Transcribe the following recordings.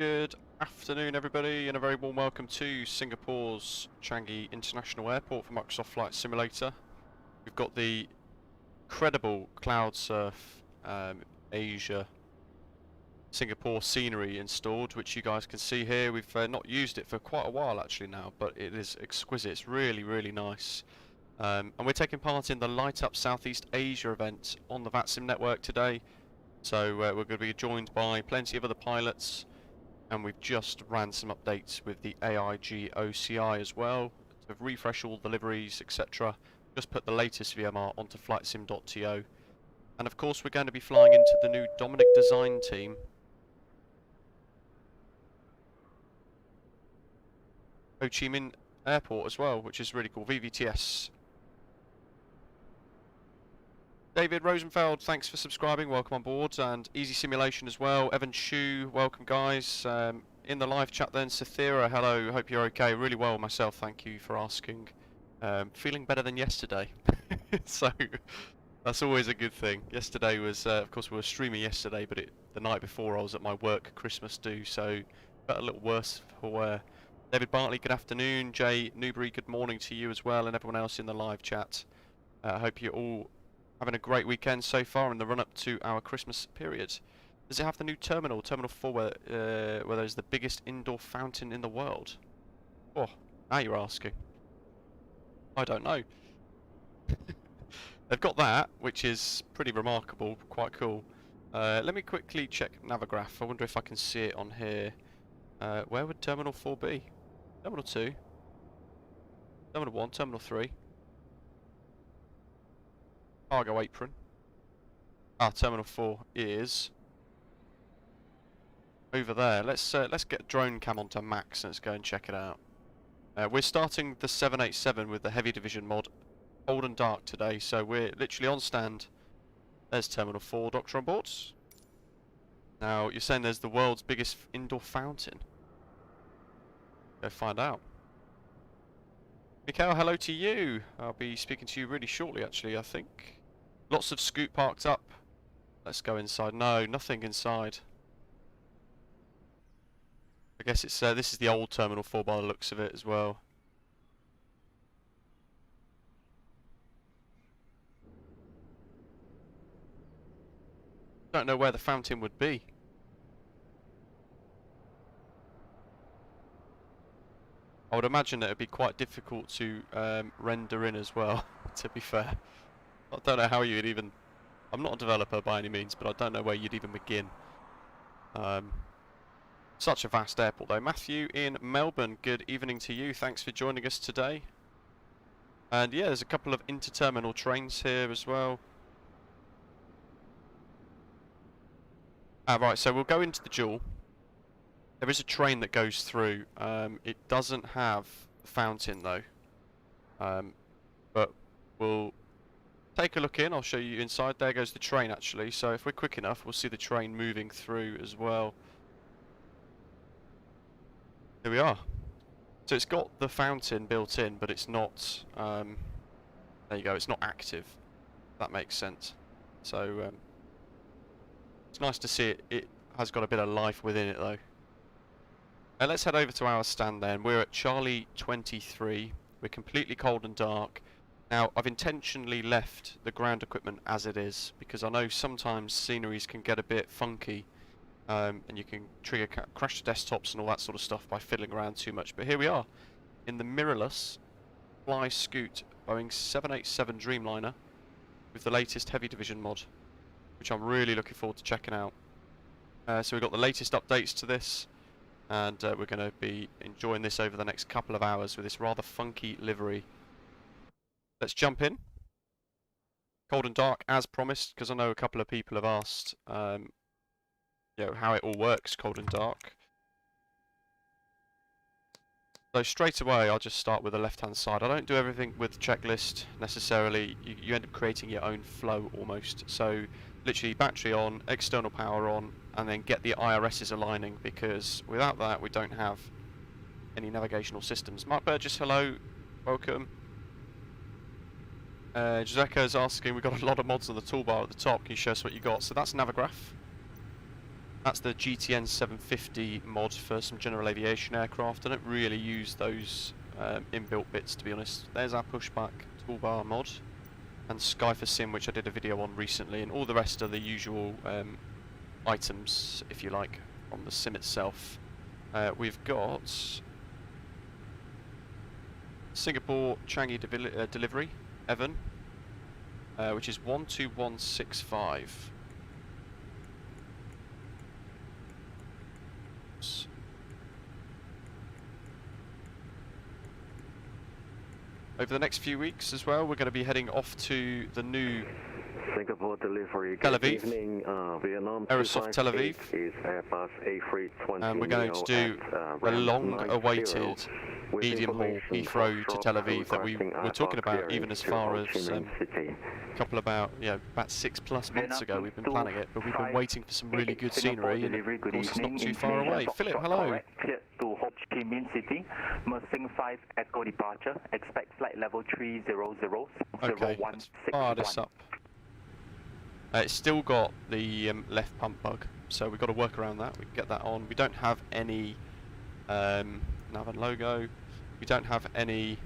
Good afternoon, everybody, and a very warm welcome to Singapore's Changi International Airport for Microsoft Flight Simulator. We've got the incredible Cloudsurf Asia Singapore Scenery installed, which you guys can see here. We've not used it for quite a while actually now, but it is exquisite. It's really, really nice. And we're taking part in the Light Up Southeast Asia event on the VATSIM network today. So we're going to be joined by plenty of other pilots. And we've just ran some updates with the AIG OCI as well to refresh all the liveries, etc. Just put the latest VMR onto flightsim.to. And of course we're going to be flying into the new DominicDesignTeam. Chi Minh Airport as well, which is really cool. VVTS. David Rosenfeld, thanks for subscribing, welcome on board, and Easy Simulation as well. Evan Shu, welcome guys. In the live chat then, Sathira, hello, hope you're okay. Really well myself, thank you for asking. Feeling better than yesterday, so that's always a good thing. Yesterday was, of course we were streaming yesterday, but the night before I was at my work Christmas do, so got a little worse for wear. David Bartley, good afternoon. Jay Newbury, good morning to you as well, and everyone else in the live chat. I hope you're all having a great weekend so far in the run-up to our Christmas period. Does it have the new terminal, Terminal 4, where there's the biggest indoor fountain in the world? Oh, now you're asking. I don't know. They've got that, which is pretty remarkable, quite cool. Let me quickly check Navigraph. I wonder if I can see it on here. Where would Terminal 4 be? Terminal 2? Terminal 1? Terminal 3? Cargo apron. Terminal 4 is over there. Let's get drone cam onto max and let's go and check it out. We're starting the 787 with the heavy division mod, cold and dark today, so we're literally on stand. There's Terminal 4. Doctor on board. Now you're saying there's the world's biggest indoor fountain. Go find out. Mikhail, hello to you. I'll be speaking to you really shortly actually, I think. Lots of scoot parked up. Let's go inside. No, nothing inside. I guess it's this is the old Terminal 4 by the looks of it as well. Don't know where the fountain would be. I would imagine that it would be quite difficult to render in as well, to be fair. I don't know how you'd even... I'm not a developer by any means, but I don't know where you'd even begin. Such a vast airport though. Matthew in Melbourne, good evening to you. Thanks for joining us today. And yeah, there's a couple of inter-terminal trains here as well. Right, so we'll go into the dual. There is a train that goes through. It doesn't have a fountain though. But we'll take a look in. I'll show you inside. There goes the train actually. So if we're quick enough, we'll see the train moving through as well. Here we are. So it's got the fountain built in, but it's not... there you go, it's not active. If that makes sense. So it's nice to see it. It has got a bit of life within it though. Let's head over to our stand then. We're at Charlie 23. We're completely cold and dark. Now, I've intentionally left the ground equipment as it is, because I know sometimes sceneries can get a bit funky, and you can trigger crash desktops and all that sort of stuff by fiddling around too much. But here we are, in the mirrorless Fly Scoot Boeing 787 Dreamliner, with the latest heavy division mod, which I'm really looking forward to checking out. So we've got the latest updates to this, and we're going to be enjoying this over the next couple of hours with this rather funky livery. Let's jump in. Cold and dark as promised, because I know a couple of people have asked you know, how it all works, cold and dark. So straight away I'll just start with the left hand side. I don't do everything with checklist necessarily. You end up creating your own flow almost. So literally battery on, external power on, and then get the IRSs aligning, because without that we don't have any navigational systems. Mark Burgess, hello, welcome. Joseka is asking, we've got a lot of mods on the toolbar at the top, can you show us what you got? So that's Navigraph. That's the GTN 750 mod for some general aviation aircraft. I don't really use those inbuilt bits, to be honest. There's our pushback toolbar mod, and Sky for Sim, which I did a video on recently, and all the rest are the usual items, if you like, on the sim itself. We've got Singapore Changi delivery, Evan, which is 12165. Over the next few weeks as well, we're going to be heading off to the new Singapore delivery. Tel Aviv, Vietnam Aerosoft Tel Aviv, is Airbus A320 and we're going to do a long-awaited medium-haul Heathrow to Tel Aviv that we were talking about even as far as a couple about 6+ months ago. We've been planning it, but we've been waiting for some really good scenery, and of course it's not too far away. Philip, hello. To Chi Minh City, Mersing 5 Echo departure. Expect flight level 300. Okay, let's fire this up. It's still got the left pump bug, so we've got to work around that. We can get that on. We don't have any nav and logo. We don't have any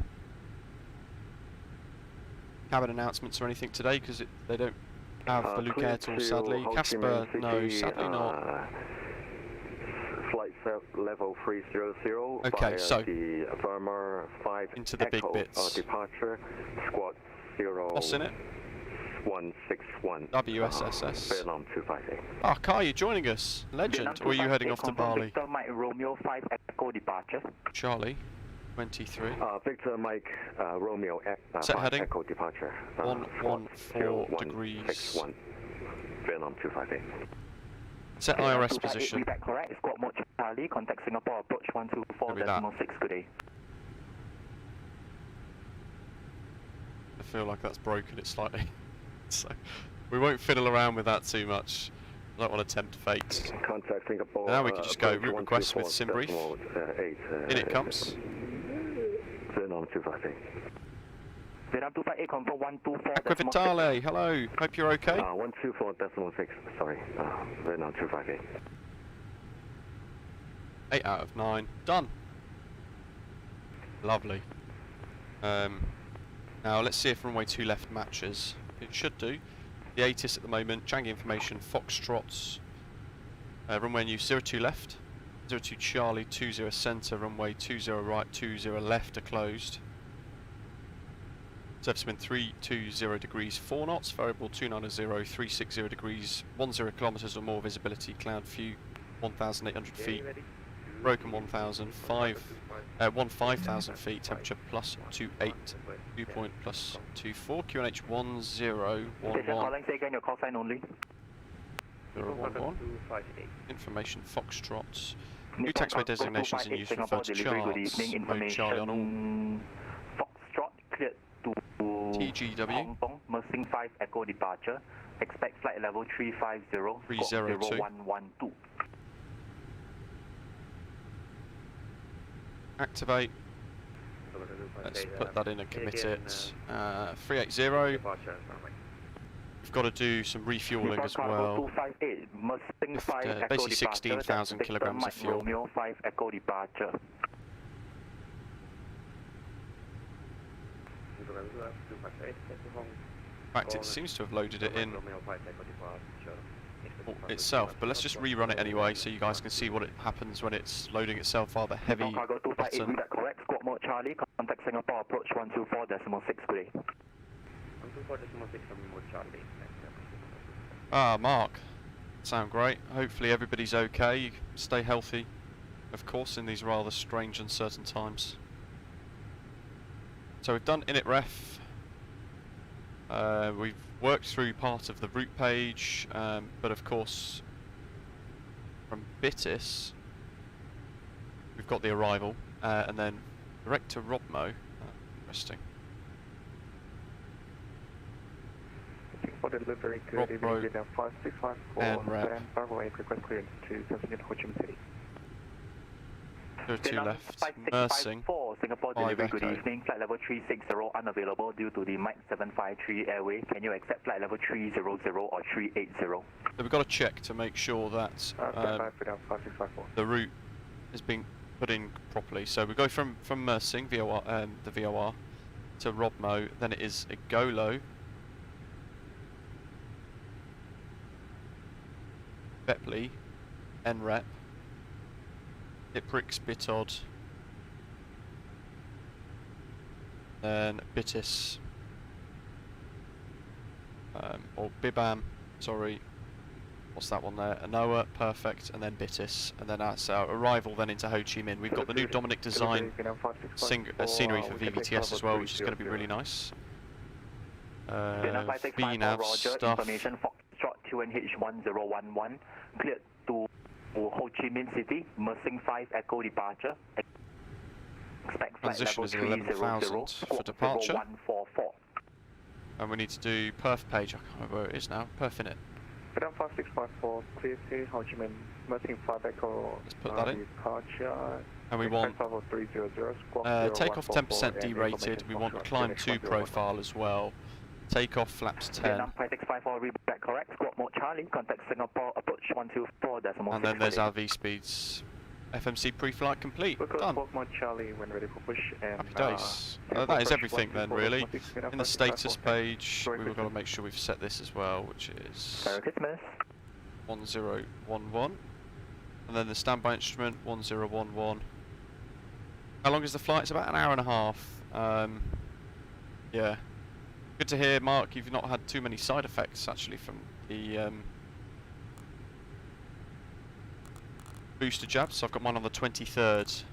cabin announcements or anything today because they don't have the Luke Air tool, sadly. Casper, no, sadly not. Flight level 300. Okay, so the Burma 5 into the big bits. Departure, squad 0. What's in it? 161. WSSS. Vietnam 258. Ah, Kai, you're joining us. Legend. Or are you heading off to Bali? Victor Mike Romeo 5 Echo departure. Charlie, 23. Victor Mike Romeo Set heading. Echo departure. 114 degrees. Vietnam 258. Set IRS position. Feedback correct. Squad mode Charlie. Contact Singapore. Approach 124.6. Good day. I feel like that's broken it slightly. So we won't fiddle around with that too much. I don't want to tempt fate. Contact Singapore. Now we can just go route request with SimBrief. In it comes. Vietnam 258. Vietnam 258 confirm 124. Equivitale, hello. Hope you're okay. 124.6. Sorry. Vietnam 258. 8 out of 9. Done. Lovely. Now let's see if runway 2 left matches. It should do. The BITIS at the moment, Changi information, Foxtrots, runway new 02 left, 02 Charlie, 20 centre, runway 20 right, 20 left are closed. Surface wind 320 degrees, 4 knots, variable 290, 360 degrees, 10 kilometres or more visibility, cloud view 1,800 feet, broken 5,000 feet, temperature plus 28, dew point plus 24, QNH 1011. Calling, say again your call sign only. 011. Information Foxtrots. New taxiway designations in use for first charts. Mode Charlie on all. Foxtrot cleared to TGW. Hong Kong, Mersing 5 Echo departure. Expect flight level 350. 302. 0112. Activate. Let's put that in and commit it. 380. We've got to do some refueling as well. Basically 16,000 kilograms of fuel. Romeo 5 Echo departure. In fact, it seems to have loaded it in itself, but let's just rerun it anyway so you guys can see what it happens when it's loading itself via the heavy button. Correct, squad mode Charlie, contact Singapore, approach 124.6, good day. 124.6 mode Charlie. Ah, Mark, sound great. Hopefully everybody's okay. You stay healthy, of course, in these rather strange, uncertain times. So we've done INIT-REF. We've worked through part of the route page, but of course from BITIS we've got the arrival, and then direct to Robmo. Interesting. For delivery to Robmo, 5654 ENREP. request clearance to Ho Chi Minh City. 02 Vietnam left. 5654, Mersing. Singapore 5 delivery, good Echo. evening. Flight level 360 unavailable due to the Mike 753 airway. Can you accept flight level 300 or 380? So we've got to check to make sure that Standby, Vietnam 5654. the route is being put in properly. So we go from Mersing, VOR, the VOR, to Robmo, then it is Igolo, Bepley, ENREP, Iprix, BITOD, then BITIS, or BIBAM, sorry, what's that one there? ANOA, perfect, and then BITIS, and then that's our arrival then into Ho Chi Minh. We've got the new Dominic Design scenery for VVTS as well, which is going to be really nice. Vietnam 5654, VNAV Roger, stuff. information Foxtrot QNH 1011, cleared to Ho Chi Minh City, Mersing 5 Echo departure. Expect flight Transition level is 300, 11,000 for departure. 0144. And we need to do perf page, I can't remember where it is now, perf in it. Vietnam 5654, clear Ho Chi Minh, Mersing 5 Echo. Let's put that in. Departure. And we want Level 300, takeoff 10% derated, we want climb 2 profile as well. Takeoff flaps 10. Vietnam 5654, read back correct. Squawk mode Charlie, contact Singapore, approach 124.6. And then there's our V-speeds. FMC pre-flight complete. Done. Squawk mode Charlie when ready for push. And, Happy days. That is everything then, really. In the status page, we've got to make sure we've set this as well, which is Merry Christmas. 1011. And then the standby instrument, 1011. How long is the flight? It's about an hour and a half. Yeah. Good to hear, Mark, you've not had too many side effects, actually, from the booster jabs. So I've got mine on the 23rd.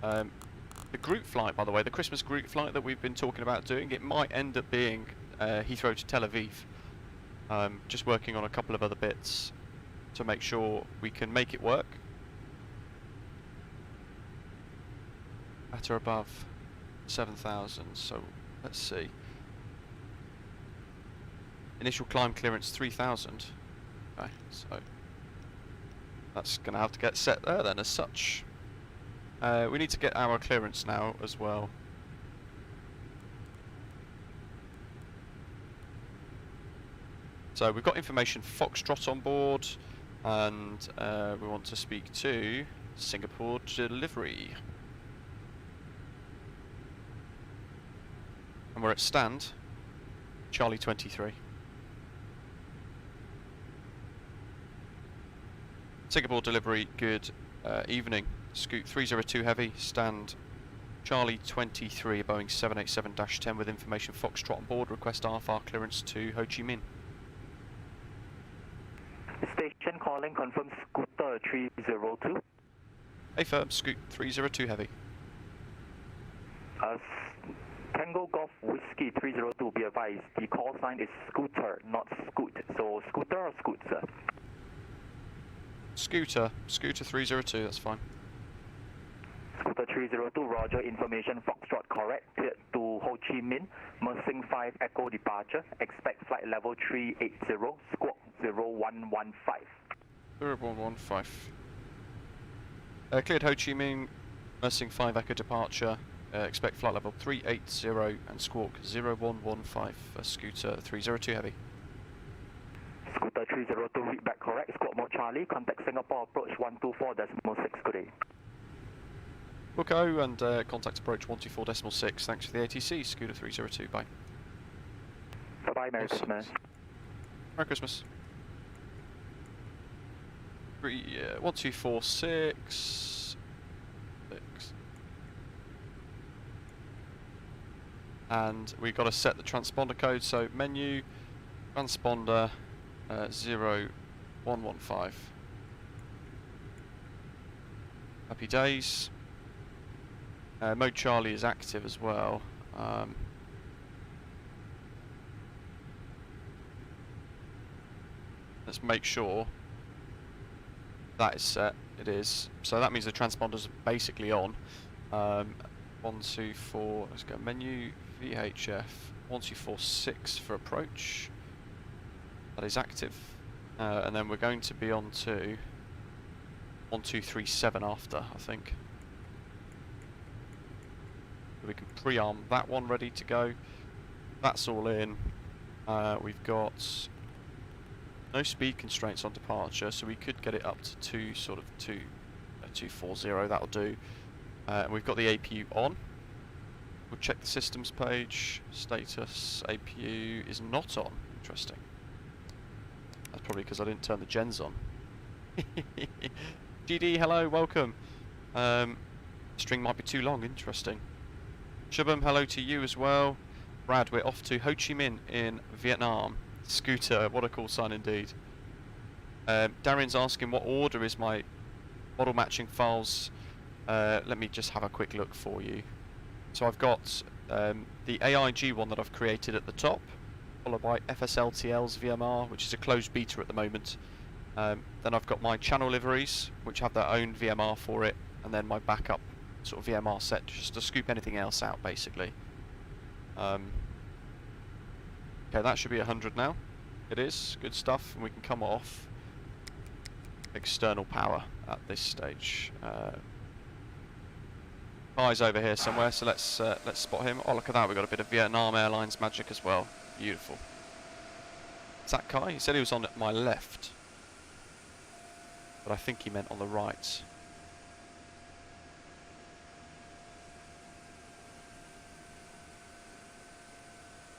The group flight, by the way, the Christmas group flight that we've been talking about doing, it might end up being Heathrow to Tel Aviv. Just working on a couple of other bits to make sure we can make it work. At or above 7,000, so let's see. Initial climb clearance 3,000. Okay, so that's going to have to get set there then as such. We need to get our clearance now as well. So we've got information Foxtrot on board, and we want to speak to Singapore delivery. And we're at stand Charlie 23. Singapore delivery, good evening. Scoot 302 heavy, stand Charlie 23, Boeing 787-10 with information Foxtrot on board. Request RFR clearance to Ho Chi Minh. Station calling, confirm Scooter 302. A firm, Scoot 302 heavy. Tango Golf Whiskey 302, be advised, the call sign is Scooter, not Scoot. So Scooter or Scoot, sir? Scooter 302, that's fine. Scooter 302, Roger, information Foxtrot correct, cleared to Ho Chi Minh, Mersing 5 Echo departure, expect flight level 380, squawk 0115. 0115. Cleared Ho Chi Minh, Mersing 5 Echo departure, expect flight level 380 and squawk 0115 for Scooter 302 heavy. Scooter 302, read back correct, squawk mode Charlie, contact Singapore, approach 124.6, good day. Booko and contact approach 124.6, thanks for the ATC, Scooter 302, bye. Bye-bye, Merry Awesome. Christmas. Merry Christmas. 1246. 6. And we've got to set the transponder code, so menu, transponder 0115. Happy days. Mode Charlie is active as well. Let's make sure that is set. It is. So that means the transponder's basically on. 124. Let's go menu VHF 1246 for approach. That is active, and then we're going to be on to 1237 after, I think. We can pre-arm that one ready to go. That's all in. We've got no speed constraints on departure, so we could get it up to 240, that'll do. And we've got the APU on. We'll check the systems page. Status, APU is not on. Interesting. That's probably because I didn't turn the gens on. GD, hello, welcome. String might be too long, interesting. Shubham, hello to you as well. Brad, we're off to Ho Chi Minh in Vietnam. Scooter, what a call sign indeed. Darian's asking what order is my model matching files. Let me just have a quick look for you. So I've got the AIG one that I've created at the top, followed by FSLTL's VMR, which is a closed beta at the moment. Then I've got my channel liveries, which have their own VMR for it, and then my backup sort of VMR set just to scoop anything else out, basically. Okay, that should be 100 now. It is good stuff, and we can come off external power at this stage. Kai's over here somewhere, so let's spot him. Oh, look at that! We've got a bit of Vietnam Airlines magic as well. Beautiful. Is that Kai? He said he was on my left, but I think he meant on the right.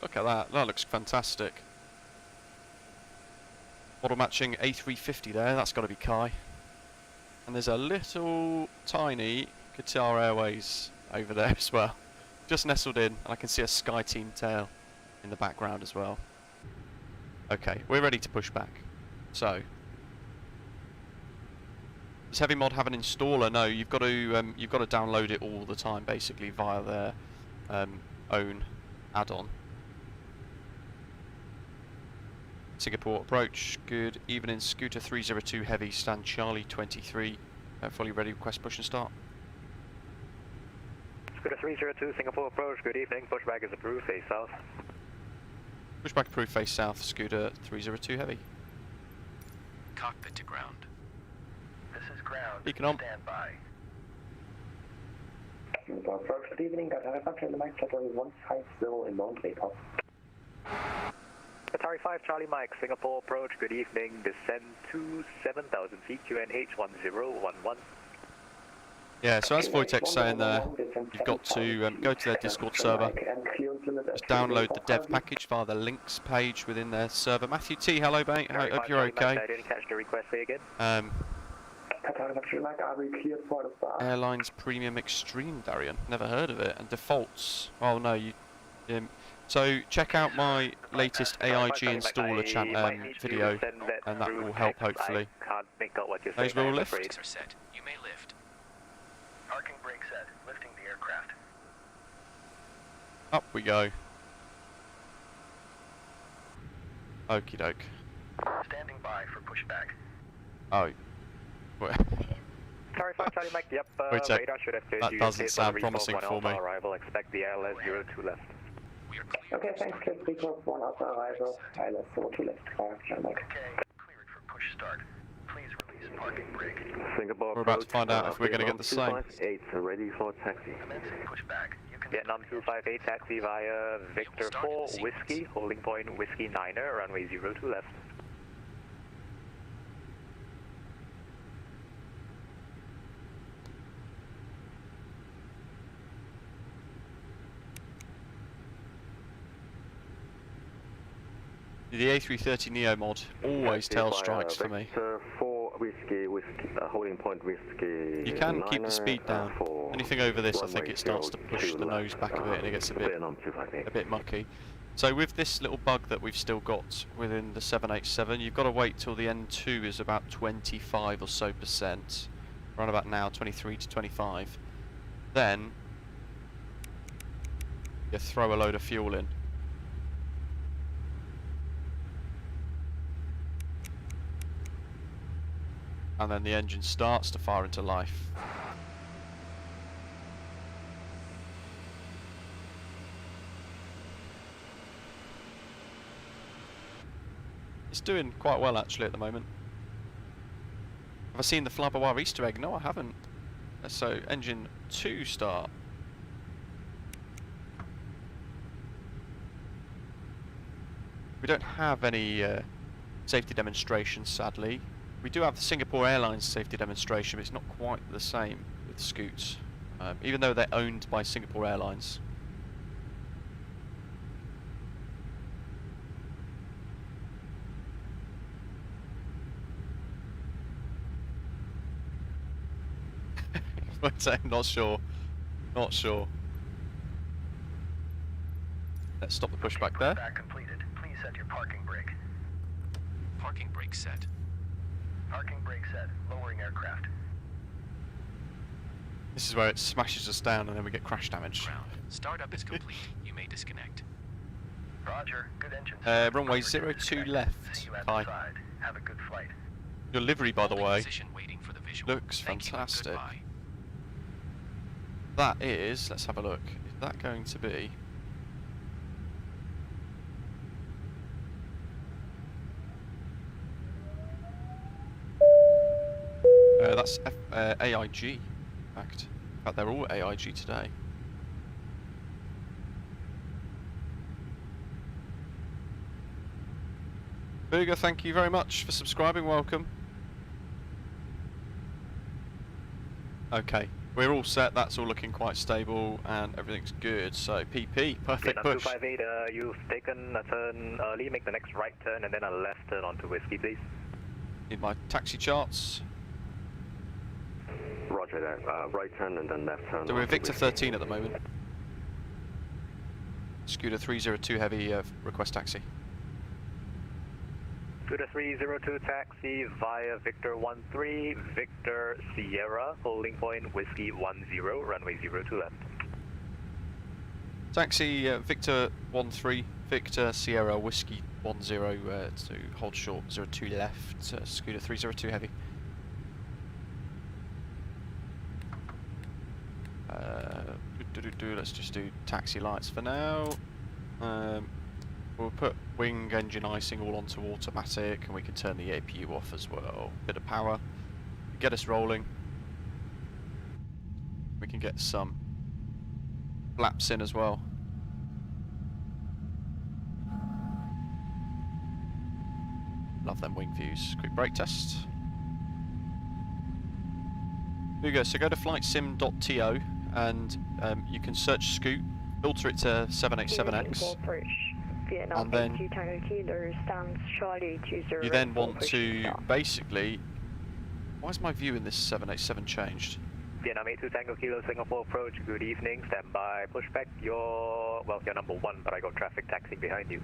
Look at that. That looks fantastic. Model matching A350 there. That's got to be Kai. And there's a little tiny Qatar Airways over there as well. Just nestled in. And I can see a SkyTeam tail in the background as well. Okay, we're ready to push back. So, does HeavyMod have an installer? No, you've got to download it all the time, basically via their own add-on. Singapore approach, good evening, Scooter 302 Heavy, stand Charlie 23, fully ready, request push and start. Scooter 302 Singapore approach, good evening, pushback is approved, face south. Pushback approved, face south, Scooter 302 Heavy. Cockpit to ground. This is ground, Beacon on. stand by. Singapore approach, good evening, got a factory in the mic, category 150 in Mount Bay Pop. Atari 5 Charlie Mike, Singapore approach, good evening, descend to 7,000 feet, QNH 1011. Yeah, so as Wojtek's saying there, you've got to go to their Discord server, just download the dev package via the links page within their server. Matthew T, hello mate, I hope you're okay. I didn't catch the request, say again. Airlines Premium Extreme, Darian, never heard of it, and defaults, oh no, you... so check out my latest AIG installer video, and that will help hopefully. Can't make out what you're Those saying. will lift. Brakes are set. You may lift. Parking brake set, lifting the aircraft. Up we go. Okie doke. Standing by for pushback. Oh. Sorry, 5 Charlie Mike, yep, Wojtek, radar should have cleared that you. doesn't Based on sound the promising report, for 1 me. Alpha arrival, expect the ILS 02 left. We are clear. Okay, thanks, Chris. Because 1 Alpha arrival, ILS 02 left, Charlie Mike. Okay, cleared for push start. Please release parking brake. Singapore We're about to approach, find out if we're gonna get the same. 258, ready for taxi. Commencing pushback. Vietnam 258, taxi via Victor 4, Whiskey, holding point Whiskey 9er, runway 02 left. The A330 Neo mod always Taxi tells via strikes for me. Victor 4, Whiskey, holding point Whiskey. You can keep the 9er, speed down. for Anything over this, I think runway it starts to push 02 the nose left, back a bit and it gets a Vietnam 258. bit mucky. So with this little bug that we've still got within the 787, you've got to wait till the N2 is about 25 or so %. Around about now, 23 to 25. Then you throw a load of fuel in. And then the engine starts to fire into life. It's doing quite well actually at the moment. Have I seen the Flabawar Easter egg? No, I haven't. So engine 2 start. We don't have any safety demonstrations, sadly. We do have the Singapore Airlines safety demonstration, but it's not quite the same with Scoots, even though they're owned by Singapore Airlines. Not sure. Not sure. Let's stop the pushback there. Pushback completed. Please set your parking brake. Parking brake set. Parking brake set. Lowering aircraft. This is where it smashes us down and then we get crash damage. Ground. Startup is complete. You may disconnect. Roger. Good engine. Runway 02 left. See you Hi. outside. Have a good flight. Your livery, by the Holding way, position waiting for the visual. looks Thank you. fantastic. Goodbye. That is, let's have a look. Is that going to be? That's AIG, in fact. In fact, they're all AIG today. Booger, thank you very much for subscribing. Welcome. Okay, we're all set. That's all looking quite stable, and everything's good. So PP, perfect Vietnam push. 258, you've taken a turn early. Make the next right turn and then a left turn onto Whiskey, please. Need my taxi charts. Roger that. Right turn and then left turn. So we're onto Victor Whiskey. 13 at the moment. Scooter 302 heavy, request taxi. Scooter 302 taxi via Victor 13, Victor Sierra, holding point Whiskey 10, runway 02 left. Taxi Victor 13, Victor Sierra Whiskey 10 to hold short 02 left, Scooter 302 heavy. Let's just do taxi lights for now. We'll put wing engine icing all onto automatic, and we can turn the APU off as well. Bit of power, get us rolling. We can get some flaps in as well. Love them wing views. Quick brake test. Here we go. So go to flightsim.to and you can search Scoot, filter it to 787X, and then you then want to basically. Why is my view in this 787 changed? Vietnam 82 Tango Kilo Singapore approach, good evening, stand by, pushback, you're number 1, but I got traffic taxi behind you.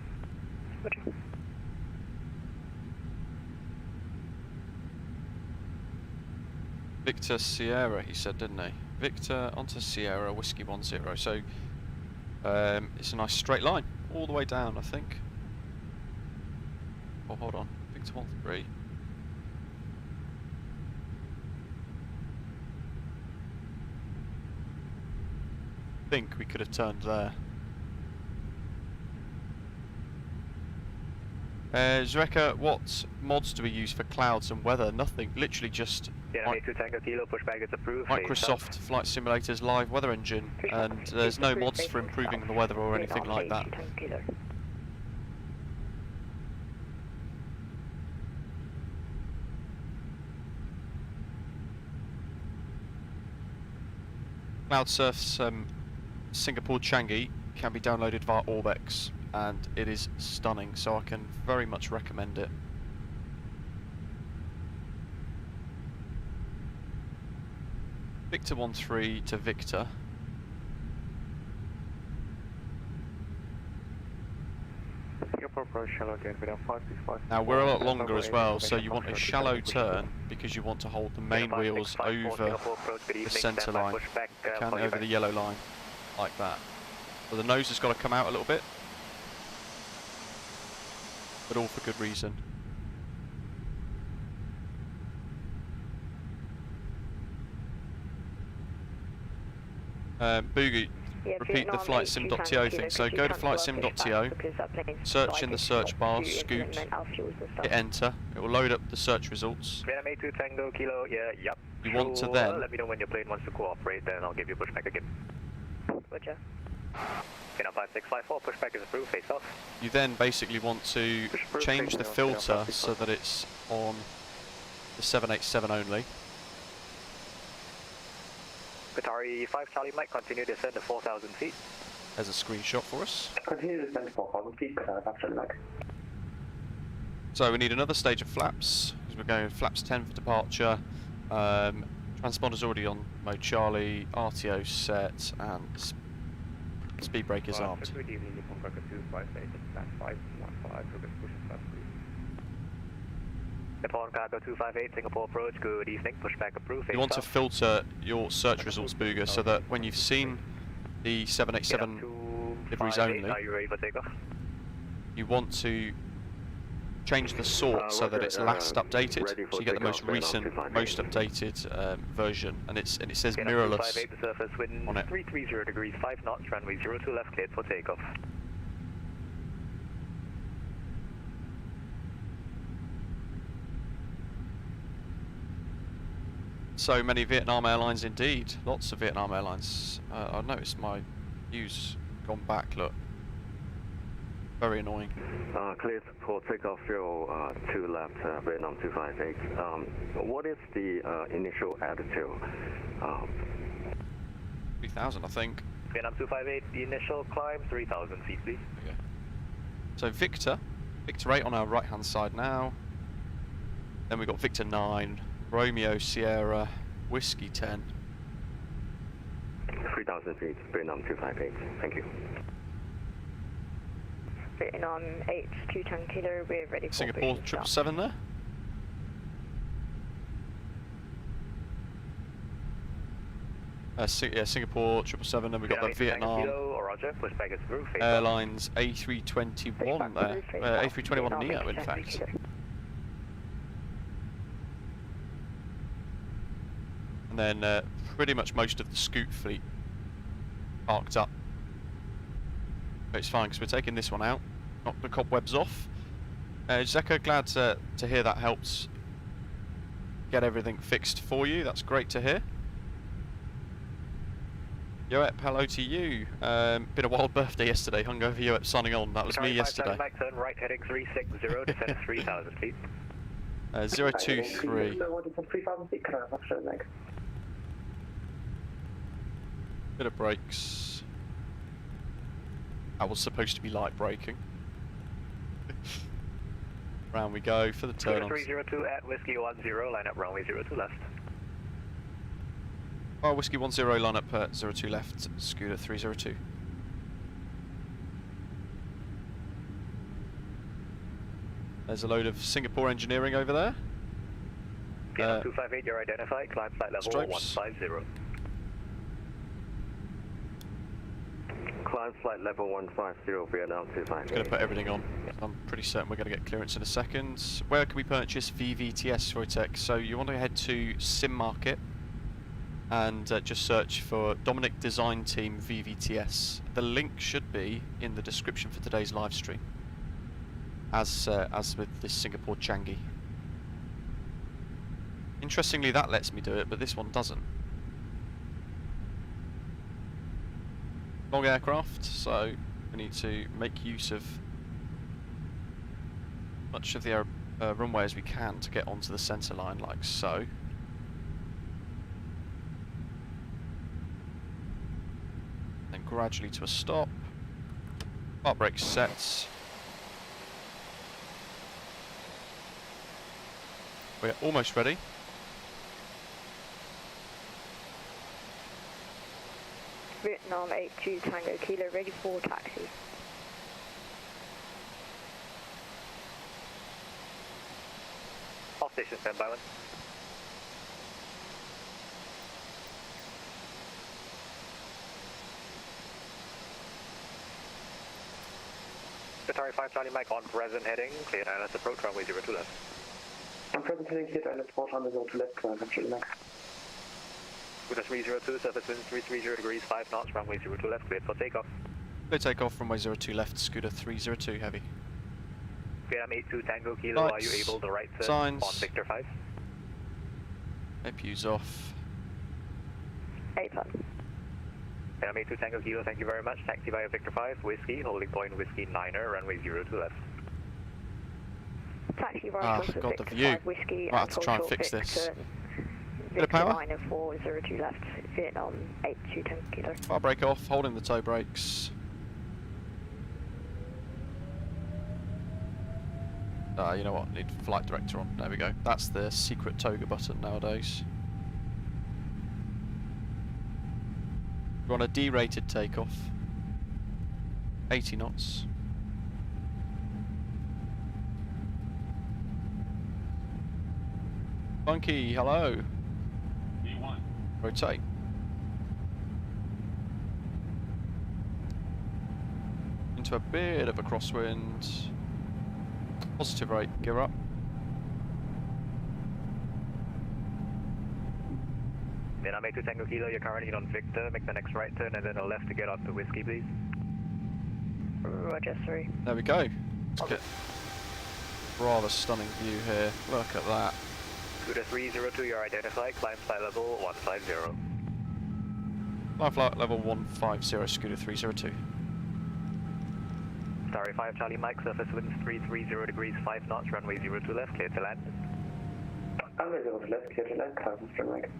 Victor Sierra, he said, didn't he? Victor onto Sierra, Whiskey 10. So it's a nice straight line all the way down, I think. Oh, hold on, Victor 13. I think we could have turned there. Zreka, what mods do we use for clouds and weather? Nothing, literally just Vietnam 82 Tango Kilo, pushback is approved. Microsoft Flight Simulator's live weather engine, and there's no mods for improving the weather or anything like that. Cloudsurf's Singapore Changi can be downloaded via Orbex, and it is stunning, so I can very much recommend it. Victor 13 to Victor. Now we're a lot longer as well, so you want a shallow turn because you want to hold the main wheels over the centre line, can over the yellow line, like that. So the nose has got to come out a little bit, but all for good reason. Boogie, repeat the flightsim.to thing. So go to flightsim.to, search in the search bar, Scoot, hit enter. It will load up the search results. Vietnam 82 Tango Kilo, yeah, yep. You want to then let me know when your plane wants to cooperate, then I'll give you pushback again. Roger. Vietnam 5654, pushback is approved, face off. You then basically want to change the filter so that it's on the 787 only. Qatari 5 Charlie Mike, continue to descend to 4,000 feet. There's a screenshot for us. Continue to descend to 4,000 feet, Qatari 5 Charlie Mike. So we need another stage of flaps, because we're going flaps 10 for departure. Transponder's already on mode Charlie, RTO set, and speed brake is armed. Nippon Cargo 258, Singapore approach, good evening, pushback approved, face You want to off. filter your search results, Booger, so that when you've seen the 787 liveries only, are you ready for takeoff? you want to change the sort so that it's last updated, so you get the most recent, most updated version, and it says mirrorless 258, the surface wind on it. 330 degrees, 5 knots, runway 02 left, cleared for takeoff. So many Vietnam Airlines indeed, lots of Vietnam Airlines. I noticed my views gone back, look. Very annoying. Cleared for takeoff 02 left, Vietnam 258. What is the initial altitude? 3,000 I think. Vietnam 258, the initial climb, 3,000 feet, please. Okay. So Victor 8 on our right hand side now. Then we've got Victor 9, Romeo Sierra, Whiskey 10. 3,000 feet, Vietnam 258. Thank you. Vietnam H2 Tank Kilo, we're ready for Singapore booking start. 777 there. Yeah, Singapore 777, then we've got the Vietnam Roger, pushback is approved, face off. Airlines A321 there, A321 Neo in fact. And then pretty much most of the Scoot fleet parked up. But it's fine because we're taking this one out, knock the cobwebs off. Zeka, glad to hear that helped get everything fixed for you. That's great to hear. Yoep, hello to you. Been a wild birthday yesterday. Hungover Yoep signing on. That was me yesterday. Mike, turn right heading 360, descend 3,000 feet. 023. Bit of brakes. That was supposed to be light braking. Round we go for the turn on. 302 at Whiskey 10, line up runway 02 left. Oh, Whiskey 10, line up 02 left, Scooter 302. There's a load of Singapore engineering over there. Vietnam 258, you're identified, climb flight level Stripes. 150. Climb flight level 150, Vietnam 258. Going to put everything on. I'm pretty certain we're going to get clearance in a second. Where can we purchase VVTS Wojtek? So you want to head to Sim Market and just search for DominicDesignTeam VVTS. The link should be in the description for today's live stream, as with this Singapore Changi. Interestingly, that lets me do it, but this one doesn't. Long aircraft, so we need to make use of much of the runway as we can to get onto the centre line, like so. Then gradually to a stop. Park brakes set. We're almost ready. Vietnam 82 Tango Kilo, ready for taxi. Off station, stand by one. Qatari 5 Charlie Mike on present heading, cleared ILS approach, runway 02 left. I'm present heading cleared ILS approach, runway 02 left, Cloudsurf Charlie Mike. Scooter 302, surface wind 330 degrees, 5 knots, runway 02 left, cleared for takeoff. Clear takeoff, runway 02 left, Scooter 302 heavy. Vietnam 82 Tango Kilo, Lights, are you able to right turn signs. on Victor 5? APU's off. A-Plan. Vietnam 2 Tango Kilo, thank you very much. Taxi via Victor 5, Whiskey, holding point Whiskey 9er, runway 02 left. Taxi right Ah, onto God, the Victor view. 5 Whiskey Might have and to try and Cloudsurf fix this. Victor, Bit of power? 402 left, Vietnam 82 Tango Kilo. Bar brake off, holding the toe brakes. You know what? Need flight director on. There we go. That's the secret toga button nowadays. We're on a D-rated takeoff. 80 knots. Funky, hello. V1. Rotate. Into a bit of a crosswind. Positive rate, gear up. Vietnam 2 Tango Kilo, you're currently on Victor. Make the next right turn and then a left to get off the Whiskey, please. Roger, 3. There we go. Let's get rather stunning view here. Look at that. Scooter 302, you're identified. Climb flight level 150. Climb flight level 150, Scooter 302. Starry 5 Charlie Mike, surface winds 330 degrees, 5 knots, runway 02 left, clear to land. Runway 02 left, clear to land, climb straight right.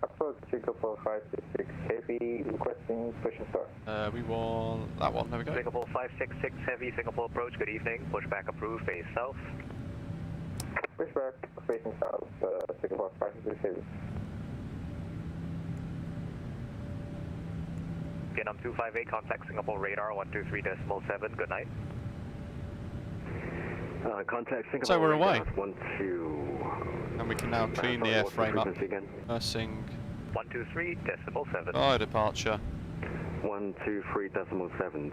Approach Singapore 566 Heavy, requesting push and start. We want that one, there we go. Singapore 566 Heavy, Singapore approach, good evening. Pushback approved, face south. Pushback, facing south, Singapore 566 Heavy. Vietnam 258, contact Singapore radar 123.7, good night. Contact Singapore. So we're away. 12. And we can now clean the airframe up. Nursing. 123.7. Oh, departure. 123.7,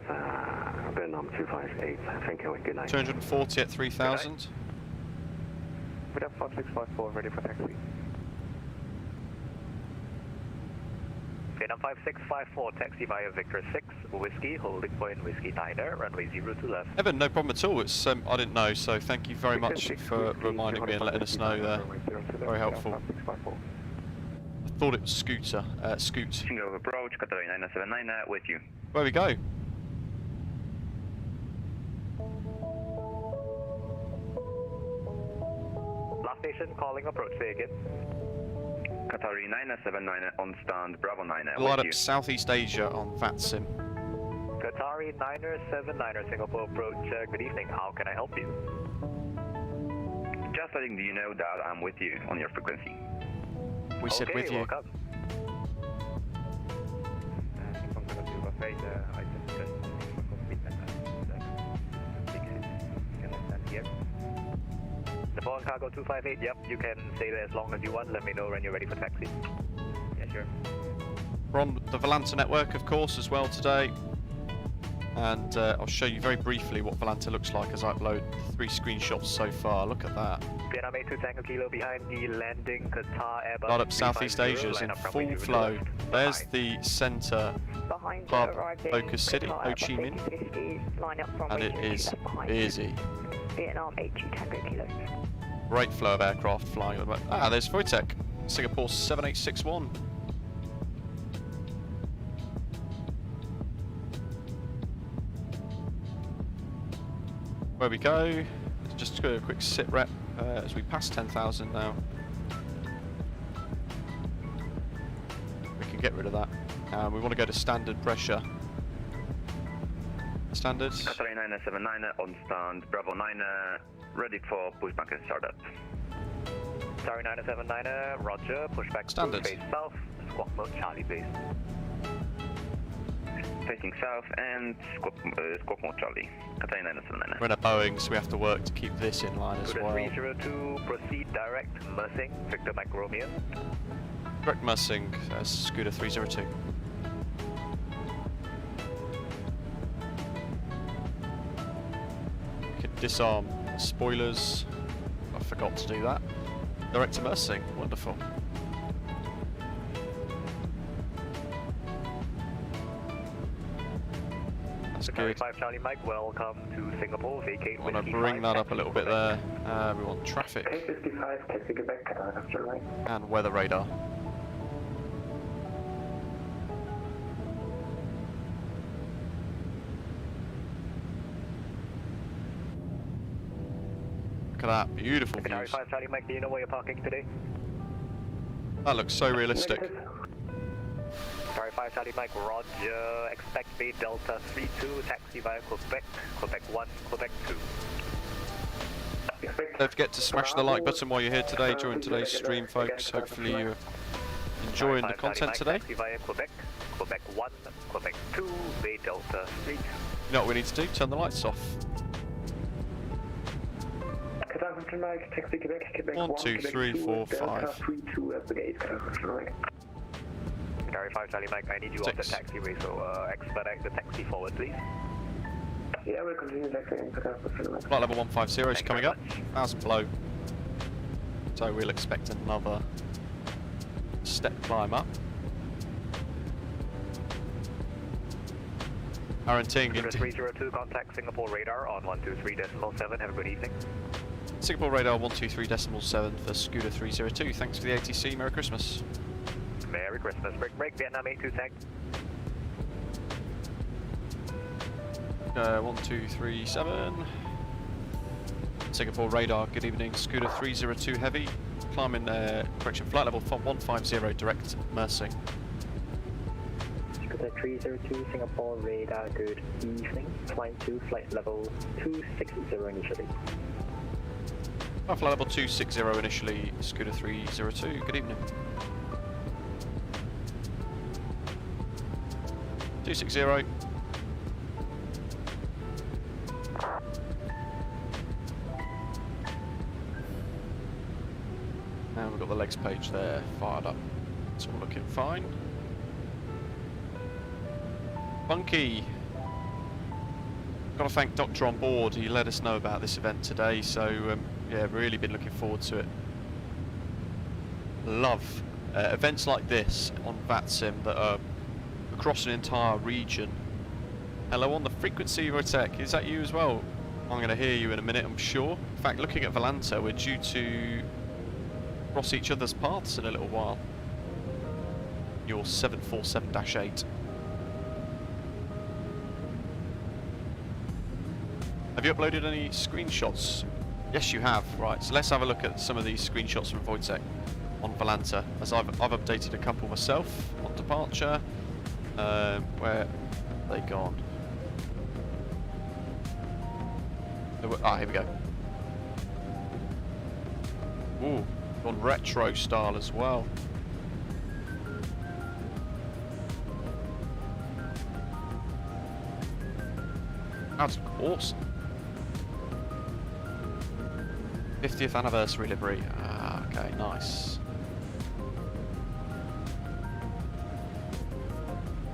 Vietnam 258. Thank you and good night. 240 at 3000. Vietnam 5654, ready for taxi. Vietnam 5654, taxi via Victor 6, Whiskey, holding point Whiskey 9er, runway 02 left. Evan, no problem at all. It's I didn't know, so thank you very much for reminding me and letting us know there. Very helpful. I thought it was Scooter. Scoot. Single approach, Qatar 979 with you. Where we go? Last station, calling approach, say again. Qatari 979 on stand, Bravo 9 Light with up you. Southeast Asia on VATSIM. Qatari 979er, Singapore approach, good evening, how can I help you? Just letting you know that I'm with you on your frequency. We said with you. Welcome. The Boeing Cargo 258, yep, you can stay there as long as you want. Let me know when you're ready for taxi. Yeah, sure. We're on the Volanta network, of course, as well today. And I'll show you very briefly what Volanta looks like as I upload 3 screenshots so far. Look at that. Vietnam 82 Tango Kilo behind the landing, Qatar Airbus. Light up Southeast Asia's in full flow. There's the centre Behind hub, arriving focus city, Qatar Ho Chi Airbus Minh. 50s, line up from And it is busy. Vietnam 82 Tango Kilo. Great flow of aircraft flying at the moment. Ah, there's Wojtek, Singapore 7861. Where we go, just do a quick sit rep as we pass 10,000 now. We can get rid of that. We want to go to standard pressure. Standard. Qatari 979 on stand, Bravo 9 ready for pushback and startup. Sorry, 979er, roger, pushback Standard. face south, squawk mode Charlie base. Facing south and squawk mode Charlie. Qatari 979. We're in a Boeing, so we have to work to keep this in line as Scooter well. 302, proceed direct, Mersing, Victor Mike Romeo. Correct Mersing, Scooter 302. We can disarm spoilers. I forgot to do that. Direct to Mersing, wonderful. That's good. 5 Charlie Mike, welcome to Singapore. Vacate I want to Whiskey bring 5, that up a taxi little bit Quebec. there. We want traffic K55, taxi Quebec, after line. and weather radar. Look at that, beautiful Tower views. 5 Charlie Mike, do you know where you're parking today? That looks so realistic. Tower 5 Charlie Mike, roger. Expect Bay Delta 32, taxi via Quebec, Quebec 1, Quebec 2. Don't forget to smash the like button while you're here today, during today's stream, folks. Hopefully you're enjoying the content today. Taxi via Quebec, Quebec 1, Quebec 2, Bay Delta 32. You know what we need to do? Turn the lights off. 1, 2, 3, 4, 5. Tower 5 Charlie Mike, I need you off the 6. taxiway, so expedite the taxi forward, please. Yeah, we'll continue taxiing. Flight level 150 is coming up, 1,000 below. So we'll expect another step climb up. Guaranteeing into 302, contact Singapore radar on 123.7. Have a good evening. Singapore radar 123.7 for Scooter 302. Thanks for the ATC. Merry Christmas. Merry Christmas. Break, Vietnam 82 tag. 1237. Singapore radar, good evening. Scooter 302 heavy. Climbing, correction, flight level 150, direct Mersing. Scooter 302, Singapore radar, good evening. Climb to flight level 260 initially. Flight level 260 initially, Scooter 302, good evening. 260. And we've got the legs page there fired up. It's all looking fine. Funky. Got to thank Doctor on board. He let us know about this event today, so yeah, really been looking forward to it. Love events like this on VATSIM that are across an entire region. Hello on the frequency, Wojtek. Is that you as well? I'm going to hear you in a minute, I'm sure. In fact, looking at Volanta, we're due to cross each other's paths in a little while. Your 747-8. Have you uploaded any screenshots? Yes, you have. Right, so let's have a look at some of these screenshots from Wojtek on Volanta, as I've updated a couple myself on departure. Where have they gone? Here we go. Ooh, gone retro style as well. That's awesome. 50th anniversary livery. Ah, okay, nice.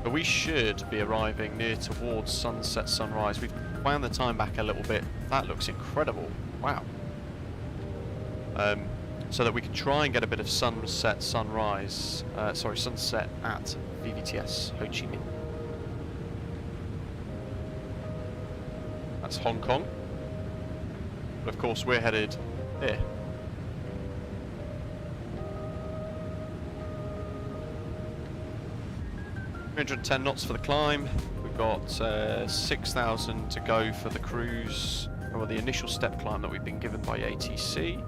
But we should be arriving near towards sunset, sunrise. We've wound the time back a little bit. That looks incredible. Wow. So that we can try and get a bit of sunset, sunrise. Sunset at VVTS Ho Chi Minh. That's Hong Kong. But of course, we're headed here. $310 knots for the climb. We've got 6,000 to go for the cruise, or the initial step climb that we've been given by ATC.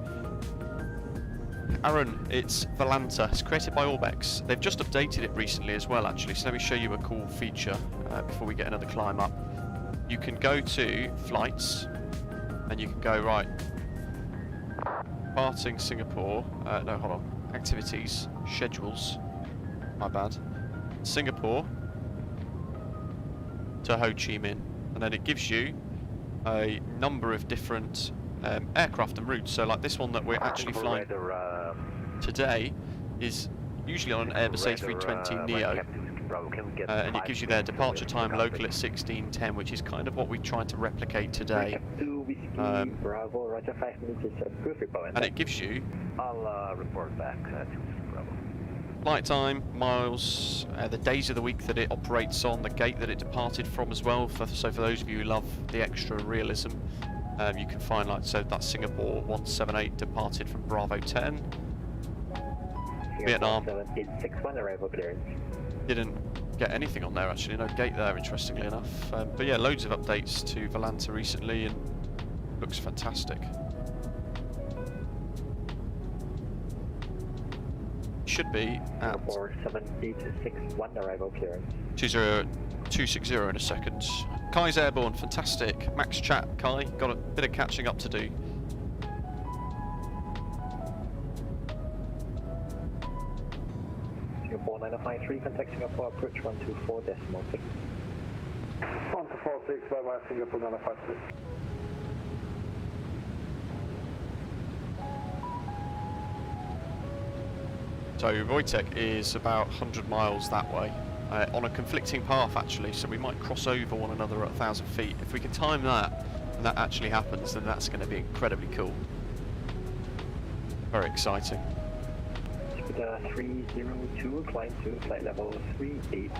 Aaron, it's Volanta. It's created by Orbex. They've just updated it recently as well, actually. So let me show you a cool feature before we get another climb up. You can go to flights, and you can go right. Departing Singapore. No, hold on. Activities, schedules. My bad. Singapore to Ho Chi Minh, and then it gives you a number of different aircraft and routes. So like this one that we're actually flying today is usually on an Airbus A320 Neo, and it gives you their departure time local at 16:10, which is kind of what we tried to replicate today. Bravo, Roger, 5 minutes is approved. And it gives you I'll report back to Bravo. flight time, miles, the days of the week that it operates on, the gate that it departed from as well. So for those of you who love the extra realism, you can find, like, so that Singapore 178 departed from Bravo 10. Vietnam 7861 arrival clearance. didn't get anything on there actually, no gate there, interestingly enough. But yeah, loads of updates to Volanta recently and looks fantastic. Should be at Singapore 7861 arrival clearance. 260 in a second. Kai's airborne, fantastic. Max chat, Kai, got a bit of catching up to do. Singapore 9053, contact Singapore approach 124.6. 1246, bye-bye, Singapore 953. So Wojtek is about 100 miles that way, on a conflicting path actually, so we might cross over one another at 1,000 feet. If we can time that, and that actually happens, then that's going to be incredibly cool. Very exciting. Scooter 302, climb to flight level 380.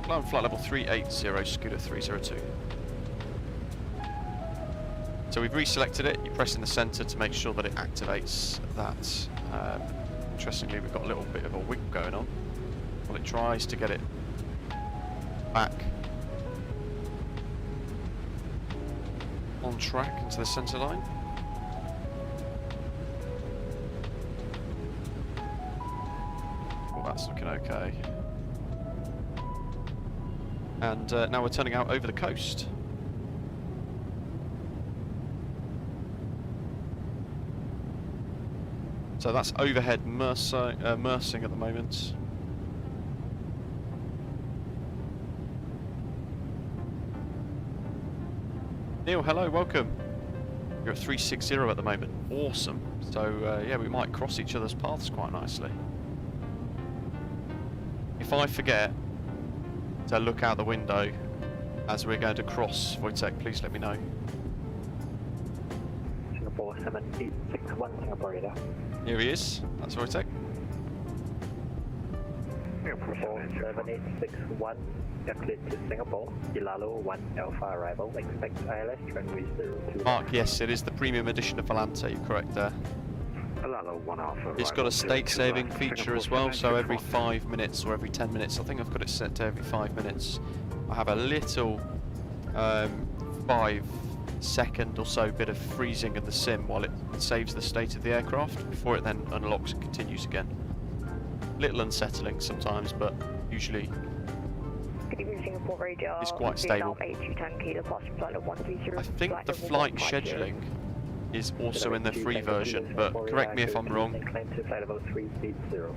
Climb flight level 380, Scooter 302. So we've reselected it, you press in the centre to make sure that it activates that. Interestingly, we've got a little bit of a wiggle going on while it tries to get it back on track into the centre line. Oh, that's looking okay. And now we're turning out over the coast. So that's overhead Mersing at the moment. Neil, hello, welcome. You're at 360 at the moment. Awesome. So yeah, we might cross each other's paths quite nicely. If I forget to look out the window as we're going to cross, Wojtek, please let me know. Singapore 7861, Singapore radar. Here he is. That's Wojtek. Singapore 7861, cleared to Singapore. Ilalo 1 Alpha arrival. Expect ILS runway 02. Mark, yes, it is the premium edition of Volanta. You're correct there. Ilalo 1 Alpha. It's got a state-saving feature as well, so every 5 minutes or every 10 minutes, I think I've got it set to every 5 minutes, I have a little 5-second or so bit of freezing of the sim while it saves the state of the aircraft before it then unlocks and continues again. Little unsettling sometimes, but usually it's quite stable. I think the flight scheduling is also in the free version, but correct me if I'm wrong. Climb to flight level 380.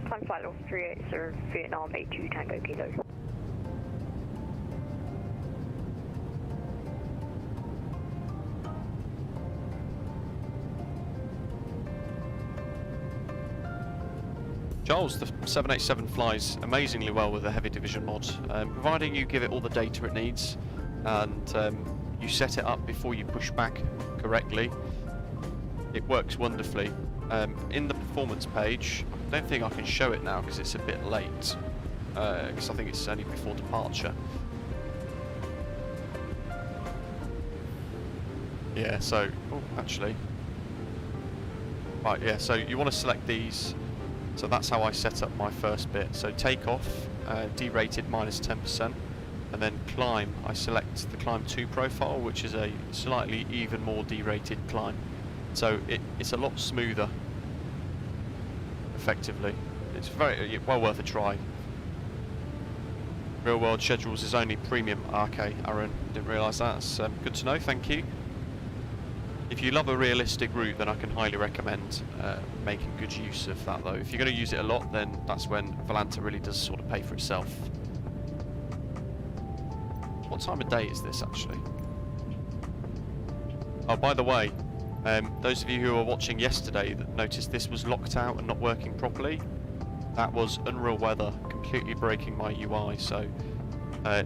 Climb flight level 380, Vietnam 82 Tango Kilo. Charles, the 787 flies amazingly well with the heavy division mod, providing you give it all the data it needs and you set it up before you push back correctly. It works wonderfully. In the performance page, I don't think I can show it now because it's a bit late, because I think it's only before departure. Yeah, so, oh, actually, right, yeah, so you want to select these. So that's how I set up my first bit. So takeoff, derated -10%, and then climb, I select the climb 2 profile, which is a slightly even more derated climb. So it's a lot smoother, effectively. It's very well worth a try. Real world schedules is only premium. Okay, Aaron, didn't realise that. That's good to know, thank you. If you love a realistic route, then I can highly recommend making good use of that though. If you're going to use it a lot, then that's when Volanta really does sort of pay for itself. What time of day is this actually? Oh, by the way, those of you who were watching yesterday that noticed this was locked out and not working properly, that was Unreal Weather completely breaking my UI. So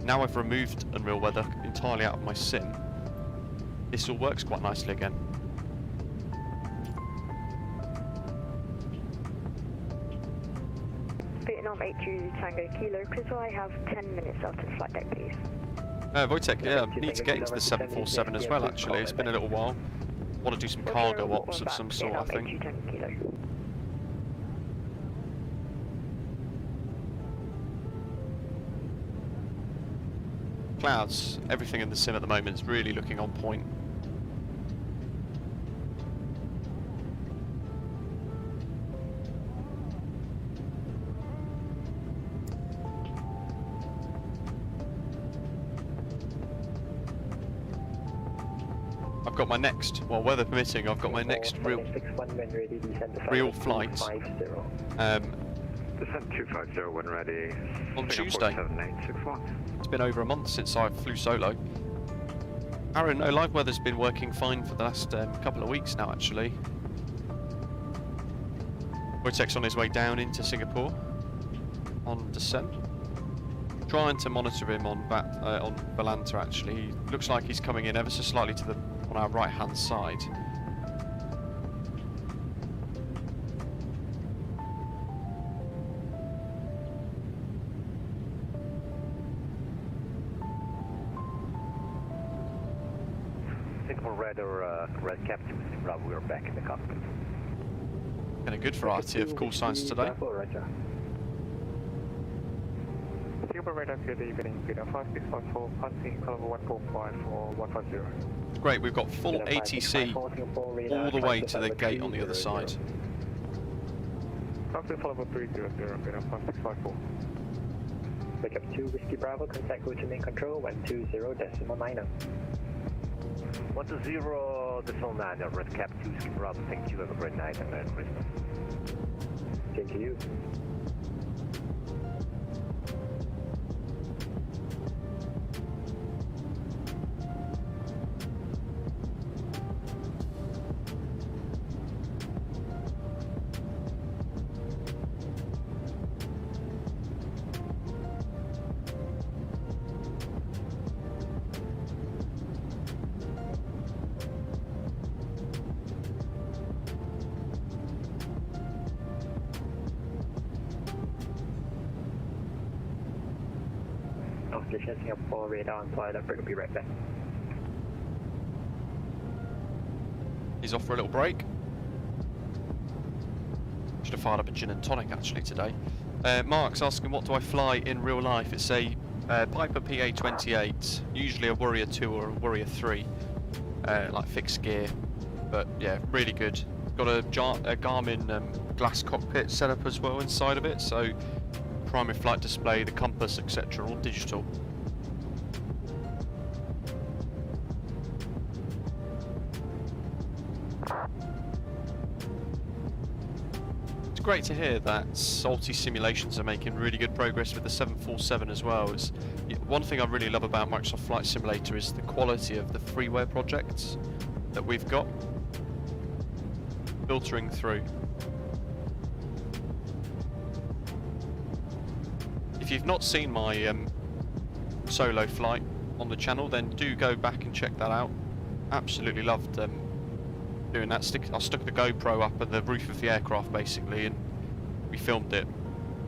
now I've removed Unreal Weather entirely out of my sim. This all works quite nicely again. 82 Tango Kilo. Could I have 10 minutes after the flight deck, please? Wojtek, yeah, I need to get into the 747 as well, actually. It's been a little while. Want to do some cargo ops of some sort, I think. 82 Tango Kilo. Clouds, everything in the sim at the moment is really looking on point. I've got my next, well, weather permitting, I've got my next real flight Descent 250 when ready. on Tuesday. It's been over a month since I flew solo. Aaron, no, live weather's been working fine for the last couple of weeks now, actually. Wojtek's on his way down into Singapore on descent. Trying to monitor him on Valanta, actually. He looks like he's coming in ever so slightly to the on our right hand side. Singapore Radar, Red Captain, Bravo, we're back in the cockpit. Been a good variety of call signs today. Singapore Radar to the evening, Peter 5614, passing cover 145 or 150. Great, we've got full ATC all the way to the gate on the other side. Crossing follow 300, Peter 5654. Wake up 2 Whiskey Bravo, contact Ho Chi Minh Control 120.90. 120.90, Red Cap 2 Whiskey Bravo, thank you, have a great night and Merry Christmas. Same to you. Singapore radar on flight, I'll be right back. He's off for a little break. Should have fired up a gin and tonic actually today. Mark's asking, what do I fly in real life? It's a Piper PA-28, usually a Warrior 2 or a Warrior 3, like fixed gear, but yeah, really good. Got a Garmin glass cockpit setup as well inside of it, so primary flight display, the compass, etc., all digital. It's great to hear that Salty Simulations are making really good progress with the 747 as well. One thing I really love about Microsoft Flight Simulator is the quality of the freeware projects that we've got filtering through. If you've not seen my solo flight on the channel, then do go back and check that out. Absolutely loved doing that. I stuck the GoPro up at the roof of the aircraft basically, and we filmed it.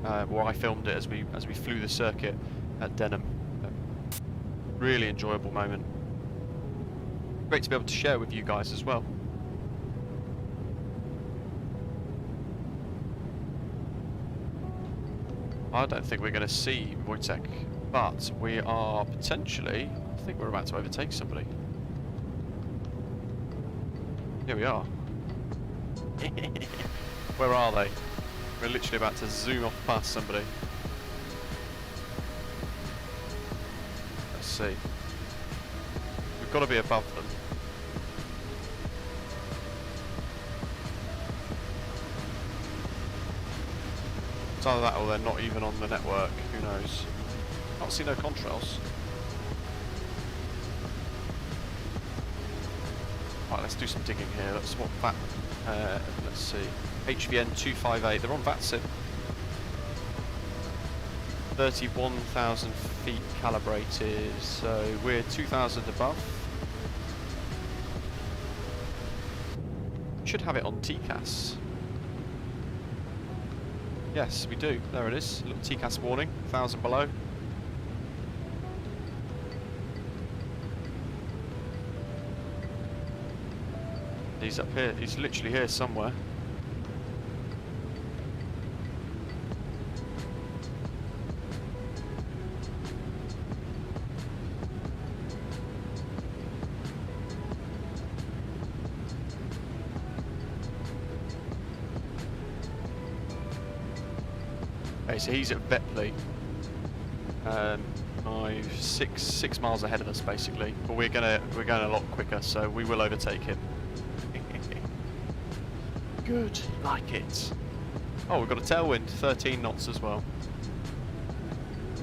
Or I filmed it as we flew the circuit at Denham. Really enjoyable moment. Great to be able to share with you guys as well. I don't think we're going to see Wojtek, but we are potentially, I think we're about to overtake somebody. Here we are. Where are they? We're literally about to zoom off past somebody. Let's see. We've got to be above them. It's either that or they're not even on the network, who knows. Can't see no contrails. Right, let's do some digging here. Let's swap that. Let's see. HVN 258, they're on VATSIM. 31,000 feet calibrated, so we're 2,000 above. Should have it on TCAS. Yes, we do. There it is. A little TCAS warning. 1,000 below. He's up here. He's literally here somewhere. Okay, so he's at Betley. 6 miles ahead of us, basically. But we're going a lot quicker, so we will overtake him. Good, like it. Oh, we've got a tailwind, 13 knots as well.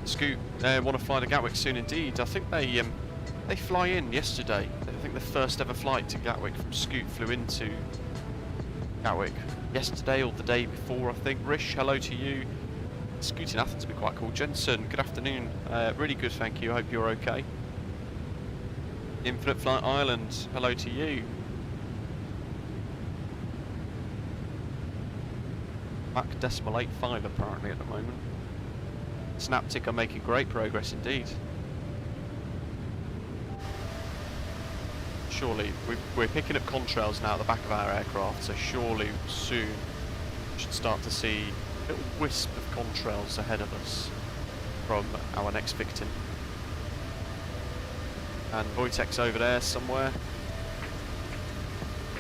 Scoot want to fly to Gatwick soon indeed. I think they fly in yesterday. I think the first ever flight to Gatwick from Scoot flew into Gatwick yesterday or the day before, I think. Rish, hello to you. Scoot in Athens would be quite cool. Jensen, good afternoon. Really good, thank you. I hope you're okay. Infinite Flight Island, hello to you. Mach 0.85 apparently at the moment. Synaptic are making great progress indeed. Surely, we're picking up contrails now at the back of our aircraft, so surely soon we should start to see a little wisp of contrails ahead of us from our next victim. And Wojtek's over there somewhere.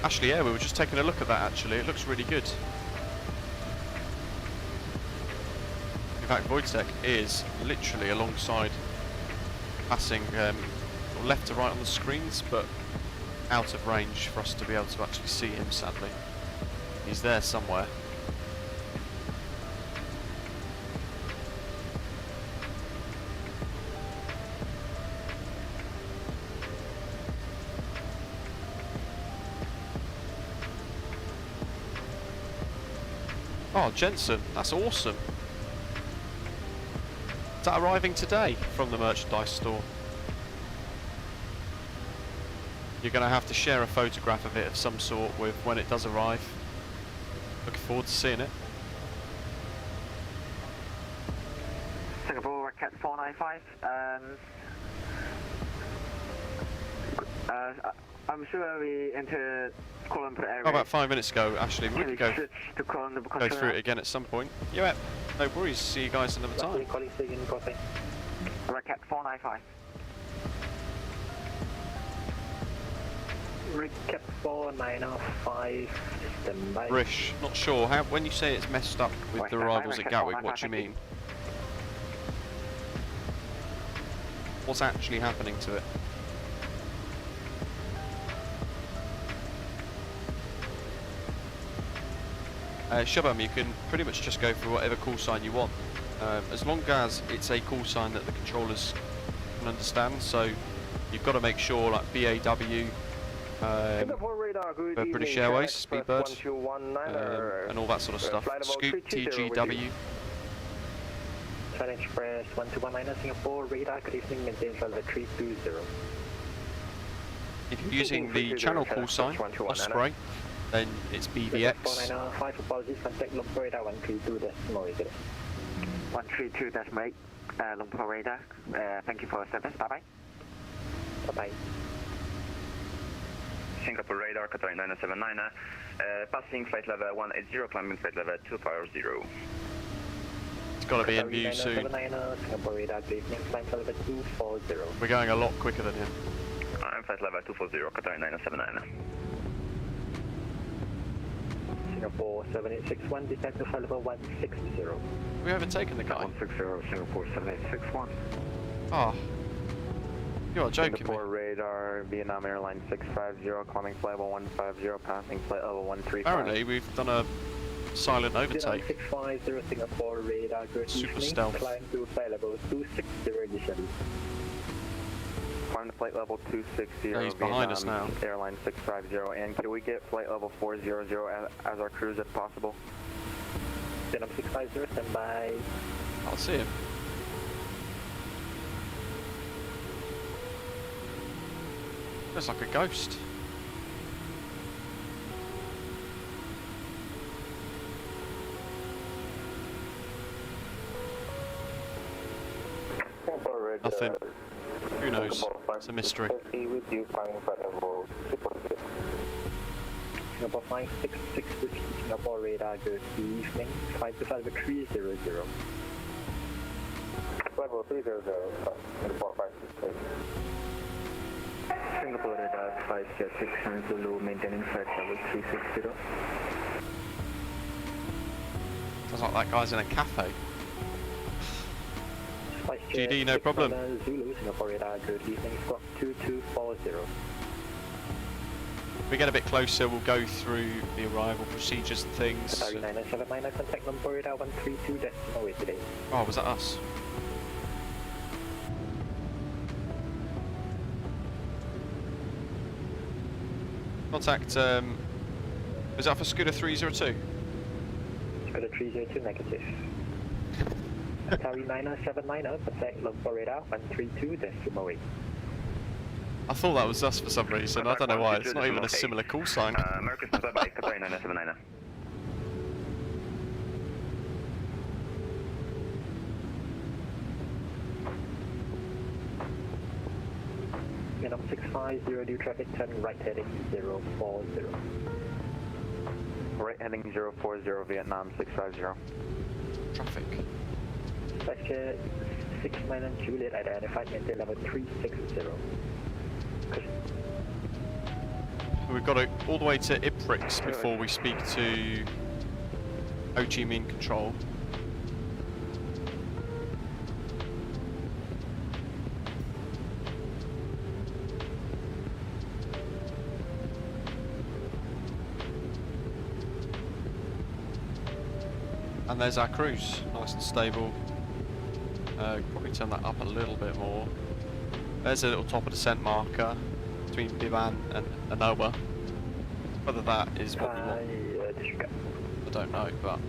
Actually, yeah, we were just taking a look at that actually. It looks really good. In fact, Wojtek is literally alongside, passing left to right on the screens, but out of range for us to be able to actually see him, sadly. He's there somewhere. Oh, Jensen, that's awesome. Is that arriving today from the merchandise store? You're going to have to share a photograph of it of some sort with when it does arrive. Looking forward to seeing it. Singapore Cat 495. I'm sure we entered Kuala Lumpur area. Oh, about 5 minutes ago, actually. We could go to through it again at some point. Yeah, no worries. See you guys another time. Cat 495. Recap 495, standby. Rish, not sure. How, when you say it's messed up with the arrivals at Gatwick, what do you mean? What's actually happening to it? Shabam, you can pretty much just go for whatever call sign you want, as long as it's a call sign that the controllers can understand. So you've got to make sure, like BAW, British Airways, Speedbird, and all that sort of stuff. Scoot, TGW. Challenge Express 1219 Singapore radar, good evening, maintain flight level 320. If you're using the channel call sign, Osprey, then it's BVX. 495, apologies, contact Lumpur radar 132.8. 132.8, Lumpur radar, thank you for your service, bye bye. Bye bye. Singapore radar, Qatar 979, passing flight level 180, climbing flight level 250. It's got to be in view soon. Singapore radar, good evening, flight level 240. We're going a lot quicker than him. I'm flight level 240, Qatar 979. Singapore 7861, descend to flight level 160. We overtaken the guy. 160, Singapore 7861. Oh. You're joking Singapore me. radar, Vietnam Airlines 650, climbing flight level 150, passing flight level 135. Apparently we've done a silent overtake. 650, Singapore radar, good Super evening, stealth. climb to flight level 260 initially. Climb to flight level 260, Yeah, he's behind us Vietnam now. Airlines 650, and can we get flight level 400 as our cruise if possible? Vietnam 650, standby. I'll see him. Looks like a ghost. Nothing. Who knows? It's a mystery. With you, flying for level 616. Singapore 566 with Singapore radar, good evening. Flight to level 300. Level 300, Singapore 566. Singapore radar 576 Zulu, maintaining flight level 360. Sounds like that guy's in a cafe. GD, no problem. Zulu, Singapore radar, good evening. Squawk 2240. If we get a bit closer, we'll go through the arrival procedures and things. Sorry, 9979, contact number radar 132, decimal way today. Oh, was that us? Contact, was that for Scooter 302? Scooter 302, negative. Atari 9979, contact number radar 132, decimal way. I thought that was us for some reason, I don't know why, it's not even a similar call sign. American Standby by Atari 9979. Minimum 650, due traffic, turn right heading 040. Right heading 040, Vietnam 650. Traffic. Dispatcher 69 Juliet identified, maintain level 360. We've got to all the way to Iprix before we speak to Ho Chi Minh Control. And there's our cruise, nice and stable. Probably turn that up a little bit more. There's a little top of descent marker between Bivan and Anoa. Whether that is what we want, I don't know, but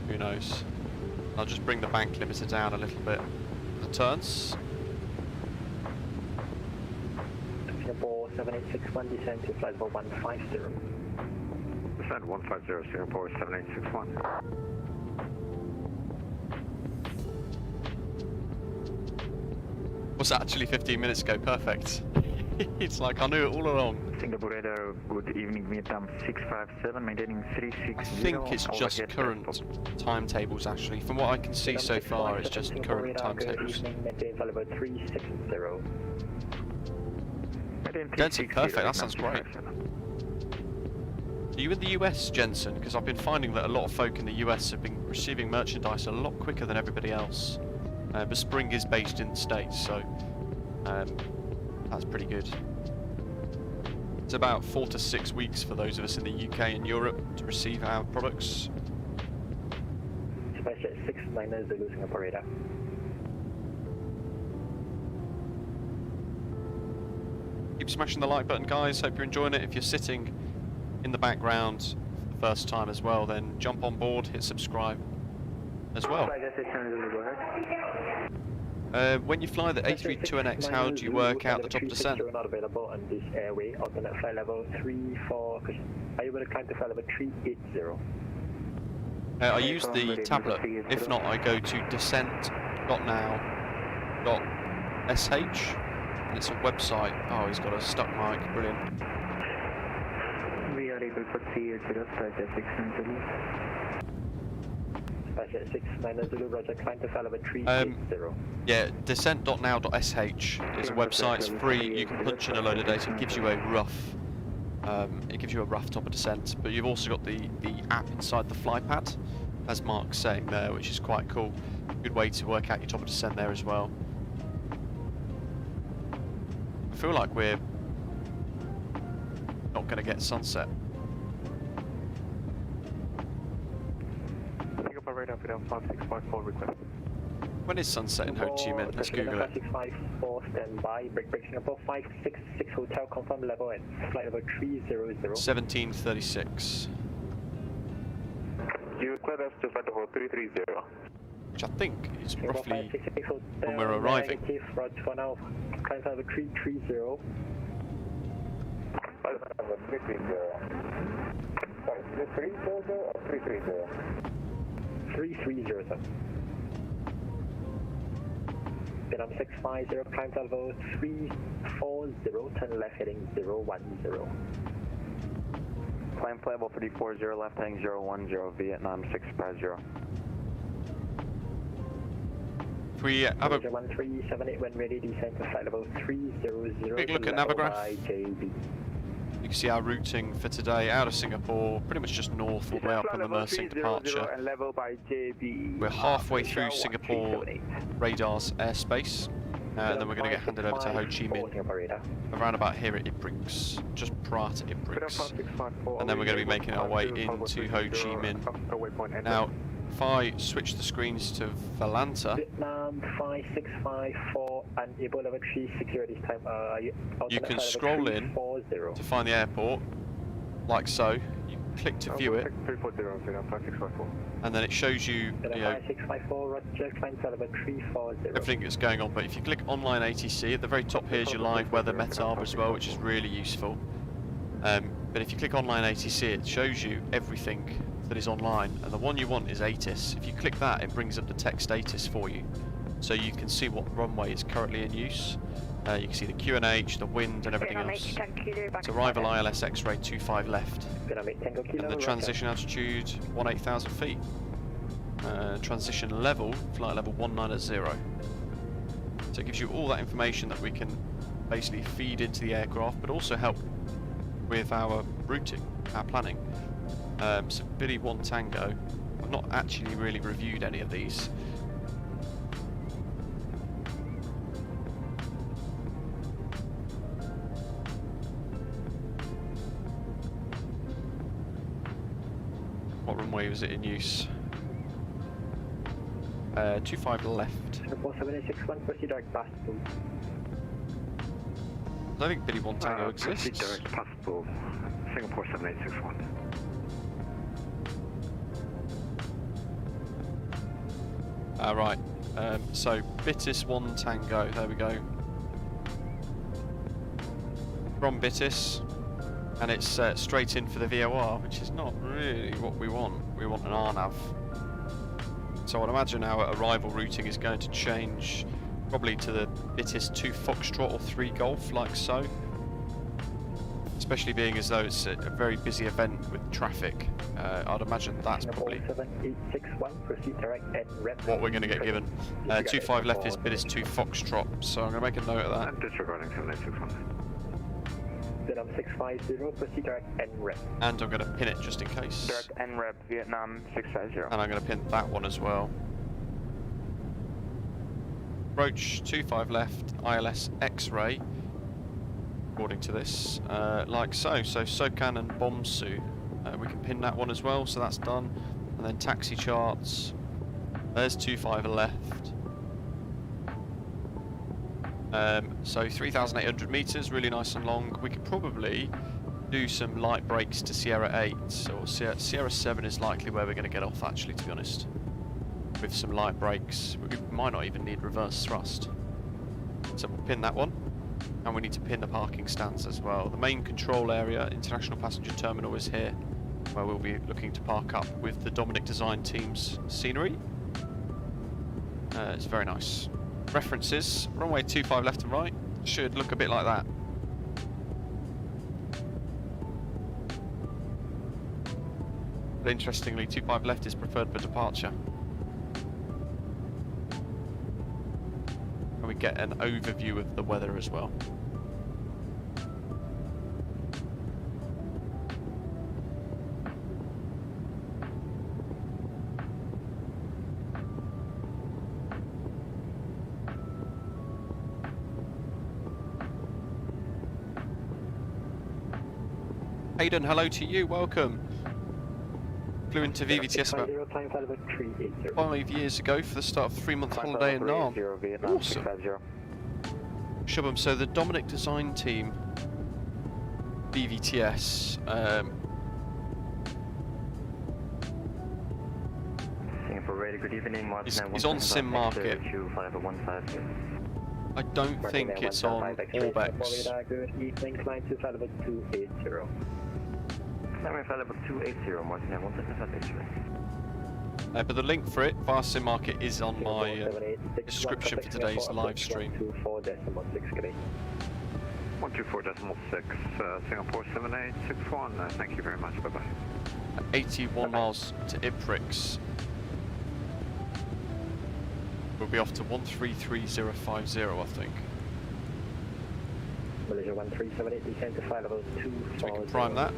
who knows. I'll just bring the bank limiter down a little bit. The turns. Singapore 7861, descend to flight level 150. Descend 150, Singapore 7861. Was actually 15 minutes ago, perfect. It's like I knew it all along. Singapore radar, good evening, Vietnam 657, maintaining 360. I think it's just current timetables actually. From what I can see so far, it's just current timetables. Jensen, perfect, that sounds great. Are you in the US, Jensen? Because I've been finding that a lot of folk in the US have been receiving merchandise a lot quicker than everybody else. But Spring is based in the States, so that's pretty good. It's about 4 to 6 weeks for those of us in the UK and Europe to receive our products. Special 69 Zulu Singapore radar. Keep smashing the like button, guys. Hope you're enjoying it. If you're sitting in the background for the first time as well, then jump on board, hit subscribe as well. When you fly the A32NX, how do you work out the top descent? Not available on this airway. Alternate flight level 34. Are you able to climb to flight level 380? I use the tablet. If not, I go to descent.now.sh, and it's a website. Oh, he's got a stuck mic. Brilliant. We are able to see it with a Special 69 Zulu, Roger, climb to flight level 380. Yeah, descent.now.sh is a website. It's free. You can punch in a load of data. It gives you a rough. It gives you a rough top of descent. But you've also got the app inside the flypad, as Mark's saying there, which is quite cool. Good way to work out your top of descent there as well. I feel like we're not going to get sunset. Singapore radar, Vietnam 5654, request. When is sunset in Ho Chi Minh? Let's Google it. 5654, standby, break Singapore 566 hotel, confirm level at flight level 300. 1736. You clear us to flight level 330. Which I think is roughly when when we're arriving. Roger for now, climb level 330. Flight level 330. Sorry, is it 330 or 330? 330, sir. Vietnam 650, climb to level 340, turn left heading 010. Climb level 340, left heading 010, Vietnam 650. We have a 1378 when ready, descend to flight level 300. quick look at Navigraph. You can see our routing for today out of Singapore, pretty much just north all the way up on the Mersing departure. And level by JB. We're halfway through Singapore radar's airspace, and then we're going to get handed over to Ho Chi Minh around about here at Ibrix, just prior to Ibrix. And then we're going to be making our way into Ho Chi Minh. Now, if I switch the screens to Valanta, Vietnam 5654, unable level 360 this time. you can scroll in to find the airport, like so. You click to view it, and then it shows you, everything that's going on. But if you click online ATC, at the very top here is your live weather METAR as well, which is really useful. But if you click online ATC, it shows you everything that is online, and the one you want is ATIS. If you click that, it brings up the tech status for you, so you can see what runway is currently in use. You can see the QNH, the wind, and everything else. It's arrival ILS X-ray 25 left, and the transition altitude 18,000 feet. Transition level, flight level 190. So it gives you all that information that we can basically feed into the aircraft, but also help with our routing, our planning. So Billy 1 Tango, I've not actually really reviewed any of these. What runway was it in use? 25 left. Singapore 7861, proceed direct past pool. I don't think Billy 1 Tango exists. Proceed direct past pool, Singapore 7861. Right, so BITIS 1 Tango, there we go. From BITIS, and it's straight in for the VOR, which is not really what we want. We want an RNAV. So I'd imagine our arrival routing is going to change probably to the BITIS 2 Foxtrot or 3 Golf, like so. Especially being as though it's a very busy event with traffic. I'd imagine that's probably what we're going to get given. 25 left is BITIS 2 Foxtrot, so I'm going to make a note of that. I'm disregarding 7861. Vietnam 650, proceed direct ENREP. And I'm going to pin it just in case. Direct ENREP, Vietnam 650. And I'm going to pin that one as well. Approach 25 left, ILS X-ray, according to this, like so. So SOCAN and Bomsu, we can pin that one as well, so that's done. And then taxi charts, there's 25 left. So 3,800 meters, really nice and long. We could probably do some light brakes to Sierra 8, or Sierra 7 is likely where we're going to get off, actually, to be honest. With some light brakes, we might not even need reverse thrust. So we'll pin that one, and we need to pin the parking stands as well. The main control area, International Passenger Terminal, is here, where we'll be looking to park up with the DominicDesignTeam's scenery. It's very nice. References, runway 25 left and right, should look a bit like that. But interestingly, 25 left is preferred for departure. And we get an overview of the weather as well. Hayden, hello to you, welcome. Flew into VVTS about 5 years ago for the start of a 3-month holiday in Nam. Awesome. Shubham, so the DominicDesignTeam VVTS, Good evening, is on Sim Market. I don't think it's on Orbex. Good evening, climb to flight level 280. Flight level 280, Martin, But the link for it, VATSIM Market, is on my description for today's live stream. 124.6, 124.6, Singapore 7861. Thank you very much. Bye bye. 81 miles to Iprix. We'll be off to 133050, I think. Malaysia 1378, descend to flight level 240. So we can prime that.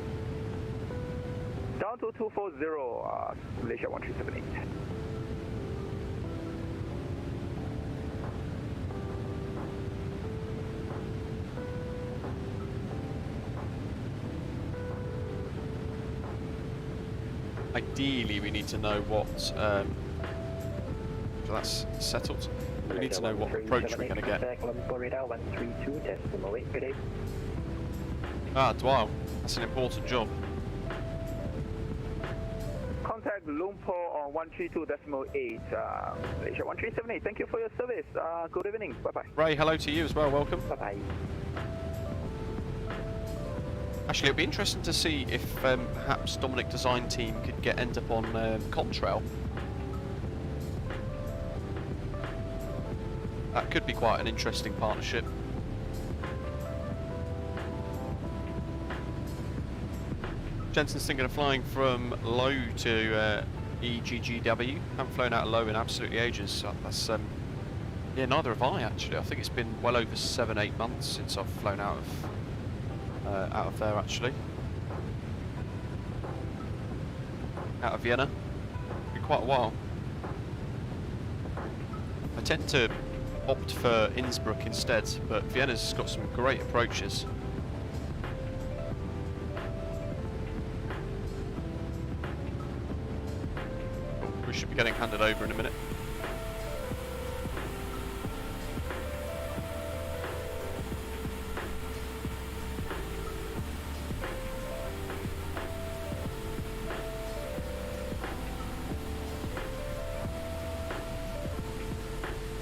Down to 240, Malaysia 1378. Ideally, we need to know what. So that's settled. We need to know what approach we're going to get. Ah, wow, that's an important job. Contact Lumpur on 132.8, Malaysia 1378. Thank you for your service. Good evening. Bye bye. Ray, hello to you as well. Welcome. Bye bye. Actually, it'd be interesting to see if perhaps Dominic Design Team could end up on Contrail. That could be quite an interesting partnership. Jensen's thinking of flying from Low to EGGW. Haven't flown out of Low in absolutely ages. So that's yeah, neither have I actually. I think it's been well over 7-8 months since I've flown out of there actually. Out of Vienna. Been quite a while. I tend to opt for Innsbruck instead, but Vienna's got some great approaches. We should be getting handed over in a minute.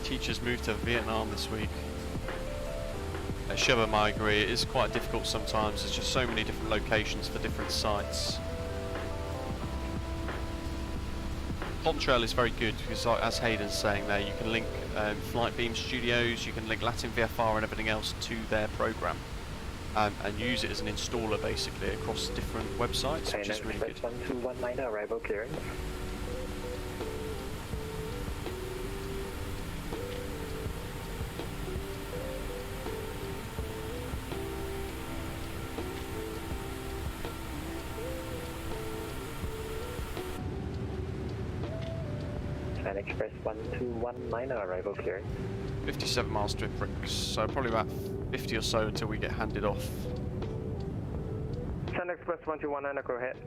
Teachers moved to Vietnam this week. At Sheva, I agree, it is quite difficult sometimes. There's just so many different locations for different sites. Contrail is very good because, as Hayden's saying there, you can link Flightbeam Studios, you can link Latin VFR and everything else to their program, and use it as an installer basically across different websites, which is really good. 1219 arrival clearance. Express 1219 arrival clearance. 57 miles to Iprix, so probably about 50 or so until we get handed off. China Express 1219, go ahead.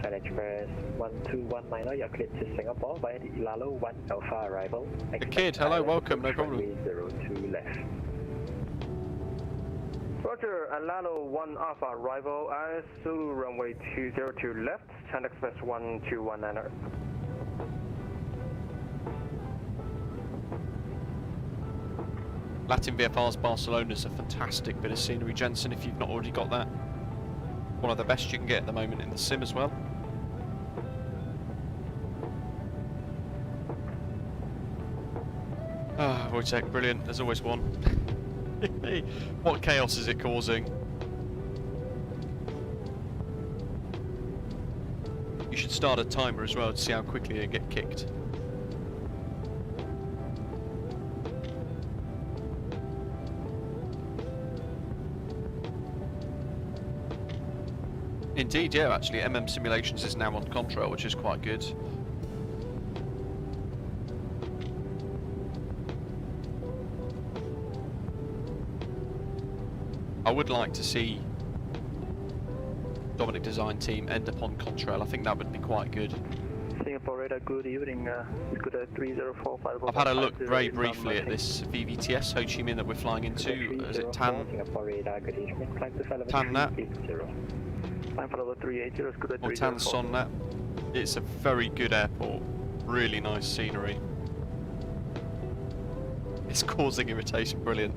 China Express 1219, you're cleared to Singapore via the Ilalo 1 Alpha arrival. The kid, hello, welcome, no problem. 02 left. Roger, Alalo 1 Alpha arrival, Zulu runway 202 left, China Express 1219. Latin VFR's Barcelona's a fantastic bit of scenery, Jensen, if you've not already got that. One of the best you can get at the moment in the sim as well. Ah, Wojtek, brilliant, there's always one. What chaos is it causing? You should start a timer as well to see how quickly you get kicked. Indeed, yeah, actually, MM Simulations is now on Contrail, which is quite good. I would like to see Dominic Design Team end up on Contrail. I think that would be quite good. Singapore radar, good evening. Scooter 3045. I've had a look very briefly at this VVTS Ho Chi Minh that we're flying into. Is it Tan? Tan Nhat? Or Tan Son Nhat? It's a very good airport. Really nice scenery. It's causing irritation. Brilliant.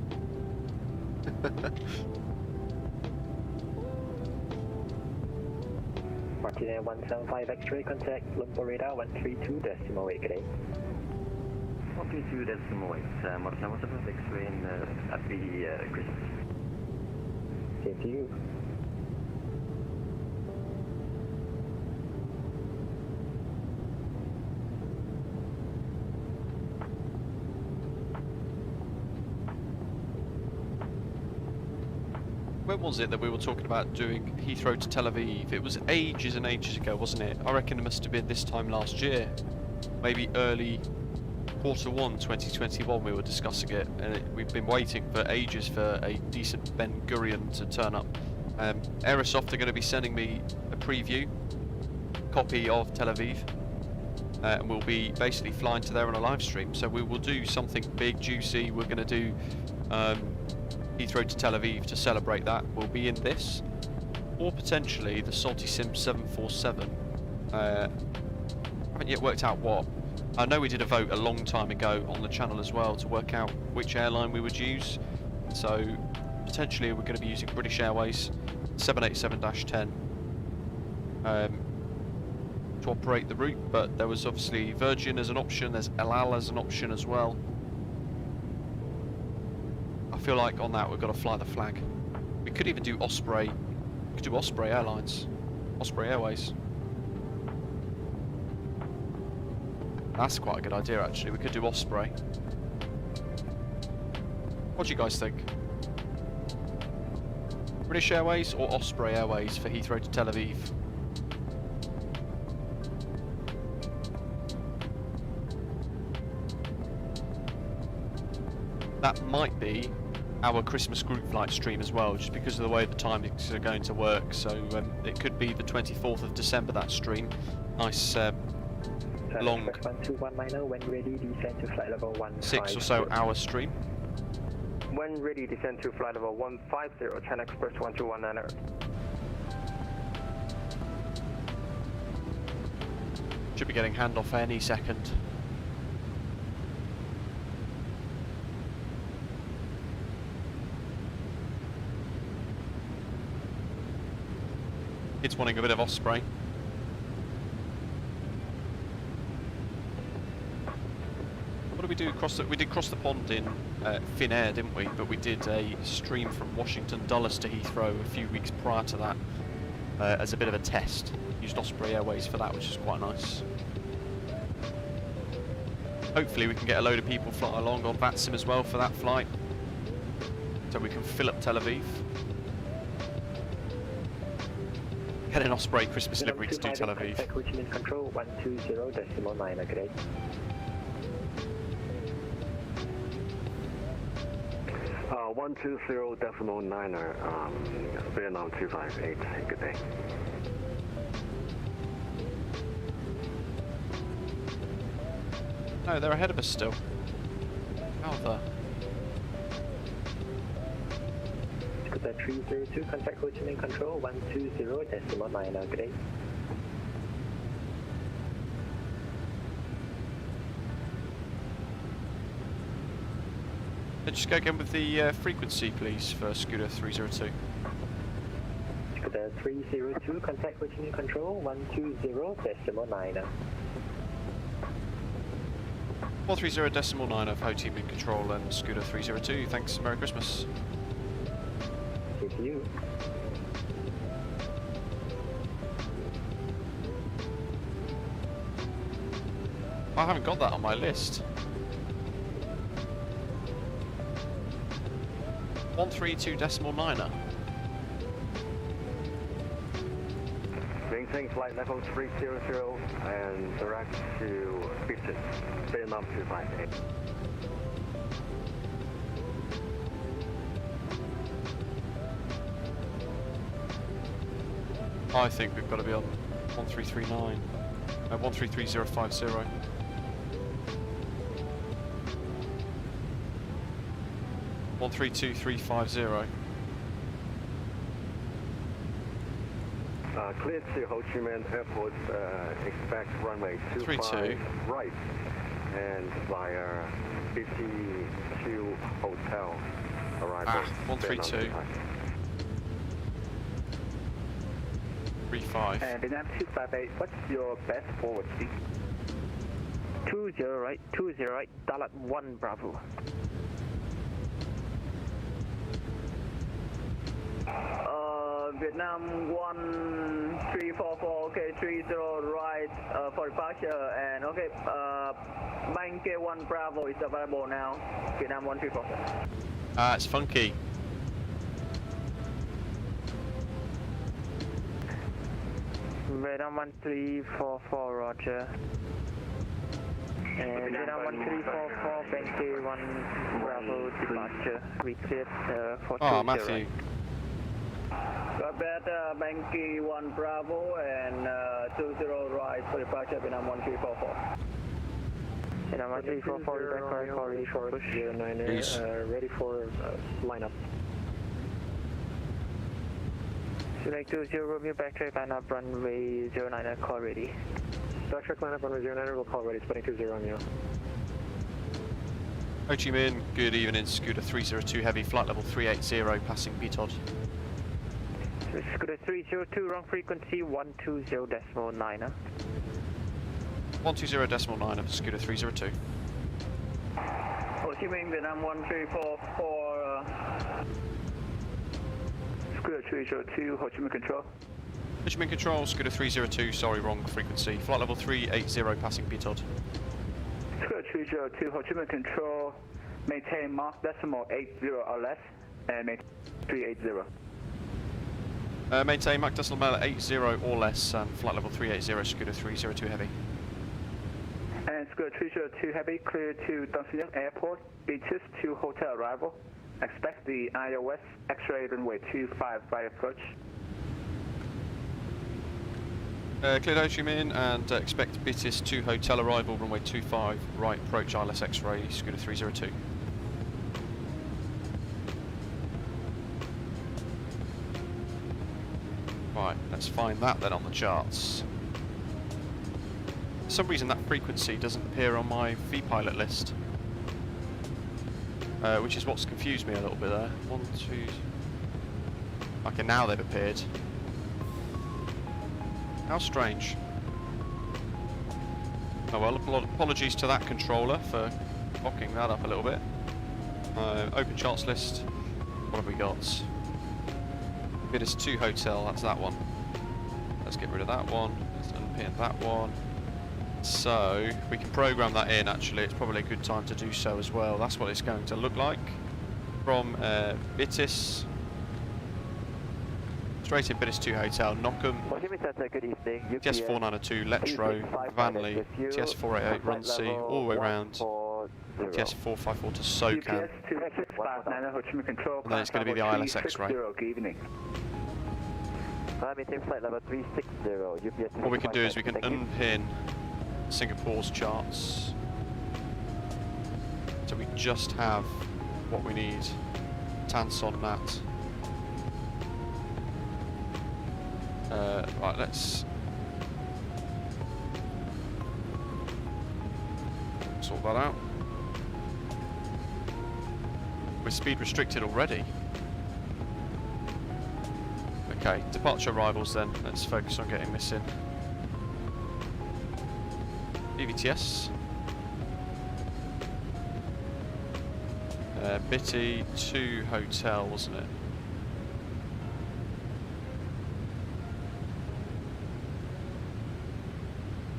Engineer 175 X-ray, contact Lumpur radar 132.8, good day. 132.8, Montana 175 X-ray and happy Christmas. Same to you. When was it that we were talking about doing Heathrow to Tel Aviv? It was ages and ages ago, wasn't it? I reckon it must have been this time last year. Maybe early Q1 2021 we were discussing it, and we've been waiting for ages for a decent Ben Gurion to turn up. Aerosoft are going to be sending me a preview copy of Tel Aviv, and we'll be basically flying to there on a live stream. So we will do something big, juicy. We're going to do Heathrow to Tel Aviv to celebrate that. We'll be in this, or potentially the Salty Sim 747. Haven't yet worked out what. I know we did a vote a long time ago on the channel as well to work out which airline we would use. So potentially we're going to be using British Airways 787-10 to operate the route, but there was obviously Virgin as an option, there's El Al as an option as well. I feel like on that we've got to fly the flag. We could even do Osprey. We could do Osprey Airlines, Osprey Airways. That's quite a good idea actually. We could do Osprey. What do you guys think? British Airways or Osprey Airways for Heathrow to Tel Aviv? That might be our Christmas group flight stream as well, just because of the way the timings are going to work. So it could be the 24th of December, that stream. Nice long 121 when ready, descend to flight level 150. 6 or so hour stream. When ready, descend to flight level 150, China Express 1219. Should be getting handoff any second. It's wanting a bit of Osprey. What did we do? We did cross the pond in Finnair, didn't we? But we did a stream from Washington Dulles to Heathrow a few weeks prior to that as a bit of a test. Used Osprey Airways for that, which is quite nice. Hopefully we can get a load of people fly along on VATSIM as well for that flight, so we can fill up Tel Aviv. Get an Osprey Christmas livery to do Tel Aviv. Ho Chi Minh Control 120.9, okay. Uh, 120.9, Vietnam 258, good day. No, they're ahead of us still. How the? Scoot 302, contact Ho Chi Minh Control 120.9, okay. Just go again with the frequency, please, for Scooter 302. Scooter 302, contact Ho Chi Minh Control 120.9. 130.9 of Ho Chi Minh Control and Scooter 302. Thanks, Merry Christmas. Same to you. I haven't got that on my list. 132.9. Maintain flight level 300 and direct to BITIS, Vietnam 258. I think we've got to be on 1339. 133050. One 32350. Clear to Ho Chi Minh Airport, expect runway 25 right and via BT2 Hotel arrival. 132. 35. And Vietnam 258, what's your best forward speed? 20 right, 20 right, Dalat 1 Bravo. Vietnam 1344, okay, 30 right for departure, and okay, Bank K1 Bravo is available now, Vietnam 1344. Ah, it's funky. Vietnam 1344, roger. And Vietnam 1344, Bank K1 Bravo departure. We cleared for 20 Oh, Matthew. right. Got that, Bank K1 Bravo and 20 right for departure, Vietnam 1344. Vietnam 1344, back correct for ready for push. 09er, ready for lineup. Select 20 Romeo, backtrack lineup, runway 09er, call ready. Backtrack lineup, runway 09er, we'll call ready, spinning 20 Romeo. Ho Chi Minh, good evening, Scooter 302 Heavy, flight level 380, passing BITOD. Scooter 302, wrong frequency, 120.9er. 120.9 for Scooter 302. Ho Chi Minh, Vietnam 1344, Scooter 302, Ho Chi Minh Control. Ho Chi Minh Control, Scooter 302, sorry, wrong frequency, flight level 380, passing BITOD. Scooter 302, Ho Chi Minh Control, maintain Mach decimal 80 or less, and maintain 380. Maintain Mach decimal 80 or less, and flight level 380, Scooter 302 Heavy. And Scooter 302 Heavy, clear to Dongsuan Airport, BITIS to hotel arrival. Expect the iOS X-ray runway 25 by approach. Cleared Ho Chi Minh and expect BITIS to hotel arrival, runway 25, right approach, ILS X-ray, Scooter 302. Right, let's find that then on the charts. For some reason that frequency doesn't appear on my vPilot list, which is what's confused me a little bit there. 1, 2... Okay, now they've appeared. How strange. Oh well, apologies to that controller for locking that up a little bit. Open charts list, what have we got? BITIS 2 hotel, that's that one. Let's get rid of that one, let's unpin that one. So, we can program that in actually, it's probably a good time to do so as well. That's what it's going to look like. From BITIS, straight in BITIS 2 hotel, Knockham, Good evening. TS 492, Letro, Vanley, TS 488, Runcie, all the way around, TS 454 to SOCAN, and then it's going to be the ILS X-ray. Flight level 360, What we can do is we can unpin Singapore's charts, so we just have what we need. Tanson Nhat. Right, let's sort that out. We're speed restricted already. Okay, departure arrivals then. Let's focus on getting this in. VVTS. BITI 2 hotel, wasn't it?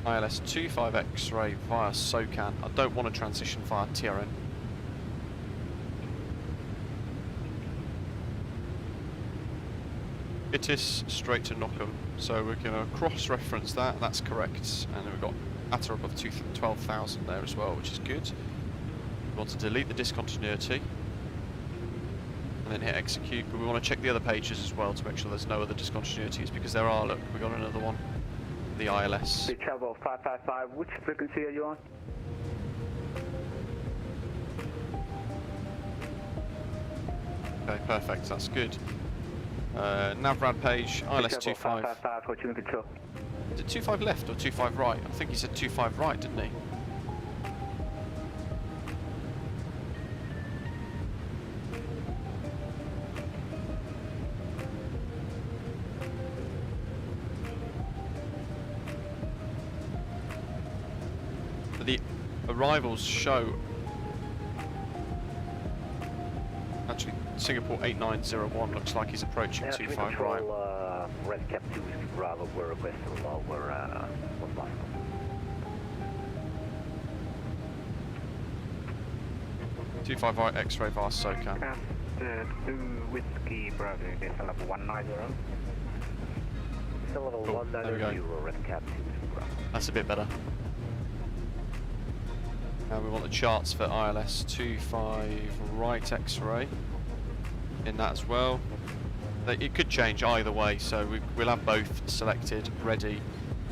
ILS 25 X-ray via SOCAN. I don't want to transition via TRN. BITIS straight to Knockham. So we're going to cross-reference that. That's correct. And then we've got ATA above 12,000 there as well, which is good. We want to delete the discontinuity and then hit execute. But we want to check the other pages as well to make sure there's no other discontinuities, because there are. Look, we got another one. The ILS. Big Travel 555, which frequency are you on? Okay, perfect, that's good. Navrad page, ILS 25. 555, Ho Chi Minh Control. Is it 25 left or 25 right? I think he said 25 right, didn't he? But the arrivals show actually Singapore 8901 looks like he's approaching 25 right. Red Cap 2 Bravo, we're requesting lower 1 Boston. Two-five right, X-ray vast SOCAM. Cap 2 Whiskey Bravo, this level 190. Still level Cool, 190, Red Cap 2 Bravo. That's a bit better. Now we want the charts for ILS 25 right X-ray in that as well. It could change either way, so we'll have both selected, ready,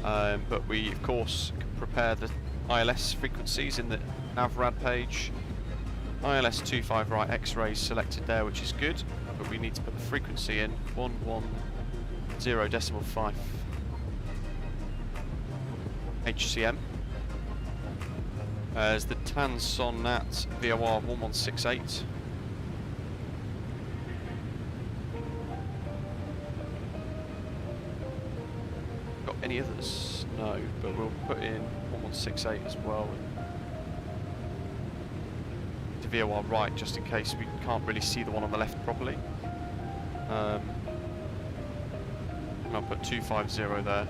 but we of course can prepare the ILS frequencies in the NavRad page. ILS 25 right X-rays selected there, which is good, but we need to put the frequency in 110.5 HCM. As the Tanson Nhat VOR 1168. Got any others? No, but we'll put in 1168 as well. To VOR right, just in case we can't really see the one on the left properly. And I'll put 250 there,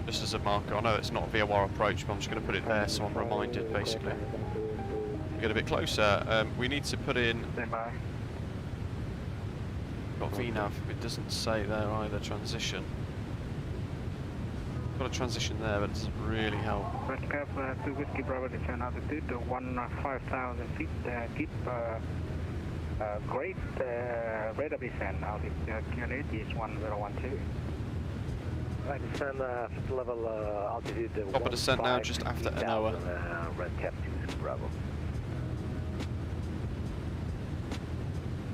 just as a marker. I know it's not a VOR approach, but I'm just going to put it there so I'm reminded, basically. We get a bit closer. We need to put in. Got VNav. It doesn't say there either. Transition. Got a transition there, but it doesn't really help. Red Cap 2 Whiskey Bravo, descend altitude 5,000 feet. Keep great rate of descent. Altitude QNH is 1012. Right, descend level altitude. Top of descent now, just after Enoa. Red Cap 2 Bravo.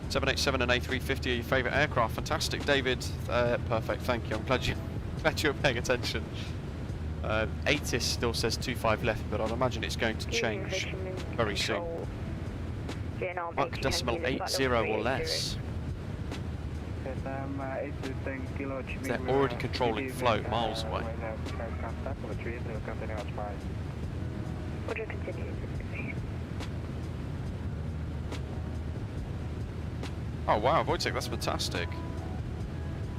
787 and A350 are your favourite aircraft. Fantastic, David. Perfect, thank you. I'm glad you were paying attention. BITIS still says 25 left, but I'd imagine it's going to change very soon. Mach decimal 80 or less. They're already controlling flow miles away. Oh wow, Wojtek, that's fantastic.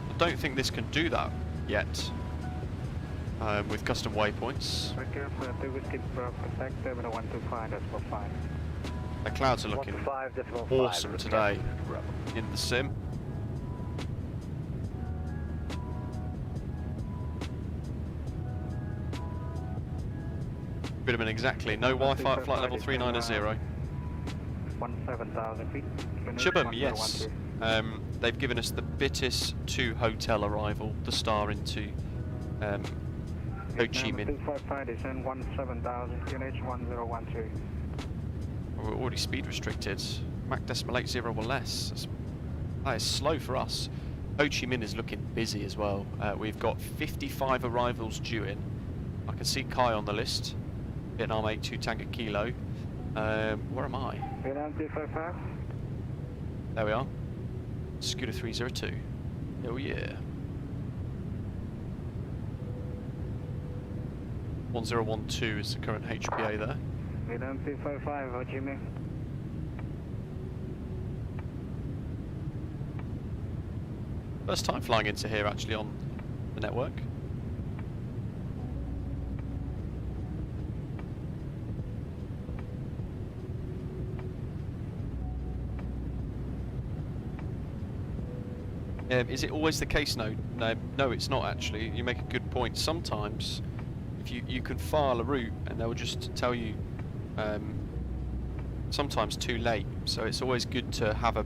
I don't think this can do that yet with custom waypoints. The clouds are looking awesome today in the sim. Could have been exactly no Wi-Fi at flight level 390. 17,000 feet. Chibum, yes. They've given us the BITIS 2 hotel arrival, the star into Ho Chi Minh. 255 descend 17,000 QNH 1012. We're already speed restricted. Mach decimal 80 or less. That is slow for us. Ho Chi Minh is looking busy as well. We've got 55 arrivals due in. I can see Kai on the list. Vietnam 82 Tango Kilo. Where am I? Vietnam 255. There we are. Scooter 302. Oh yeah. 1012 is the current HPA there. Vietnam 255, Ho Chi Minh. First time flying into here actually on the network. Is it always the case? No, it's not actually. You make a good point. Sometimes, if you can file a route and they'll just tell you, sometimes too late. So it's always good to have a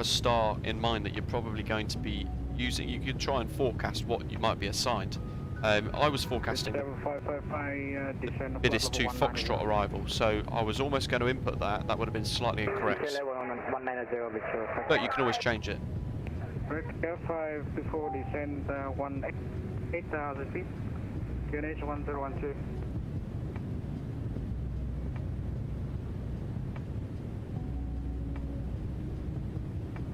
star in mind that you're probably going to be using. You could try and forecast what you might be assigned. I was forecasting BITIS 2 Foxtrot arrival, so I was almost going to input that. That would have been slightly incorrect. But you can always change it. Red Cap 524 descend 8,000 feet. QNH 1012.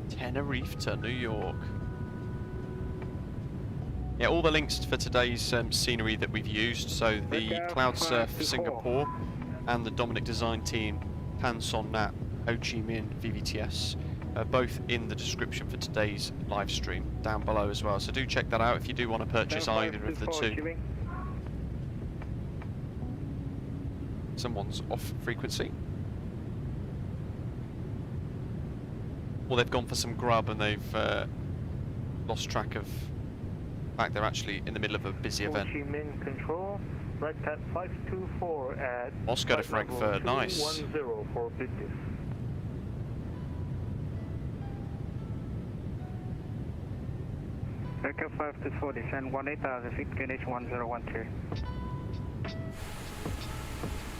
Tenerife to New York. Yeah, all the links for today's scenery that we've used, so the Cloudsurf Singapore and the DominicDesignTeam Hanson Nhat Ho Chi Minh VVTS are both in the description for today's live stream down below as well. So do check that out if you do want to purchase either of the two. Someone's off frequency. Or they've gone for some grub and they've lost track of the fact they're actually in the middle of a busy event. Ho Chi Minh Control, Red Cat 524 at Oscar to Frankfurt, nice. 210 for BITIS. Red Cat 524, descend 18,000 feet, QNH 1012.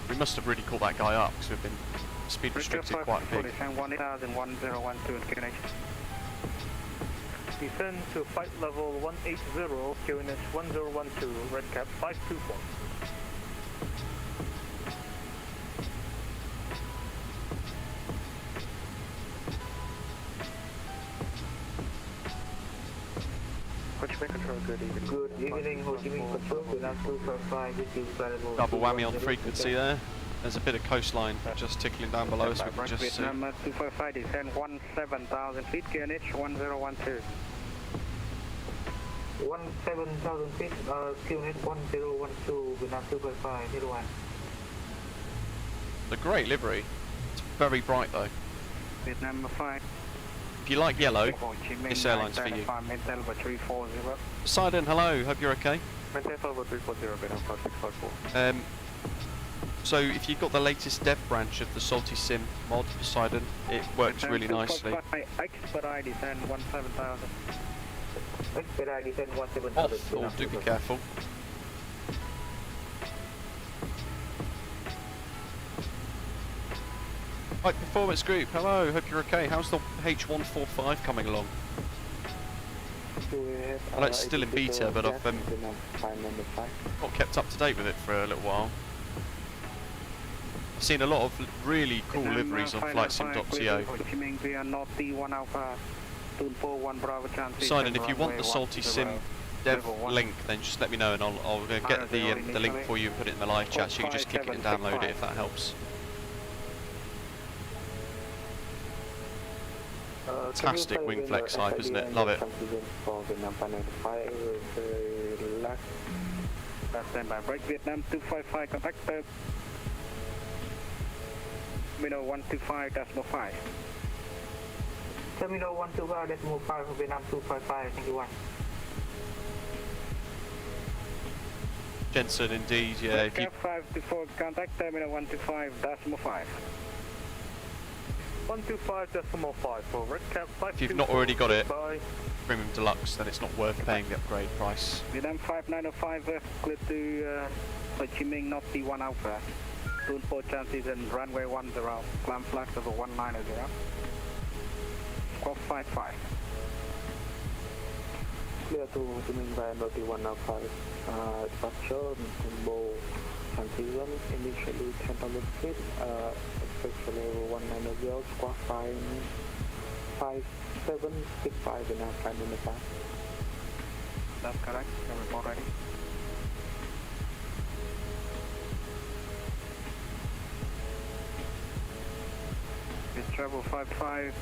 We must have really caught that guy up because we've been speed restricted quite a bit. Descend 18,1012 QNH. Descend to flight level 180, QNH 1012, Red Cap 524. Ho Chi Minh Control, good evening. Good evening, Ho Chi Minh Control, Vietnam 255, this is Flight Double whammy on frequency there. There's a bit of coastline just tickling down below us. We can just see. Vietnam 255, descend 17,000 feet, QNH 1012. 17,000 feet, QNH 1012, Vietnam 255, hit one. The great livery. It's very bright though. Vietnam 5. If you like yellow, this airline's for you. Poseidon, hello, hope you're okay. So if you've got the latest dev branch of the Salty Sim mod, Poseidon, it works really nicely. Expedite descend 17,000. Expedite descend 17,000. Off, oh, do be careful. Right, Performance Group, hello, hope you're okay. How's the H145 coming along? I know it's still in beta, but I've not kept up to date with it for a little while. I've seen a lot of really cool liveries on flightsim.to. Poseidon, if you want the Salty Sim dev link, then just let me know and I'll get the link for you and put it in the live chat, so you can just click it and download it if that helps. Fantastic wing flex hype, isn't it? Love it. Stand by, break Vietnam 255, contact Terminal 125.5. Terminal 125.5 for Vietnam 255, thank you one. Jensen, indeed, yeah. If you 524, contact Terminal 125.5. 125.5 for Red Cap 524. If you've not already got it, Premium Deluxe, then it's not worth paying the upgrade price. Vietnam 5905, clear to Ho Chi Minh, not T1 Alpha. 24 chances and runway 10, climb flag level 190. Squawk 55. Clear to Ho Chi Minh via T1 Alpha. Departure, Timbo, transition, initially 10,000 feet, expect level 190, squawk 5765 in our climb in the past. That's correct, report ready. Travel 55,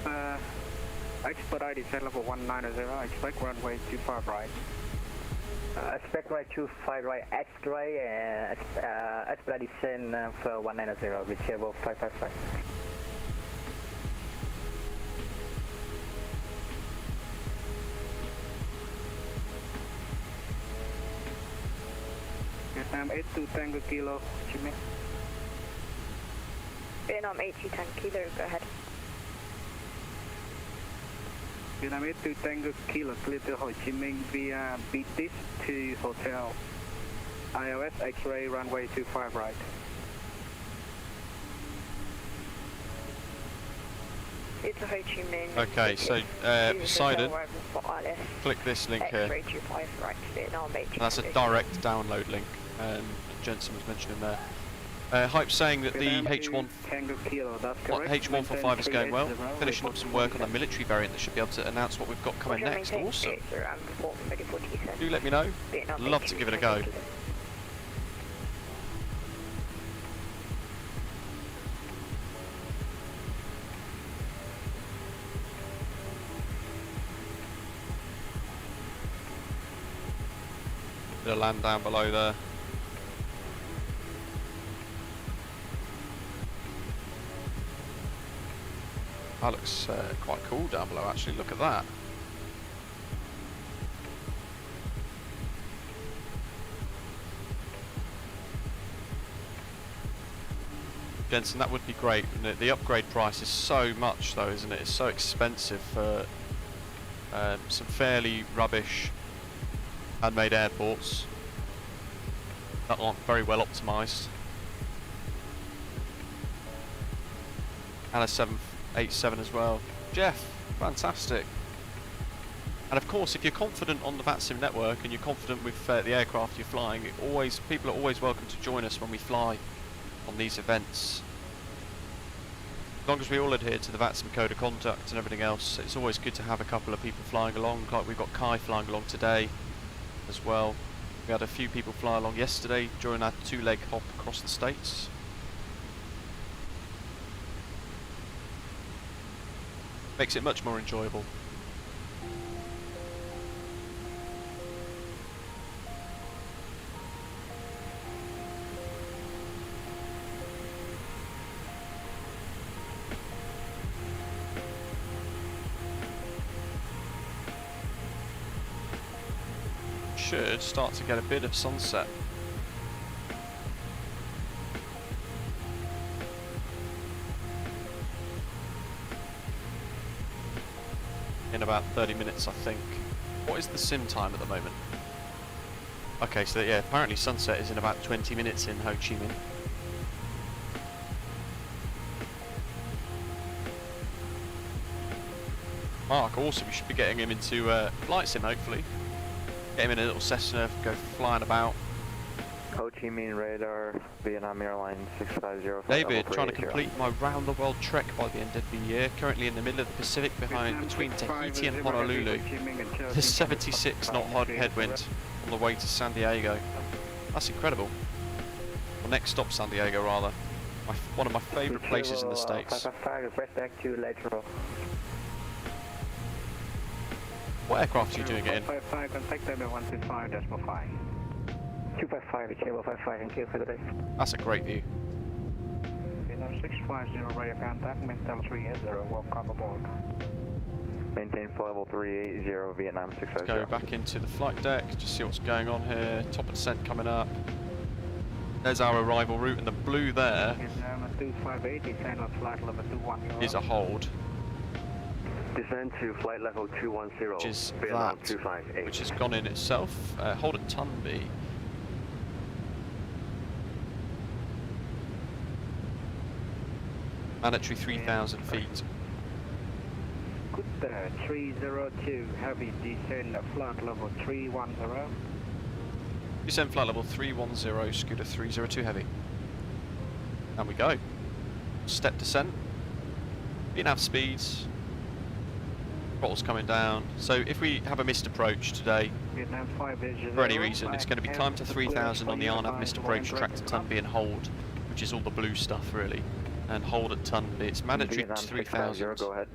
expedite descent level 190, expect runway 25 right. Expect right 25 right, X-ray, expedite descent for 190, reachable 555. Vietnam 82 Tango Kilo, Chi Minh. Vietnam 82 Tango Kilo, go ahead. Vietnam 82 Tango Kilo, clear to Ho Chi Minh via BITIS to Hotel. IOS X-ray runway 25 right. It's a Ho Chi Minh. Okay, so Poseidon, click this link here. X-ray 25 right, Vietnam 82. That's a direct download link, Jensen was mentioning there. Hype's saying that the Vietnam H1 Tango Kilo, that's correct. H145 is going well. 380, Finishing up some work on the military variant that should be able to announce what we've got coming next. Awesome. Do let me know. Love to give it a go. Bit of land down below there. That looks quite cool down below actually, look at that. Jensen, that would be great, wouldn't it? The upgrade price is so much though, isn't it? It's so expensive for some fairly rubbish handmade airports that aren't very well optimised. And a 787 as well. Jeff, fantastic. And of course, if you're confident on the VATSIM network and you're confident with the aircraft you're flying, people are always welcome to join us when we fly on these events. As long as we all adhere to the VATSIM code of conduct and everything else, it's always good to have a couple of people flying along. Like we've got Kai flying along today as well. We had a few people fly along yesterday during our 2-leg hop across the States. Makes it much more enjoyable. Should start to get a bit of sunset. In about 30 minutes, I think. What is the sim time at the moment? Okay, so yeah, apparently sunset is in about 20 minutes in Ho Chi Minh. Mark, awesome, we should be getting him into flight sim hopefully. Get him in a little Cessna, go flying about. Ho Chi Minh radar, Vietnam Airlines 650. David, trying to complete my round the world trek by the end of the year. Currently in the middle of the Pacific between Tahiti and Honolulu. There's 76 knot headwind on the way to San Diego. That's incredible. Well, next stop San Diego rather. One of my favourite places in the States. What aircraft are you doing it in? 155, contact level 125.5. 255, table 55, thank you for the day. That's a great view. Vietnam 650, radio contact, maintain 380, welcome aboard. Maintain flight level 380, Vietnam 650. Go back into the flight deck, just see what's going on here. Top of descent coming up. There's our arrival route, and the blue there is a hold. Descend to flight level 210, which is Vietnam that, 258. which has gone in itself. Hold at Tunby. Mandatory 3,000 feet. Good 302, heavy descend flight level 310. Descend flight level 310, Scooter 302 heavy. And we go. Step descent. VNAV speeds. Throttle's coming down. So if we have a missed approach today, for any reason, it's going to be climb to 3,000 on the RNAV missed approach, track to Tunby and hold, which is all the blue stuff really. And hold at Tunby. It's mandatory to 3,000. Go ahead.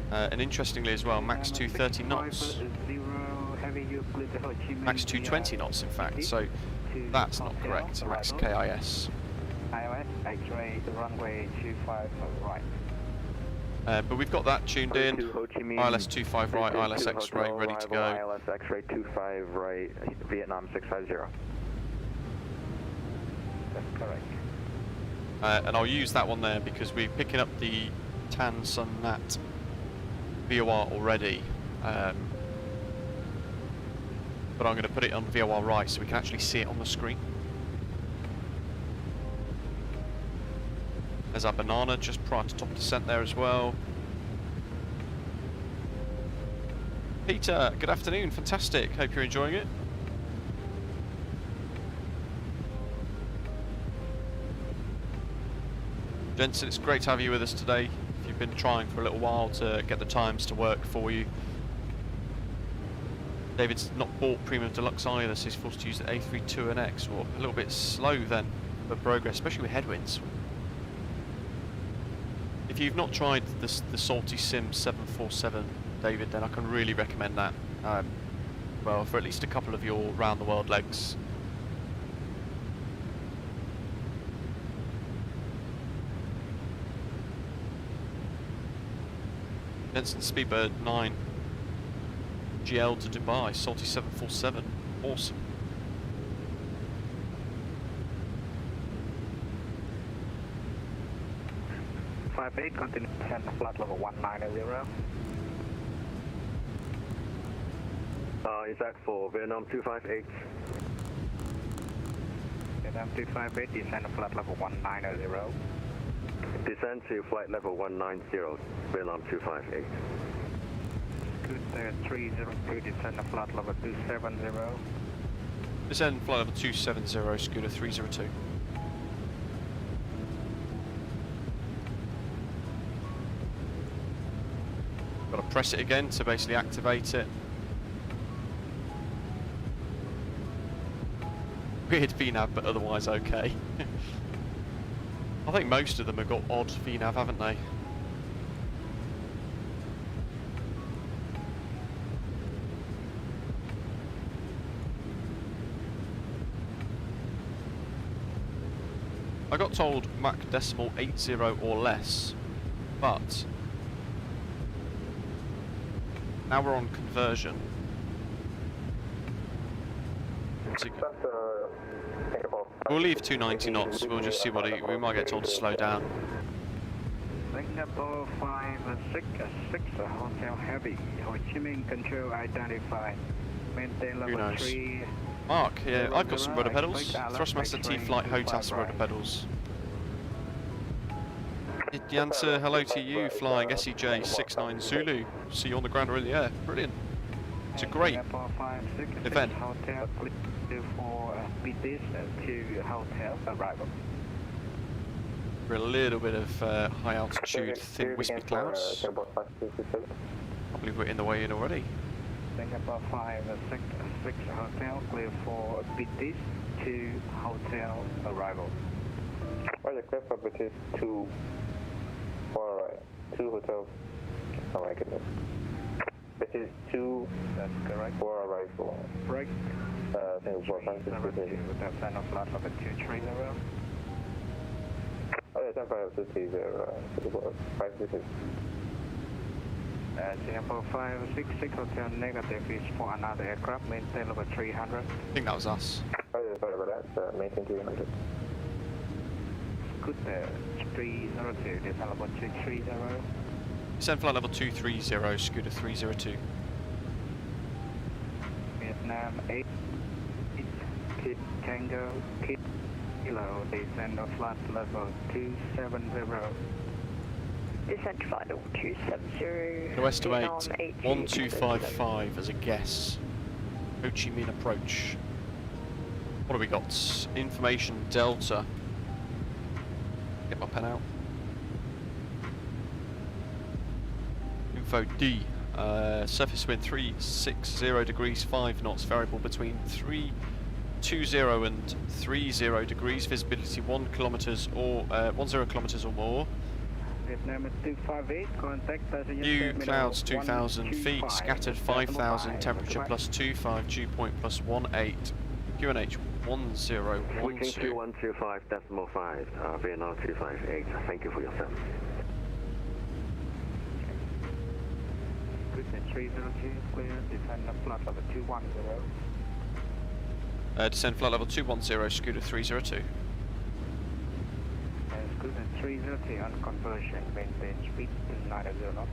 And interestingly as well, max 230 knots. Max 220 knots in fact, so that's not correct. Max KIS. X-ray, runway 25 right. But we've got that tuned in. ILS 25 right, ILS X-ray ready to go. ILS X-ray 25 right, Vietnam 650. That's correct. And I'll use that one there because we're picking up the Tan Sun Nhat VOR already. But I'm going to put it on VOR right so we can actually see it on the screen. There's our banana just prior to top descent there as well. Peter, good afternoon, fantastic, hope you're enjoying it. Jensen, it's great to have you with us today. If you've been trying for a little while to get the times to work for you. David's not bought Premium Deluxe either, so he's forced to use the A32NX. Well, a little bit slow then for progress, especially with headwinds. If you've not tried the Salty Sim 747, David, then I can really recommend that. Well, for at least a couple of your round the world legs. Jensen Speedbird 9 GL to Dubai, Salty 747, awesome. Continue descend flight level 190. Is that for Vietnam 258? Vietnam 258, descend flight level 190. Descend to flight level 190, Vietnam 258. Good, 302, descend flight level 270. Descend flight level 270, Scooter 302. Got to press it again to basically activate it. Weird VNAV, but otherwise okay. I think most of them have got odd VNAV, haven't they? I got told Mach decimal 80 or less, but now we're on conversion. We'll leave 290 knots, we'll just see what we might get told to slow down. Singapore 566, Hotel Heavy, Ho Chi Minh control identified. Maintain level 3. Mark, yeah, I've got some rudder pedals. Thrustmaster T-Flight HOTAS rudder pedals. Yansa, hello to you, flying SEJ 69 Zulu. See you on the ground or in the air. Brilliant. It's a great event. Hotel for BITIS to hotel arrival. We're a little bit of high altitude, thin wispy clouds. I believe we're in the way in already. Singapore 566 hotel clear for BITIS to hotel arrival. Roger, clear for BITIS to for 2 hotels. Oh my goodness. BITIS 2, that's correct. For arrival. Break. Singapore 566. That's final flight of 230. Oh yeah, 560, Singapore 566. Singapore 566 hotel negative is for another aircraft, maintain level 300. I think that was us. Oh yeah, sorry about that, maintain 300. Good, 302, descend level 230. Descend flight level 230, Scooter 302. Vietnam 8, Tango, Kilo, descend flight level 270. Descent to flight level 270. Go estimate 1255 as a guess. Ho Chi Minh approach. What have we got? Information Delta. Get my pen out. Info D. Surface wind 360 degrees 5 knots. Variable between 320 and 30 degrees. Visibility 1 kilometers or 10 kilometers or more. Vietnam 258, contact passenger. View clouds 2,000 feet, scattered 5,000, temperature +25, dew point +18, QNH 1012. Switching to 125.5, Vietnam 258. Thank you for your service. Good, 302, clear, descend flight level 210. Descend flight level 210, Scooter 302. Good, 302 on conversion, maintain speed 290 knots.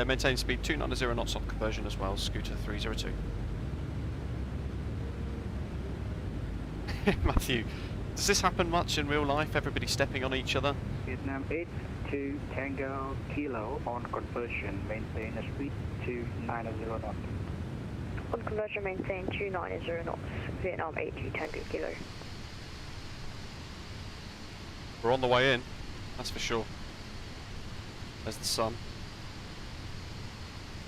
Maintain speed 290 knots on conversion as well, Scooter 302. Matthew, does this happen much in real life? Everybody stepping on each other? Vietnam 8 to Tango Kilo on conversion, maintain a speed 290 knots. On conversion, maintain 290 knots. Vietnam 8 to Tango Kilo. We're on the way in, that's for sure. There's the sun.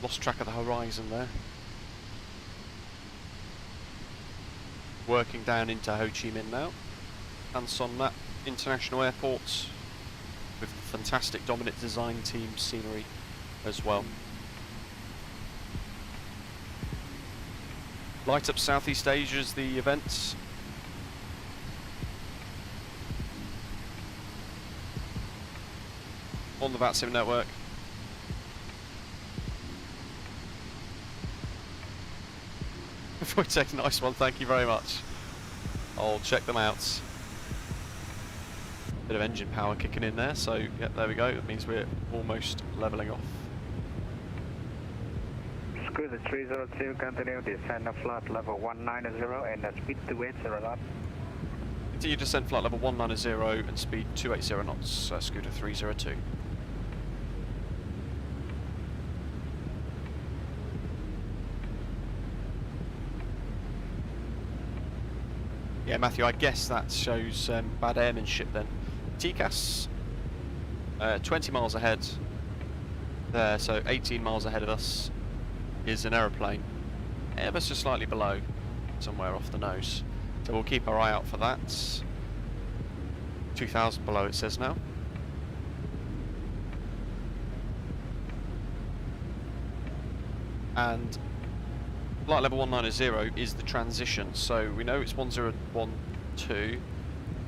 Lost track of the horizon there. Working down into Ho Chi Minh now. And Nhat International Airport with fantastic DominicDesignTeam scenery as well. Light Up Southeast Asia's the event. On the VATSIM network. Voitek, nice one, thank you very much. I'll check them out. Bit of engine power kicking in there, so yeah, there we go. It means we're almost levelling off. Cruiser 302, continue descend of flight level 190 and speed 280 knots. Continue descent flight level 190 and speed 280 knots, Scooter 302. Yeah, Matthew, I guess that shows bad airmanship then. TCAS, 20 miles ahead there, so 18 miles ahead of us is an aeroplane, ever so slightly below, somewhere off the nose. So we'll keep our eye out for that. 2,000 below it says now. And flight level 190 is the transition, so we know it's 1012.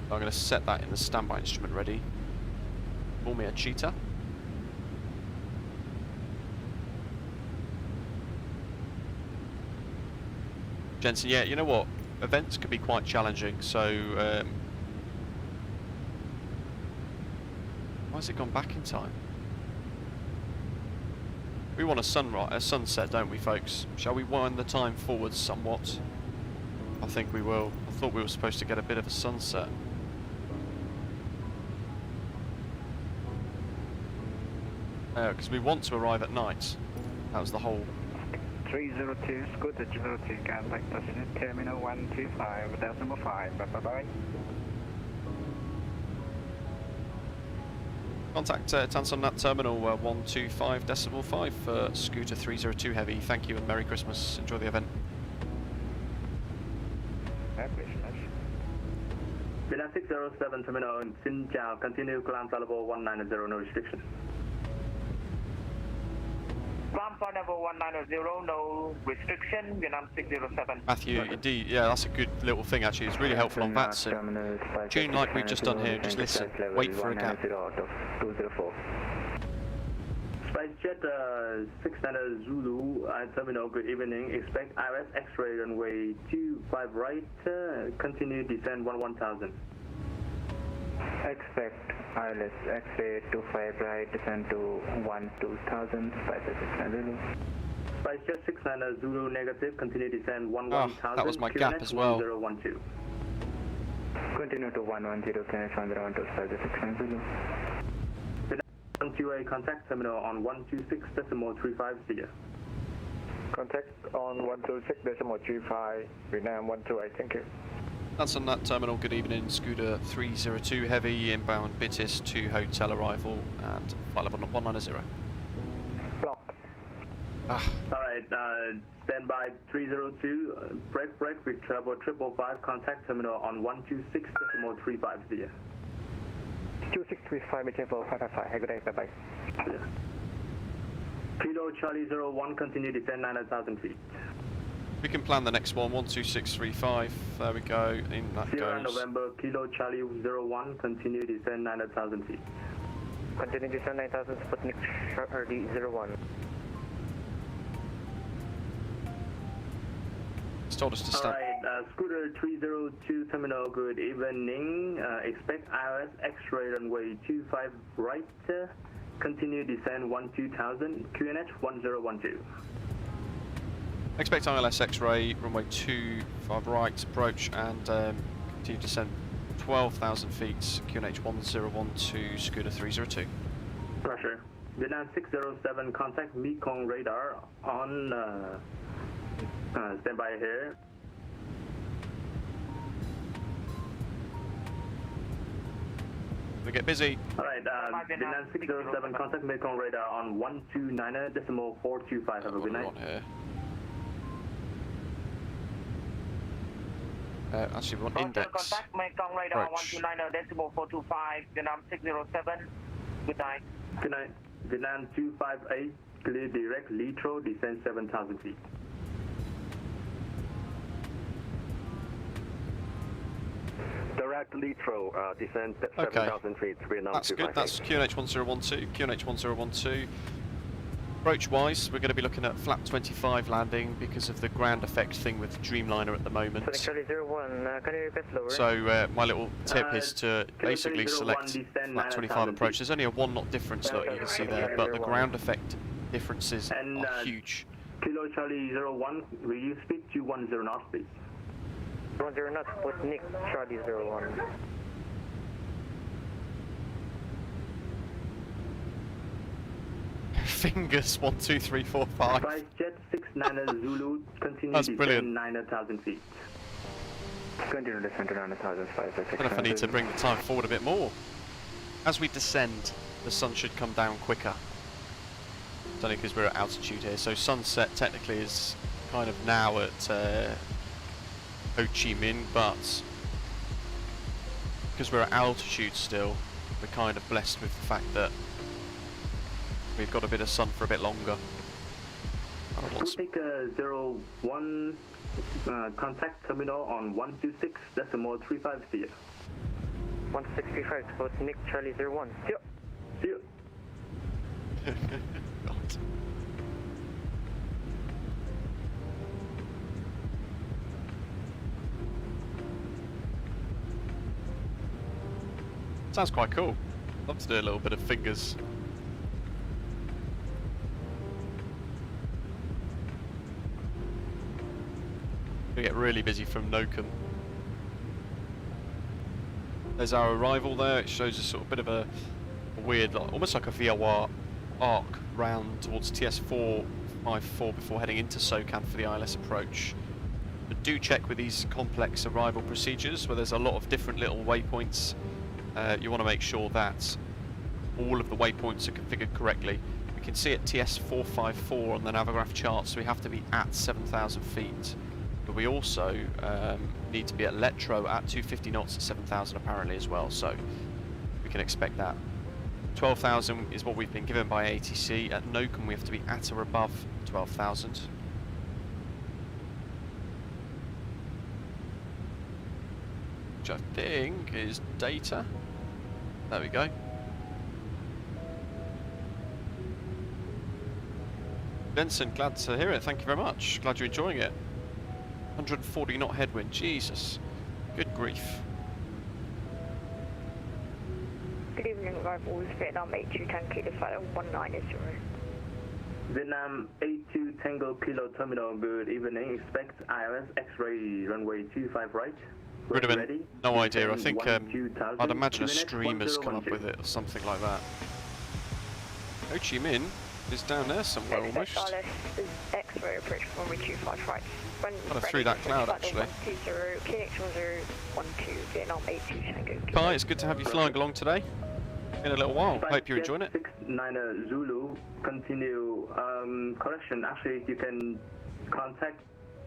I'm going to set that in the standby instrument ready. Call me a cheetah. Jensen, yeah, you know what? Events can be quite challenging, so why has it gone back in time? We want a sunset, don't we, folks? Shall we wind the time forward somewhat? I think we will. I thought we were supposed to get a bit of a sunset. Because we want to arrive at night. That was the whole... 302, Scooter 02, contact us in Terminal 125, decimal 5, bye-bye. Contact Tanson Nhat Terminal 125.5 for Scooter 302 Heavy. Thank you and Merry Christmas. Enjoy the event. Merry Christmas. Vietnam 607 Terminal, Xin Chào, continue climb flight level 190, no restriction. Climb flight level 190, no restriction, Vietnam 607. Matthew, indeed, yeah, that's a good little thing actually. It's really helpful on VATSIM. Tune like we've just done here, just listen, wait for a gap. SpiceJet 690 Zulu Terminal, good evening. Expect IRS X-ray runway 25 right, continue descend 1000. Expect ILS X-ray 25 right, descend to 12,000, SpiceJet 690 Zulu. SpiceJet 690 Zulu negative, continue descend 1000. That was my gap as well. 1012. Continue to 110, QNH 1012, SpiceJet 690 Zulu. 1QA contact terminal on 126.35, see ya. Contact on 126.35, Vietnam 128, thank you. That's on that terminal. Good evening, Scooter 302 Heavy, inbound BITIS to hotel arrival and flight level 190. Block. Alright, stand by 302, break with travel 555, contact terminal on 126.35, see ya. 2635, maintain for 555, have a good day, bye-bye. Yeah. Kilo Charlie 01, continue descend 9,000 feet. We can plan the next one, 12635, there we go, in that Sierra goes. November, Kilo Charlie 01, continue descend 9,000 feet. Continue descend 9,000, Sputnik Charlie 01. It's told us to stand. Alright, Scooter 302 terminal, good evening. Expect ILS X-ray runway 25 right, continue descend 12,000, QNH 1012. Expect ILS X-ray, runway 25 right, approach and continue descent 12,000 feet, QNH 1012, Scooter 302. Pressure. Vietnam 607, contact Mekong radar on stand by here. We get busy. Alright, Vietnam 607, contact Mekong radar on 129.425. Have a good night. On here. Actually, we want index. Contact Mekong radar 129.425, Vietnam 607. Good night. Good night. Vietnam 258, clear direct, Litro, descend 7,000 feet. Direct Litro, descend 7,000 feet, Vietnam That's good. That's QNH 1012. QNH 1012. Approach-wise, we're going to be looking at flap 25 landing because of the ground effect thing with Dreamliner at the moment. Charlie 01, can you request lower? So my little tip is to basically select flap 25 approach. There's only a 1 knot difference that you can see there, but the ground effect differences are huge. Kilo Charlie 01, reduce speed to 10 knots, please. 10 knots, put Nick Charlie 01. Fingers 1, 2, 3, 4, 5. Price jet 69 Zulu, continue That's descend brilliant. 9,000 feet. Continue descend to 9,500. I don't know if I need to bring the time forward a bit more. As we descend, the sun should come down quicker. It's only because we're at altitude here. So sunset technically is kind of now at Ho Chi Minh, but because we're at altitude still, we're kind of blessed with the fact that we've got a bit of sun for a bit longer. Sputnik 01, contact terminal on 126.35 sphere. 1635, put Nick Charlie 01. Yep. See you. God. Sounds quite cool. Love to do a little bit of fingers. We get really busy from Nokum. There's our arrival there. It shows a sort of bit of a weird, like, almost like a VOR arc round towards TS454 before heading into SOCAN for the ILS approach. But do check with these complex arrival procedures where there's a lot of different little waypoints. You want to make sure that all of the waypoints are configured correctly. We can see at TS454 on the Navograph chart, so we have to be at 7,000 feet. But we also need to be at Letro at 250 knots at 7,000 apparently as well, so we can expect that. 12,000 is what we've been given by ATC. At Nokum we have to be at or above 12,000. Which I think is data. There we go. Benson, glad to hear it. Thank you very much. Glad you're enjoying it. 140 knot headwind. Jesus. Good grief. Good evening, arrivals, Vietnam 82 Tango Kilo Flight 190. Vietnam 82 Tango Kilo Terminal, good evening. Expect ILS X-ray runway 25 right. Would have been Ready. no idea. I think 12,000. I'd imagine a QNH streamer's come up with it or something like that. Ho Chi Minh is down there somewhere almost. ILS is X-ray approach runway 25 right. When Kind of through that cloud actually. 120, KX 1012, Vietnam 82 Tango Kilo. Kai, it's good to have you flying along today. In a little while. Hope you're enjoying it. 69 Zulu, continue. Correction, actually you can contact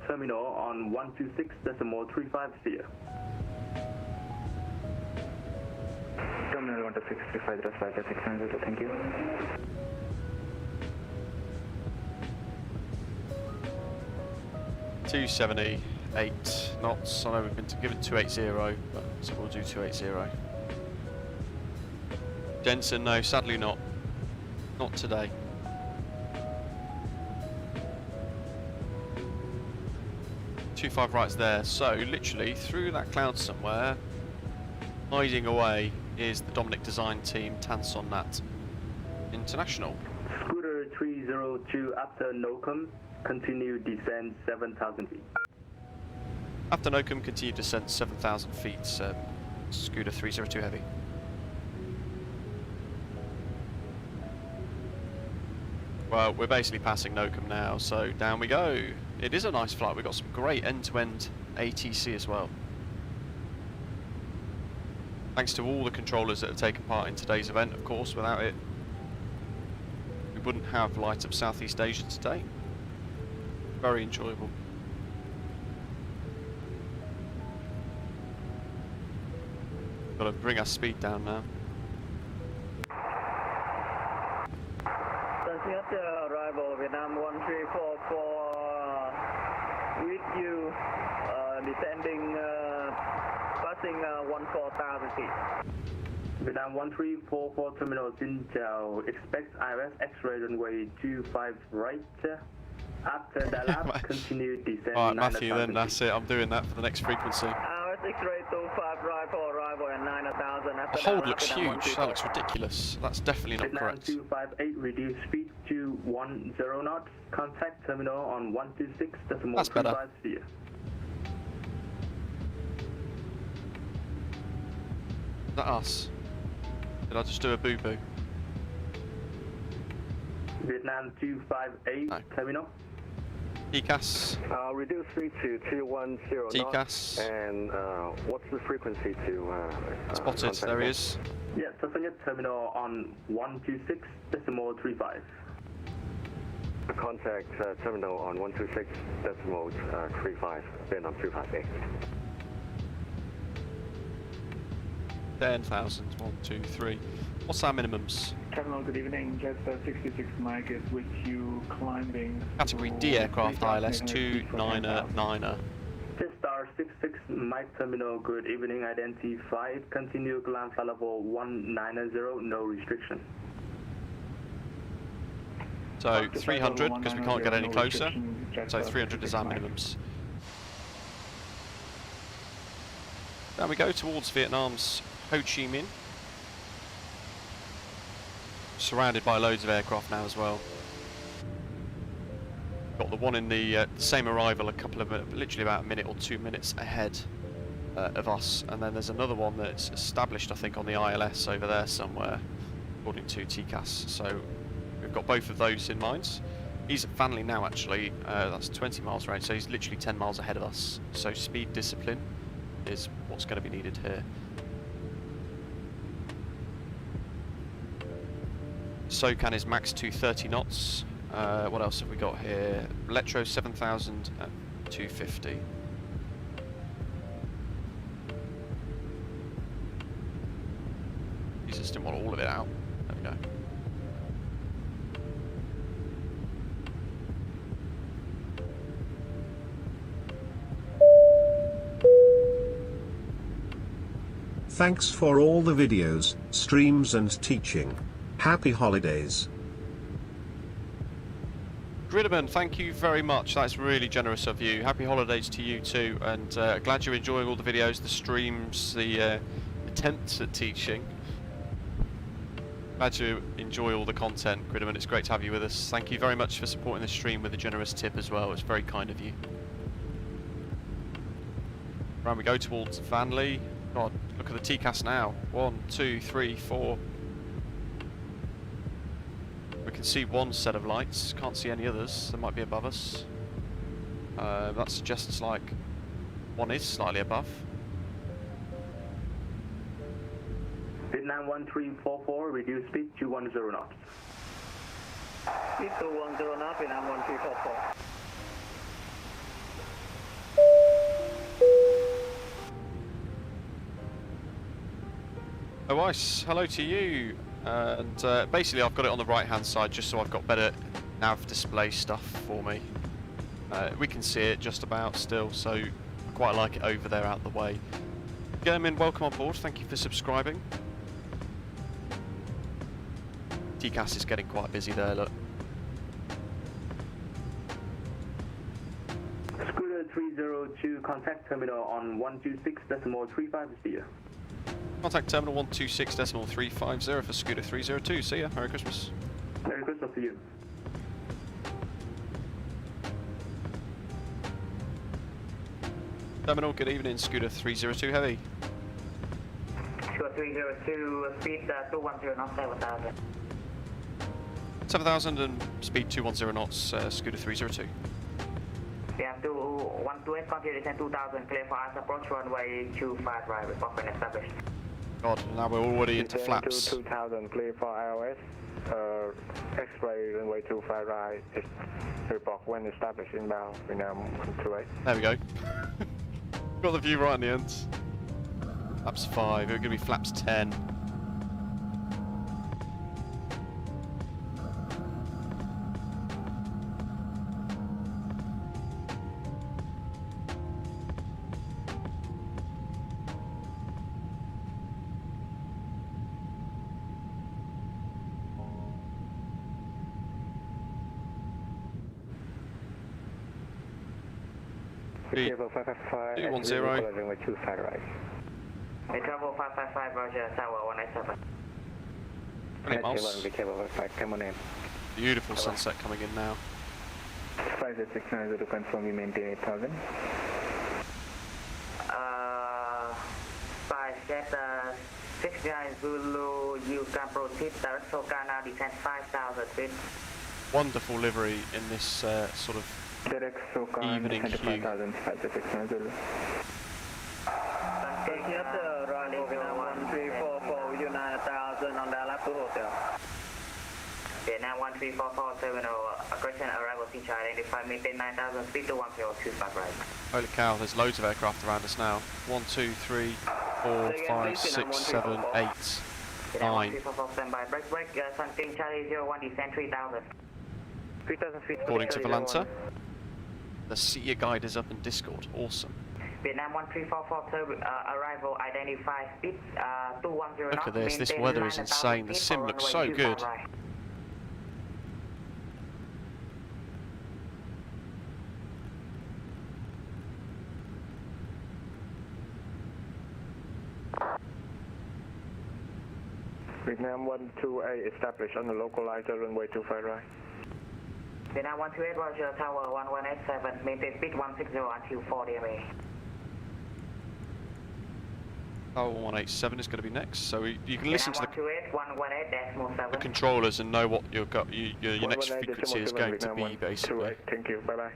terminal on 126.35 sphere. Terminal 126.35, 600, thank you. $278 knots. I know we've been given 280, but so we'll do 280. Jensen, no, sadly not. Not today. Two 5 rights there. So literally through that cloud somewhere, hiding away, is the Dominic Design Team Tanson Nhat International. Scooter 302 after Nokum, continue descend 7,000 feet. After Nokum, continue descent 7,000 feet. Scooter 302 heavy. Well, we're basically passing Nokum now, so down we go. It is a nice flight. We've got some great end-to-end ATC as well. Thanks to all the controllers that have taken part in today's event, of course. Without it, we wouldn't have Light Up Southeast Asia today. Very enjoyable. Got to bring our speed down now. Arrival Vietnam 1344 with you, descending, passing 14,000 feet. Vietnam 1344 terminal, xin chào. Expect ILS X-ray runway 25 right. After Dallas, continue descent. Alright, Matthew, then that's it. I'm doing that for the next frequency. ILS X-ray 25 right for arrival at 9,000. The hold looks huge. That looks ridiculous. That's definitely not correct. 258, reduce speed to 10 knots. Contact terminal on 126.35 That's better. sphere. Is that us? Did I just do a boo-boo? Vietnam 258, No. terminal. TCAS. Reduce speed to 210 knots. TCAS. And what's the frequency to Spotted. contact There he them? is. Yeah, Sasanyat terminal on 126.35. Contact terminal on 126.35, Vietnam 258. 10,000. 1, 2, 3. What's our minimums? Terminal, good evening. Jetstar 66 Mike is with you climbing. Category D aircraft ILS 299er. Jetstar 66 Mike terminal, good evening. Identified. Continue climb flight level 190, no restriction. So 300 because we can't get any closer. So 300 is our minimums. Down we go towards Vietnam's Ho Chi Minh. Surrounded by loads of aircraft now as well. Got the one in the same arrival a couple of minutes, literally about a minute or 2 minutes ahead of us, and then there's another one that's established I think on the ILS over there somewhere, according to TCAS. So we've got both of those in mind. He's at Fanley now actually, that's 20 miles range, so he's literally 10 miles ahead of us. So speed discipline is what's going to be needed here. SOCAN is max 230 knots. What else have we got here? Electro 7,000 at 250. Jesus, didn't want all of it out. There we go. Thanks for all the videos, streams and teaching. Happy holidays. Gridman, thank you very much. That's really generous of you. Happy holidays to you too, and glad you're enjoying all the videos, the streams, the attempts at teaching. Glad you enjoy all the content, Gridman. It's great to have you with us. Thank you very much for supporting the stream with a generous tip as well. It's very kind of you. Round we go towards Vanley. God, look at the TCAS now. 1, 2, 3, 4. We can see one set of lights, can't see any others. They might be above us. That suggests like one is slightly above. Vietnam 1344, reduce speed 210 knots. Speed 210 knots, Vietnam 1344. Oh, Ice, hello to you. And basically I've got it on the right hand side just so I've got better nav display stuff for me. We can see it just about still, so I quite like it over there out the way. Germin, welcome on board, thank you for subscribing. TCAS is getting quite busy there, look. Scooter 302, contact terminal on 126.35 sphere. Contact terminal 126.350 for Scooter 302. See ya. Merry Christmas. Merry Christmas to you. Terminal, good evening. Scooter 302 Heavy. Scooter 302, speed 210 knots, 7,000. 7,000 and speed 210 knots, Scooter 302. We have 128, continue descent 2,000, clear for us, approach runway 25 right, with Boeing established. God, now we're already into flaps. 2000, clear for iOS. X-ray runway 25 right. Report when established inbound. Vietnam 128. There we go. Got the view right on the end. Flaps 5. We're going to be flaps 10. Travel 555. 210. Runway 25 right. Travel 555, Roger, Tower 187. 20 miles. Travel 55, come on in. Beautiful sunset coming in now. 5690 to confirm you maintain 8000. 69 Zulu, you can proceed direct Soka now, descend 5,000 feet. Wonderful livery in this sort of Direct Soka, evening descend queue. 5,000, 5690 Zulu. Running 1344, you 9000 on Dallas to hotel. Vietnam 134470, aggression arrival feature identified, maintain 9,000 feet to 1025 right. Holy cow, there's loads of aircraft around us now. 1, 2, 3, 4, 5, 6, 7, 8, 9. 1344 standby, break, Sun King Charlie 01, descend 3,000. 3,000 feet. According to Volanta. The See Your Guide is up in Discord. Awesome. Vietnam 1344 arrival identified, speed 210 Look at this. This weather is insane. The sim looks so good. Vietnam 128 established on the localizer runway 25 right. Vietnam 128, Roger, Tower 1187, maintain speed 160 until 40 MA. Oh, 187 is going to be next, so you can listen to the 128, controllers and know what your next frequency is going to be, basically. Thank you, bye-bye.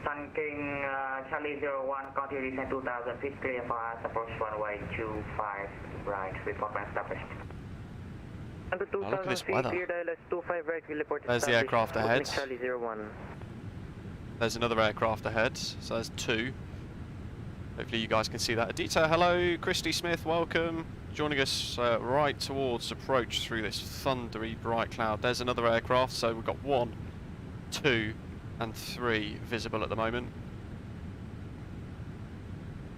Sun King Charlie 01, continue descend 2,000 feet, clear for us, approach runway 25 right, report when established. Oh, look at this weather. There's the aircraft ahead. There's another aircraft ahead, so there's 2. Hopefully you guys can see that. Adita, hello. Christy Smith, welcome. Joining us right towards approach through this thundery bright cloud. There's another aircraft, so we've got 1, 2 and 3 visible at the moment.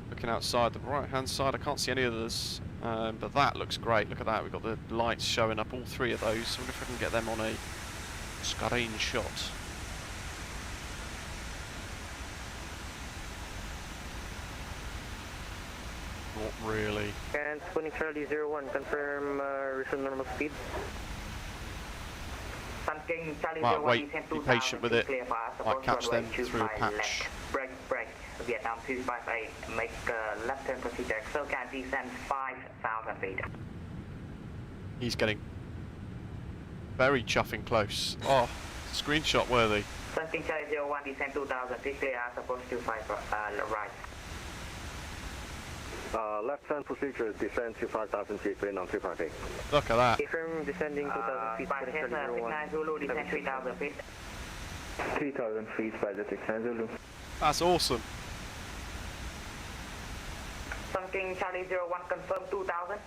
Looking outside the right hand side, I can't see any others, but that looks great. Look at that, we've got the lights showing up, all 3 of those. I wonder if I can get them on a screen shot. Not really. And spooning Charlie 01, confirm resume normal speed. Sun King Charlie Might 01, wait, descend be 2,000 patient with feet, it. clear for us, Might approach catch them runway through a 25 patch. left. Break, Vietnam 258, make left turn procedure, so can descend 5,000 feet. He's getting very chuffing close. Oh, screenshot worthy. Sun King Charlie 01, descend 2,000 feet, clear us, approach 25 right. Left turn procedure, descend to 5,000 feet, Vietnam 258. Look at that. Confirm descending 2,000 feet. 569 Zulu, descend 3,000 feet. 3,000 feet, 569 Zulu. That's awesome. Sun King Charlie 01, confirm 2,000.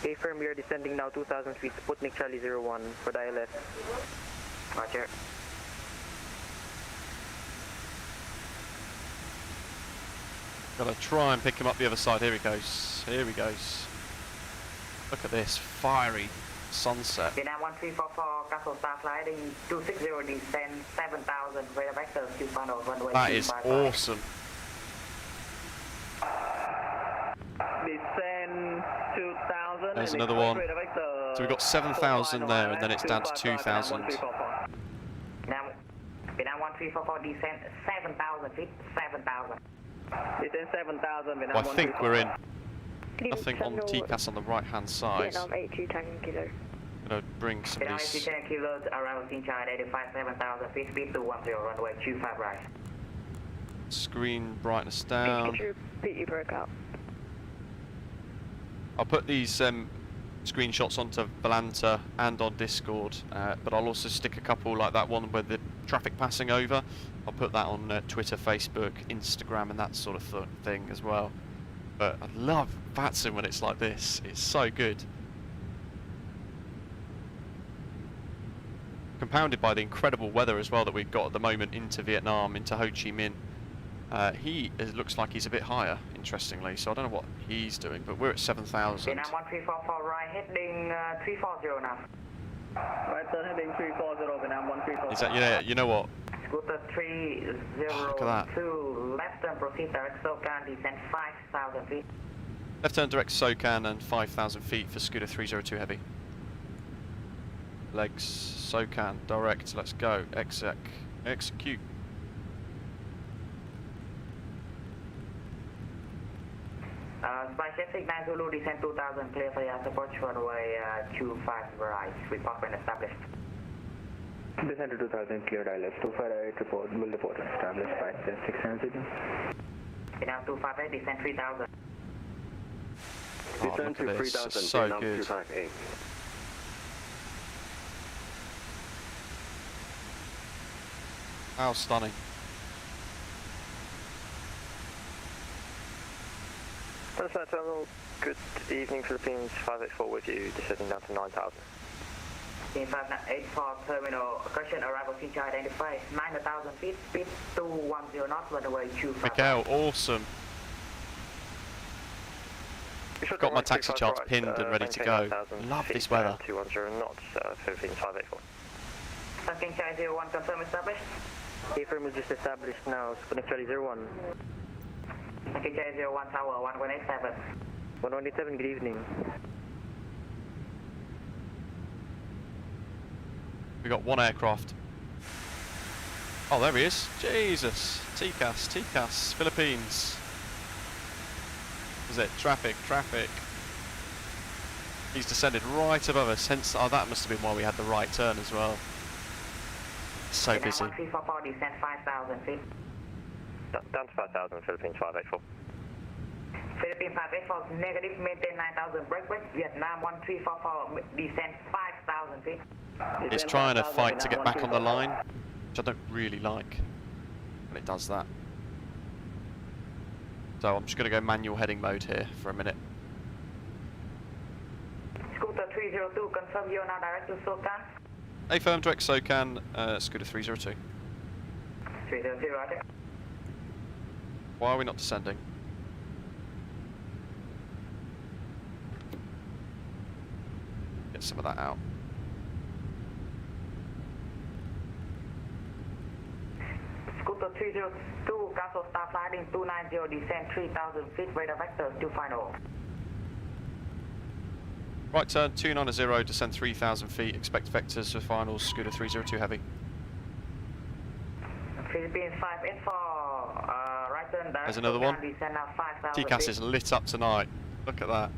Confirm we are descending now 2,000 feet, Sputnik Charlie 01 for the ILS. Roger. Gotta try and pick him up the other side. Here he goes. Here he goes. Look at this fiery sunset. Vietnam 1344, Castle Star sliding 260, descend 7,000, radar vector, to final runway. That is awesome. Descend 2,000. There's another one. So we've got 7,000 there, and then it's down to 2,000. Now, Vietnam 1344, descend 7,000 feet, 7,000. Descend 7,000, Vietnam Well, I think we're in. Nothing on TCAS on the right hand side. Vietnam 82 Tango Kilo. Gonna bring some of Vietnam these. 82 kilos, arrival in China, 85, 7,000 feet, speed 210, runway 25 right. Screen brightness down. Could you repeat, you broke out? I'll put these screenshots onto Volanta and on Discord, but I'll also stick a couple like that one with the traffic passing over. I'll put that on Twitter, Facebook, Instagram and that sort of thing as well. But I love VATSIM when it's like this. It's so good. Compounded by the incredible weather as well that we've got at the moment into Vietnam, into Ho Chi Minh. Looks like he's a bit higher, interestingly, so I don't know what he's doing, but we're at 7,000. Vietnam 1344 right, heading 340 now. Right turn heading 340, Vietnam 1340. Is that, yeah, you know what? Scooter 302, left turn, proceed direct SoCan, descend 5,000 feet. Left turn direct SoCan and 5,000 feet for Scooter 302 Heavy. Legs, SoCan, direct, let's go, execute. Spyjet 69 Zulu, descend 2,000, clear for your approach runway 25 right, report when established. Descend to 2000, cleared ILS 258, report, will report when established, Spyjet 69 Zulu. Vietnam 258, descend 3,000. Descend to 3,000, so Vietnam good. 258. How stunning. Transfer Terminal, good evening, Philippines 584 with you, descending down to 9,000. In 584 terminal, question arrival feature identified 9,000 feet, speed 210 knots, runway 25. Miguel, awesome. Got my taxi charts pinned and ready to go. Love this weather. 210 knots, Philippines 584. King Chai 01, confirm established. Affirm is just established now, Connect Charlie 01. King Chai 01, tower 1187. 1187, good evening. We got one aircraft. Oh, there he is. Jesus. TCAS, Philippines. Is it? Traffic. He's descended right above us, hence, oh, that must have been why we had the right turn as well. So busy. 1344, descend 5,000 feet. Down to 5,000, Philippines 584. Philippines 584, negative, maintain 9,000, break. Vietnam 1344, descend 5,000 feet. It's trying to fight to get back on the line, which I don't really like when it does that. So I'm just going to go manual heading mode here for a minute. Scooter 302, confirm you are now direct to SoCan. Affirm direct SoCan, Scooter 302. 302, roger. Why are we not descending? Get some of that out. Scooter 302, cancel start flying 290, descend 3,000 feet, radar vector to final. Right turn 290, descend 3,000 feet, expect vectors for finals, Scooter 302 Heavy. Philippines 584, right turn direct. There's another one. Descend now 5,000 TCAS feet. is lit up tonight. Look at that.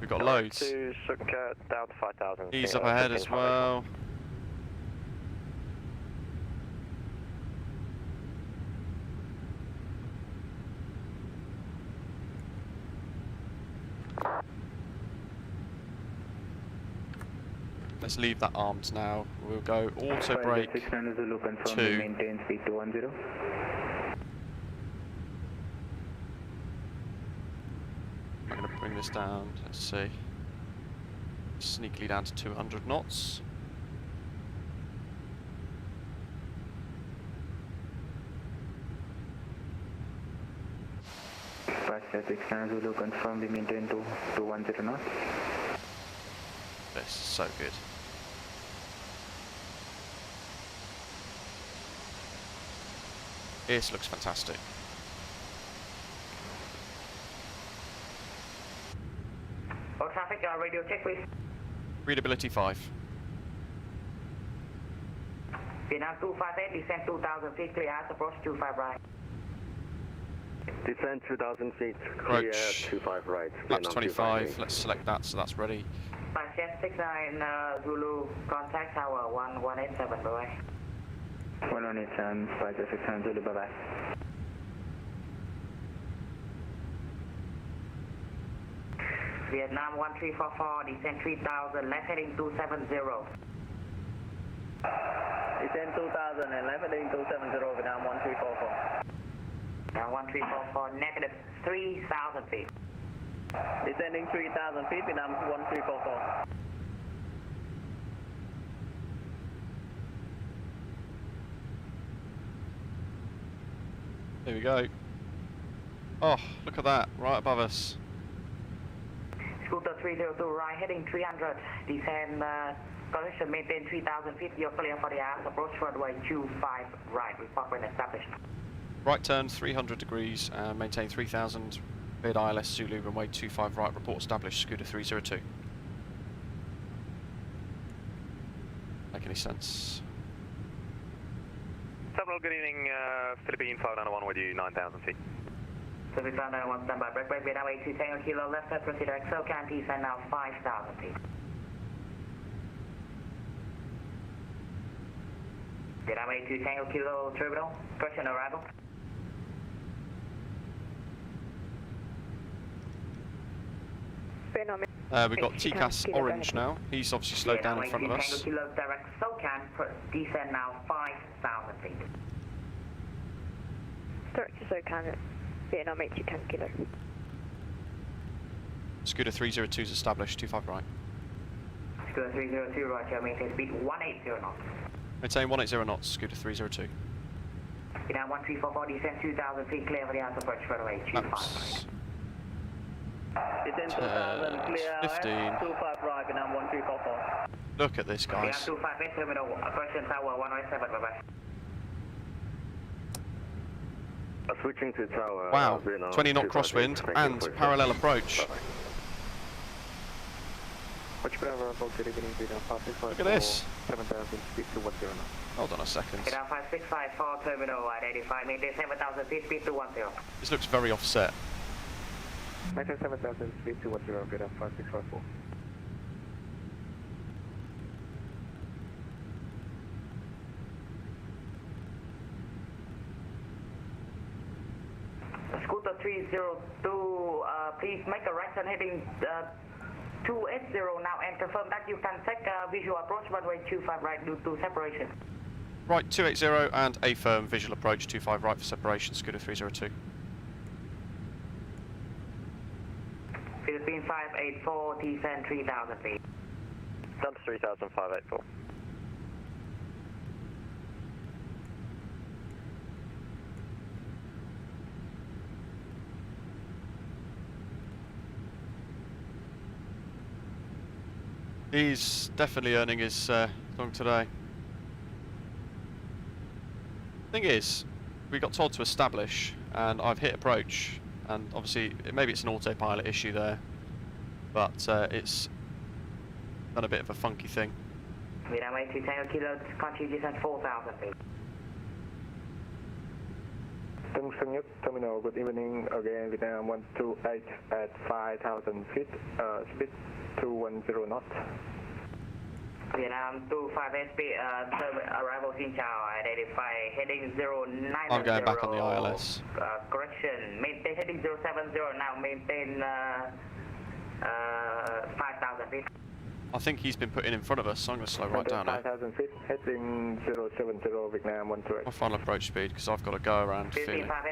We've got loads. To Sutka, down to 5,000. He's up ahead as well. Let's leave that armed now. We'll go auto brake 2. Maintain speed 210. I'm going to bring this down. Let's see. Sneakily down to 200 knots. Passenger 69 Zulu, confirm we maintain 210 knots. This is so good. This looks fantastic. All traffic, radio check please. Readability 5. Vietnam 258, descend 2,000 feet, clear house approach 25 right. Descend 2,000 feet, clear Approach. 25 right. Laps Vietnam 25. 258. Let's select that, so that's ready. Passenger 69 Zulu, contact tower 1187, bye-bye. 1187, Passenger 69 Zulu, bye-bye. Vietnam 1344, descend 3000, left heading 270. Descend 2000 and left heading 270, Vietnam 1344. Now 1344, negative 3000 feet. Descending 3000 feet, Vietnam 1344. There we go. Oh, look at that, right above us. Scooter 302, right heading 300, descend, correction, maintain 3000 feet, you're clear for the aft, approach runway 25 right, report when established. Right turn 300 degrees and maintain 3000, mid ILS Zulu, runway 25 right, report established, Scooter 302. Make any sense? Terminal, good evening, Philippine 591 with you, 9,000 feet. Philippine 591, standby, break, Vietnam 82, Tango Kilo, left side, proceed XO, can descend now 5,000 feet. Vietnam 82, Tango Kilo, terminal, correction arrival. We've got TCAS orange now. He's obviously slowed down in front of us. Tango Kilo, direct SOCAN, descend now 5,000 feet. Direct to SOCAN, Vietnam 82 Tango Kilo. Scooter 302 is established, 25 right. Scooter 302, roger, maintain speed 180 knots. Maintain 180 knots, Scooter 302. Vietnam 1344, descend 2,000 feet, clear for the outer approach runway 25 right. Descend 2000, clear 15. 25 right, Vietnam 1344. Look at this, guys. Vietnam 258, terminal, correction tower 107, bye-bye. Switching to tower. Wow, 20 knot crosswind and parallel approach. Watch arrival, good evening, Vietnam 565. Look at this. 7000 feet to 10 knots. Hold on a second. Vietnam 5654, terminal, identify, maintain 7,000 feet, speed to 10. This looks very offset. Maintain 7,000 feet to 10, Vietnam 5654. Scooter 302, please make a right turn heading 280 now and confirm that you can take visual approach runway 25 right due to separation. Right 280 and a firm visual approach 25 right for separation, Scooter 302. Philippine 584, descend 3,000 feet. Dumps 3,584. He's definitely earning his song today. Thing is, we got told to establish, and I've hit approach, and obviously maybe it's an autopilot issue there, but it's done a bit of a funky thing. Vietnam 82 Tango Kilo, continue descend 4,000 feet. Tân Nhất Terminal, good evening again, Vietnam 128 at 5,000 feet, speed 210 knots. Vietnam 25 SP, arrival xin chào, identify heading 090. I'm going back on the ILS. Correction, maintain heading 070 now, maintain 5,000 feet. I think he's been putting in front of us, so I'm going to slow right down now. 5,000 feet, heading 070, Vietnam 128. My final approach speed, because I've got to go around feeling. 55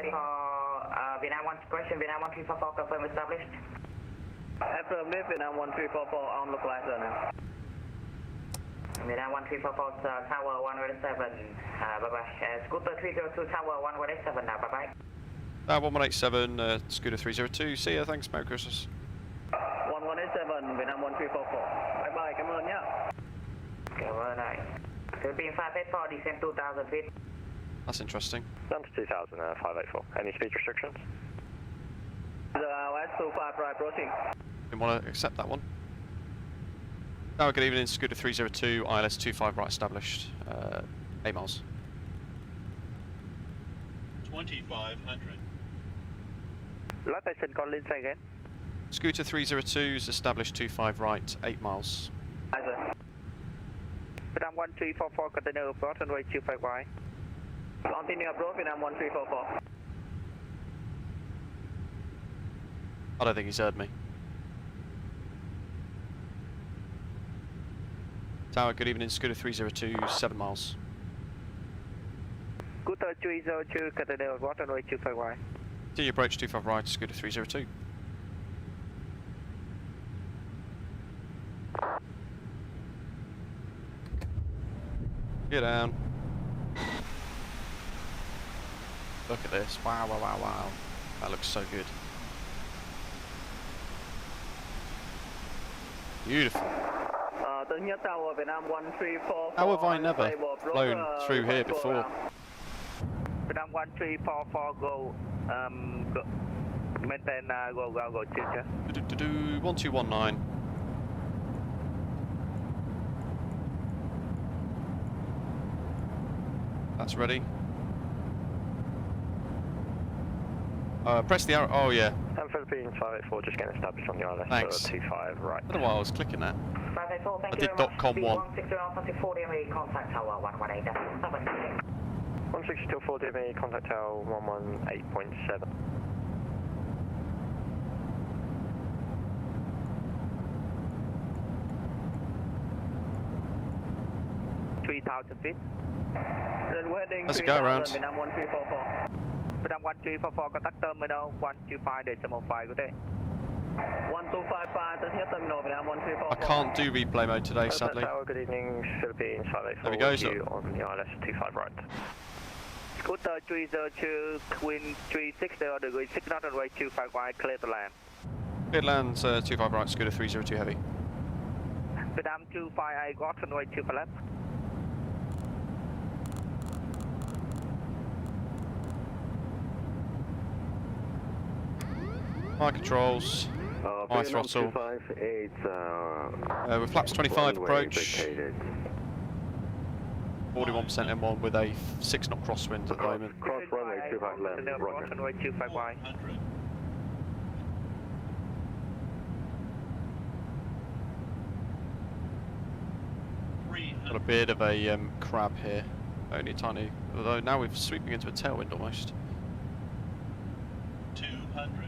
Vietnam 1, correction, Vietnam 1344, confirm established. Affirmative, Vietnam 1344 on localizer now. Vietnam 1344, tower 107, bye-bye. Scooter 302, tower 117 now, bye-bye. 1187, Scooter 302, see ya, thanks, Merry Christmas. 1187, Vietnam 1344. Bye-bye, cảm ơn nhá. Cảm ơn này. Philippine 584, descend 2,000 feet. That's interesting. Dumps 2,584. Any speed restrictions? The ILS 25 right approaching. Didn't want to accept that one. Now, good evening, Scooter 302, ILS 25 right established, 8 miles. 2,500. Last station call in again. Scooter 302 is established 25 right, 8 miles. Vietnam 1344, continue approach runway 25 right. Continue approach, Vietnam 1344. I don't think he's heard me. Tower, good evening, Scooter 302, 7 miles. Scooter 302, continue runway 25 right. Continue approach 25 right, Scooter 302. Get down. Look at this. Wow, wow, wow, wow. That looks so good. Beautiful. How have I never flown through here before? Vietnam 1344, go. Maintain, go, 1219. That's ready. Press the arrow. Oh yeah. Philippines 584, just getting established on the ILS. Thanks. 25 right. I don't know why I was clicking that. 584, thank I you did very much. .com one. 160 DME, contact tower 118. 162 DME, contact tower 118.7. feet. How's it go around? Vietnam 1344. Vietnam 1344, contact terminal 125.5, good day. 1255, terminal Vietnam 1344. I can't do replay mode today, sadly. Tower, good evening, Philippines 584. There we go, you on the ILS 25 right. Scooter 302, Twin 360 degree, 6 knot runway 25 right, clear to land. Clear lands 25 right, Scooter 302 heavy. Vietnam 258, got runway 25 left. My controls, my throttle. 258, with flaps 25 approach. vacated. 41% M1 with a 6 knot crosswind at the moment. Cross runway 25 left, roger. Runway 25 right. 100. Got a bit of a crab here, only tiny. Although now we're sweeping into a tailwind almost. 200.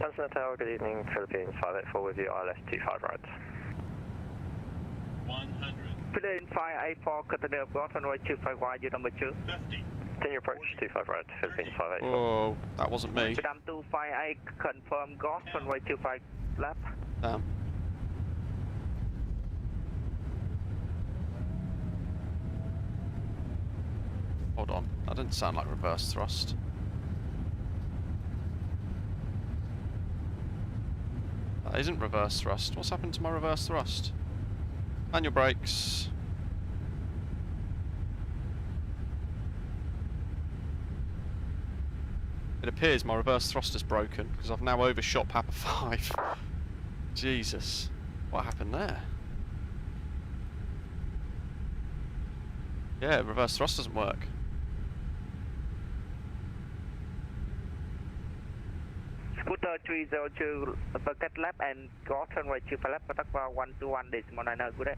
Tanzania Tower, good evening, Philippines 584 with you, ILS 25 right. 100. Philippines 584, continue, got runway 25 right, you number 2. 50. Continue approach 25 right, Philippines 584. Whoa, that wasn't me. Vietnam 258, confirm, got runway 25 left. Damn. Hold on, that didn't sound like reverse thrust. That isn't reverse thrust. What's happened to my reverse thrust? Manual brakes. It appears my reverse thrust is broken because I've now overshot Papa 5. Jesus, what happened there? Yeah, reverse thrust doesn't work. Scooter 302, bucket left and got runway 25 left, contact ground 121.9, good day.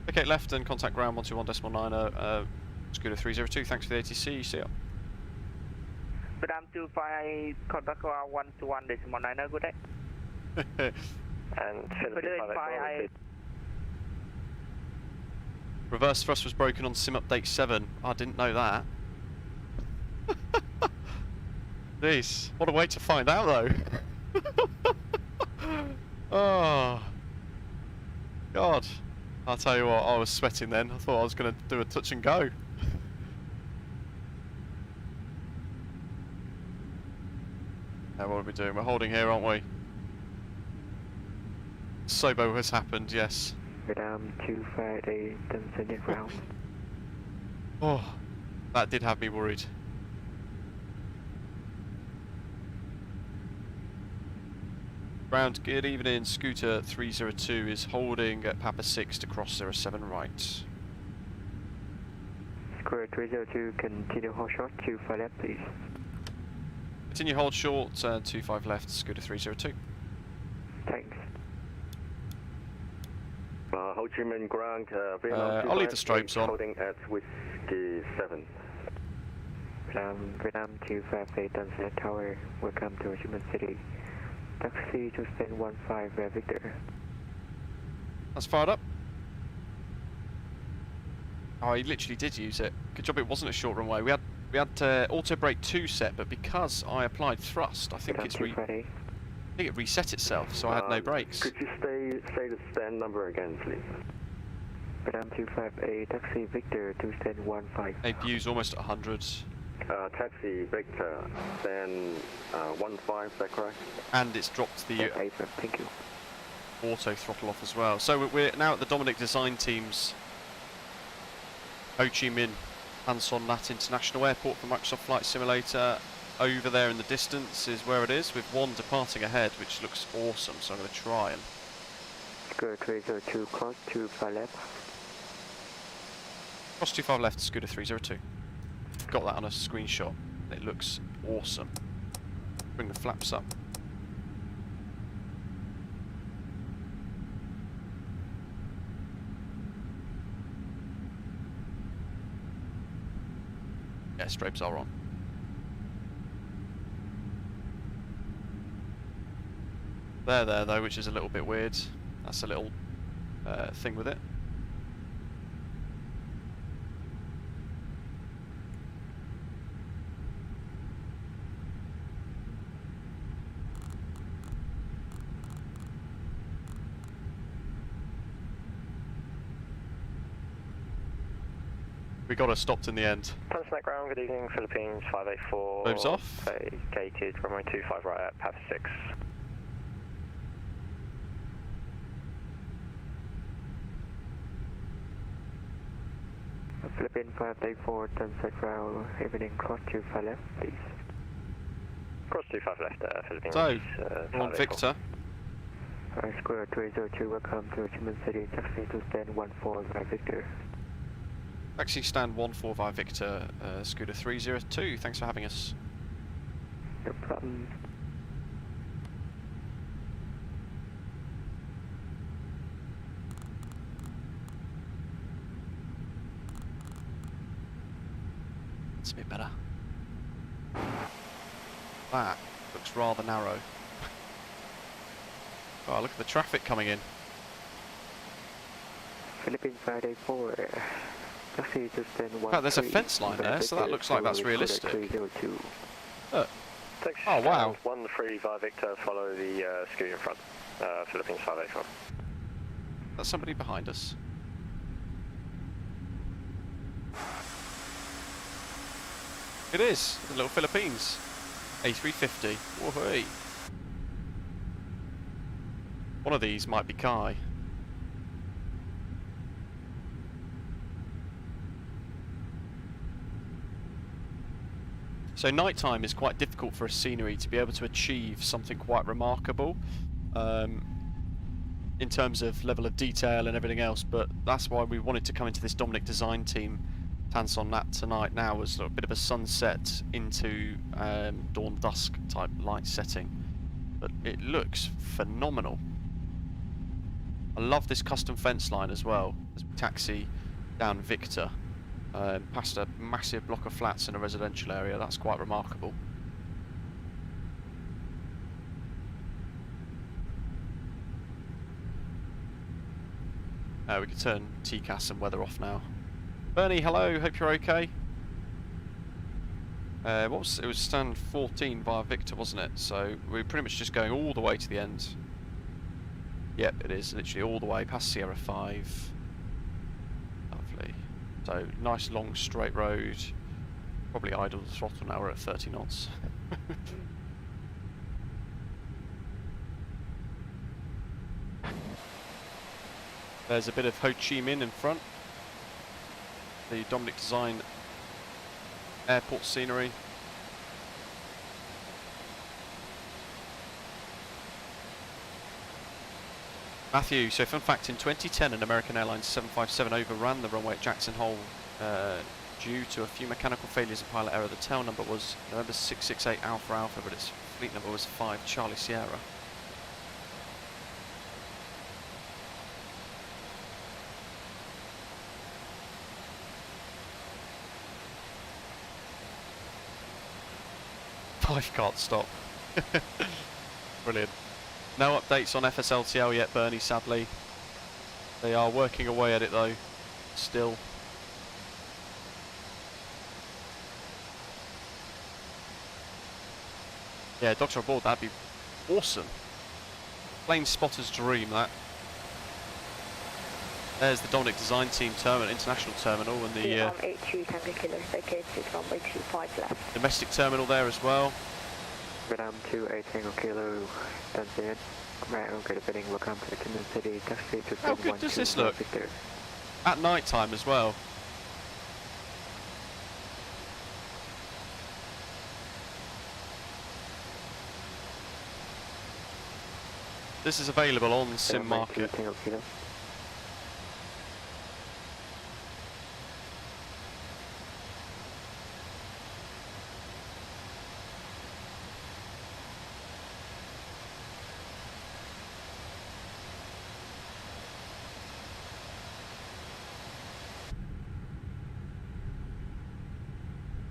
Okay, left and contact ground 121.9, Scooter 302, thanks for the ATC, see ya. Vietnam 25, contact ground 121.9, good day. And Philippines 584. Reverse thrust was broken on sim update 7. I didn't know that. Jeez, what a way to find out though. Oh, God. I'll tell you what, I was sweating then. I thought I was going to do a touch and go. Now what are we doing? We're holding here, aren't we? Sobo has happened, yes. Vietnam 258, Tanzania ground. Oh, that did have me worried. Ground, good evening. Scooter 302 is holding at Papa 6 to cross 07 right. Scooter 302, continue hold short, 25 left, please. Continue hold short, 25 left, Scooter 302. Thanks. Ho Chi Minh ground, I'll leave the strobes on. Holding at Whiskey 7. Vietnam 258, Tanzania Tower, welcome to Ho Chi Minh City. Taxi to stand 15 Victor. That's fired up. Oh, he literally did use it. Good job it wasn't a short runway. We had auto brake 2 set, but because I applied thrust, I think it reset itself, so I had no brakes. Could you say the stand number again, please? Madam 258, taxi Victor to stand 15. APU's almost at 100. Taxi Victor, stand 15, is that correct? And it's dropped the thank you. auto throttle off as well. So we're now at the DominicDesignTeam's Ho Chi Minh Nhat International Airport for Microsoft Flight Simulator. Over there in the distance is where it is, with one departing ahead, which looks awesome, so I'm going to try and... Scooter 302, cross 25 left. Cross 25 left, Scooter 302. Got that on a screenshot. It looks awesome. Bring the flaps up. Yeah, strobes are on. There though, which is a little bit weird. That's a little thing with it. We got her stopped in the end. Sunset ground, good evening, Philippines 584. Moves off. Vacated, runway 25 right at path 6. Philippines 584, sunset ground, evening, cross 25 left, please. Cross 25 left, Philippines. So, we're on Victor. Square 302, welcome to Ho Chi Minh City, taxi to stand 14 by Victor. Taxi stand 14 via Victor, Scooter 302, thanks for having us. No problem. It's a bit better. That looks rather narrow. Oh, look at the traffic coming in. Philippines 584. Taxi to stand 13. In fact, there's a fence line there, so that looks like that's realistic. Look. Oh, wow. 13 via Victor, follow the scooter in front. Philippines 584. That's somebody behind us. It is, the little Philippines. A350. Woohoo! One of these might be Kai. So nighttime is quite difficult for a scenery to be able to achieve something quite remarkable in terms of level of detail and everything else, but that's why we wanted to come into this DominicDesignTeam Tanson Nhat tonight now as a bit of a sunset into dawn dusk type light setting. But it looks phenomenal. I love this custom fence line as well as we taxi down Victor. Past a massive block of flats in a residential area. That's quite remarkable. We can turn TCAS and weather off now. Bernie, hello, hope you're okay. It was stand 14 via Victor, wasn't it? So we're pretty much just going all the way to the end. Yep, it is literally all the way past Sierra 5. Lovely. So nice long straight road. Probably idle the throttle now, we're at 30 knots. There's a bit of Ho Chi Minh in front. The Dominic Design airport scenery. Matthew, so fun fact, in 2010 an American Airlines 757 overran the runway at Jackson Hole due to a few mechanical failures and pilot error. The tail number was November 668 Alpha Alpha, but its fleet number was 5 Charlie Sierra. I can't stop. Brilliant. No updates on FSLTL yet, Bernie, sadly. They are working away at it though, still. Yeah, doctor aboard, that'd be awesome. Plane spotter's dream, that. There's the DominicDesignTeam terminal, international terminal, and the 82 Tango Kilo, located runway 25 left. domestic terminal there as well. Vietnam 28 Tango Kilo, stands in. Right, okay, bidding, welcome to the Chi Minh City, taxi to How good does this look? At night time as well. This is available on Sim Market.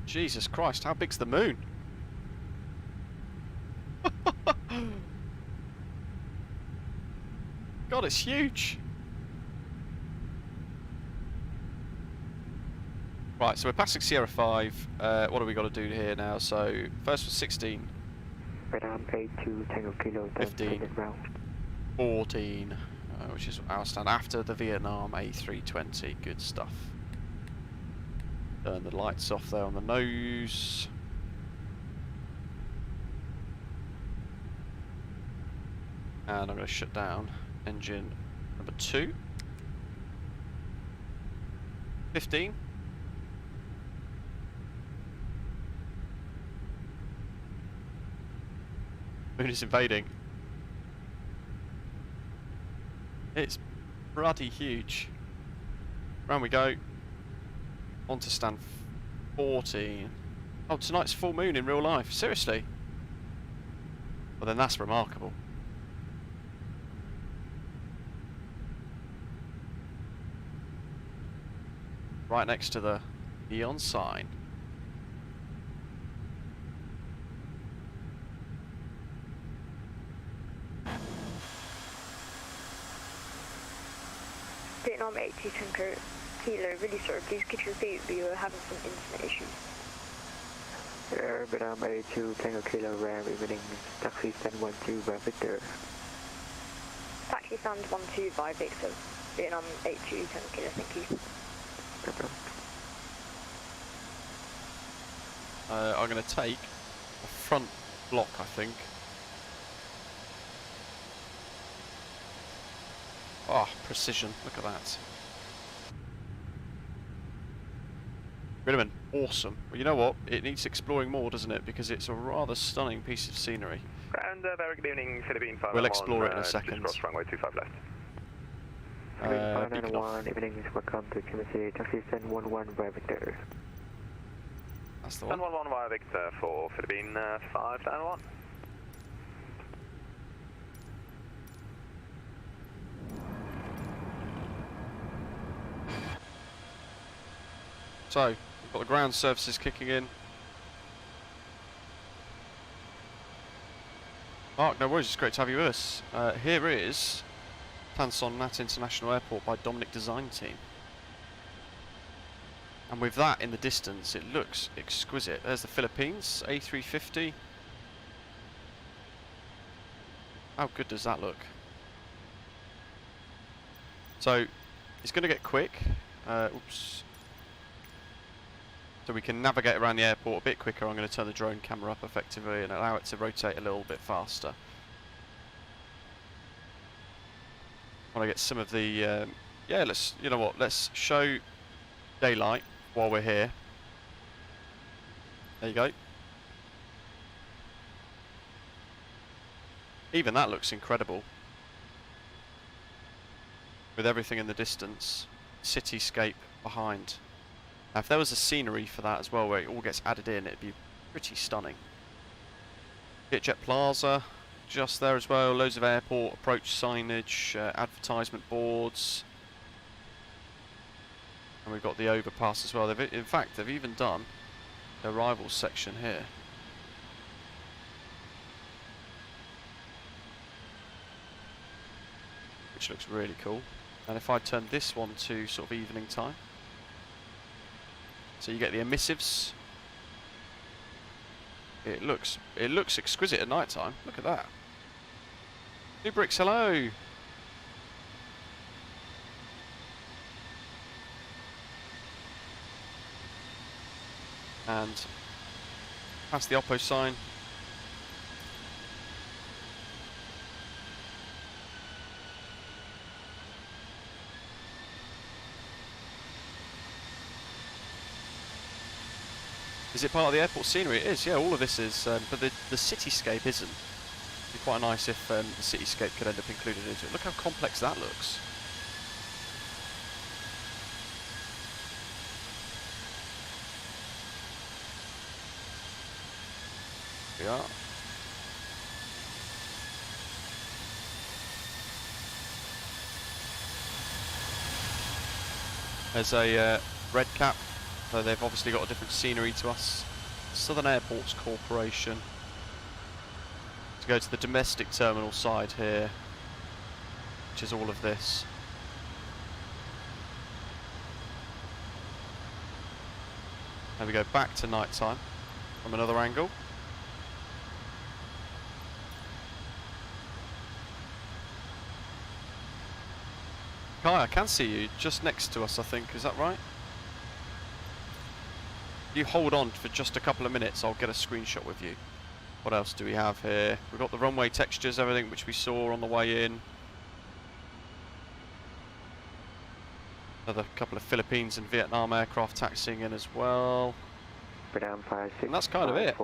Jesus Christ, how big's the moon? God, it's huge. Right, so we're passing Sierra 5. What do we got to do here now? So, first was 16. Vietnam 82 Tango Kilo, 15. 14. Which is our stand after the Vietnam A320. Good stuff. Turn the lights off there on the nose. And I'm going to shut down engine number 2. 15. Moon is invading. It's bloody huge. Round we go. On to stand 14. Oh, tonight's full moon in real life. Seriously? Well, then that's remarkable. Right next to the neon sign. Vietnam 82 Tango Kilo, really sorry, please could you repeat, we were having some internet issues. Vietnam 82 Tango Kilo, Ram, evening, taxi stand 12 by Victor. Taxi stand 12 by Victor, Vietnam 82 Tango Kilo, thank you. I'm going to take a front block, I think. Oh, precision, look at that. Grinneman, awesome. Well, you know what? It needs exploring more, doesn't it? Because it's a rather stunning piece of scenery. And very good evening, Philippine 591. We'll explore it in a second. Just cross runway 25 left. Beacon off. Evening, welcome to Chi Minh City, taxi stand 11 by Victor. That's the one. 11 via Victor for Philippine 591. So, we've got the ground services kicking in. Mark, no worries, it's great to have you with us. Here is Tanson Nhat International Airport by DominicDesignTeam. And with that in the distance, it looks exquisite. There's the Philippines, A350. How good does that look? So, it's going to get quick. Oops. So we can navigate around the airport a bit quicker. I'm going to turn the drone camera up effectively and allow it to rotate a little bit faster. I want to get some of the, yeah, you know what, let's show daylight while we're here. There you go. Even that looks incredible. With everything in the distance, cityscape behind. Now, if there was a scenery for that as well, where it all gets added in, it'd be pretty stunning. BitJet Plaza, just there as well. Loads of airport approach signage, advertisement boards, and we've got the overpass as well. In fact, they've even done the arrivals section here. Which looks really cool. And if I turn this one to sort of evening time, so you get the emissives. It looks exquisite at night time. Look at that. New bricks, hello. And past the oppo sign. Is it part of the airport scenery? It is, yeah, all of this is, but the cityscape isn't. It'd be quite nice if the cityscape could end up included into it. Look how complex that looks. Here we are. There's a red cap. So they've obviously got a different scenery to us. Southern Airports Corporation. To go to the domestic terminal side here, which is all of this. And we go back to night time from another angle. Kai, I can see you just next to us, I think. Is that right? You hold on for just a couple of minutes, I'll get a screenshot with you. What else do we have here? We've got the runway textures, everything which we saw on the way in. Another couple of Philippines and Vietnam aircraft taxiing in as well. And that's kind of it.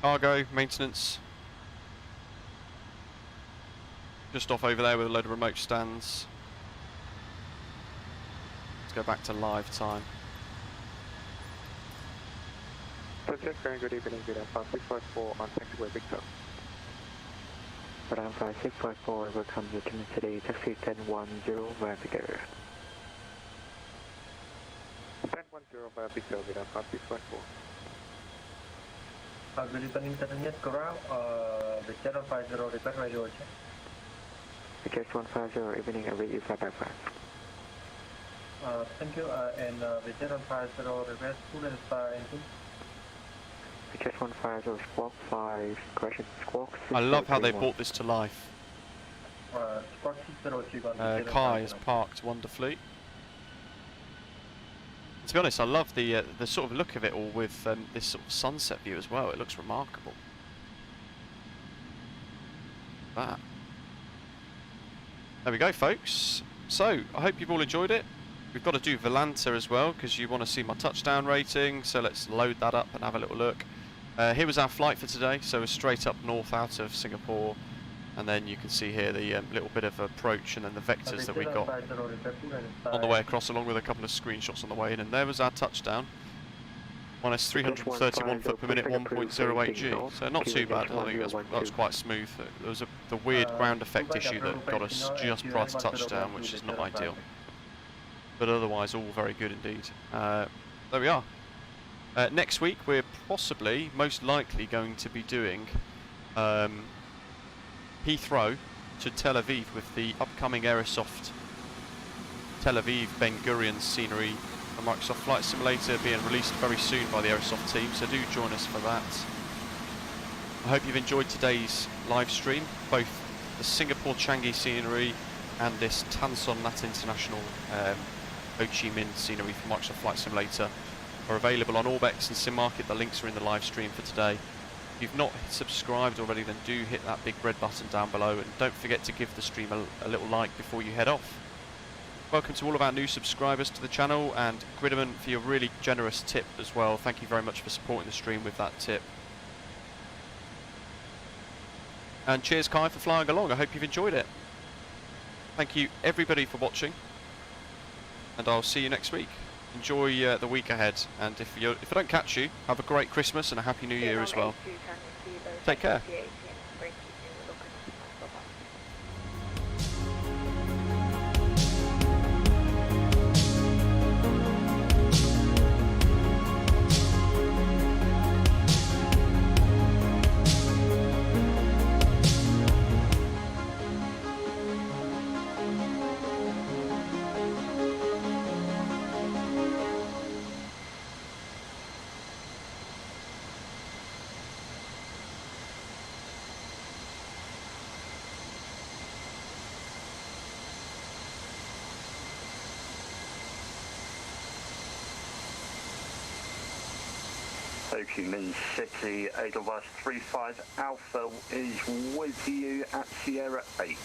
Cargo, maintenance. Just off over there with a load of remote stands. Let's go back to live time. Good evening, Vietnam 5654 on taxiway Victor. Vietnam 5654, welcome to Chi Minh City, taxi 1010 via Victor. 1010 via Victor, Vietnam 5654. Good evening, Internet ground, Victor 150, request radio check. Victor 150, evening, every 555. Thank you, and Victor 150, request full and star engine. Victor 150, squawk 5, correction, squawk 6. I love how they brought this to life. Squawk 6031. Kai is parked wonderfully. To be honest, I love the sort of look of it all with this sort of sunset view as well. It looks remarkable. That. There we go, folks. So, I hope you've all enjoyed it. We've got to do Volanta as well, because you want to see my touchdown rating, so let's load that up and have a little look. Here was our flight for today, so we're straight up north out of Singapore, and then you can see here the little bit of approach and then the vectors that we got on the way across, along with a couple of screenshots on the way in, and there was our touchdown. Minus 331 foot per minute, 1.08 G, so not too bad. I think that was quite smooth. There was the weird ground effect issue that got us just prior to touchdown, which is not ideal. But otherwise, all very good indeed. There we are. Next week, we're possibly, most likely, going to be doing Heathrow to Tel Aviv with the upcoming Aerosoft Tel Aviv Ben Gurion scenery, a Microsoft Flight Simulator being released very soon by the Aerosoft team, so do join us for that. I hope you've enjoyed today's live stream, both the Singapore Changi scenery and this Tan Son Nhat International Ho Chi Minh scenery for Microsoft Flight Simulator are available on Orbex and SimMarket. The links are in the live stream for today. If you've not subscribed already, then do hit that big red button down below, and don't forget to give the stream a little like before you head off. Welcome to all of our new subscribers to the channel, and Gridman for your really generous tip as well. Thank you very much for supporting the stream with that tip. And cheers, Kai, for flying along. I hope you've enjoyed it. Thank you everybody for watching, and I'll see you next week. Enjoy the week ahead, and if I don't catch you, have a great Christmas and a happy New Year as well. Take care. Ho Chi Minh City, Edelweiss 35 Alpha is with you at Sierra 8.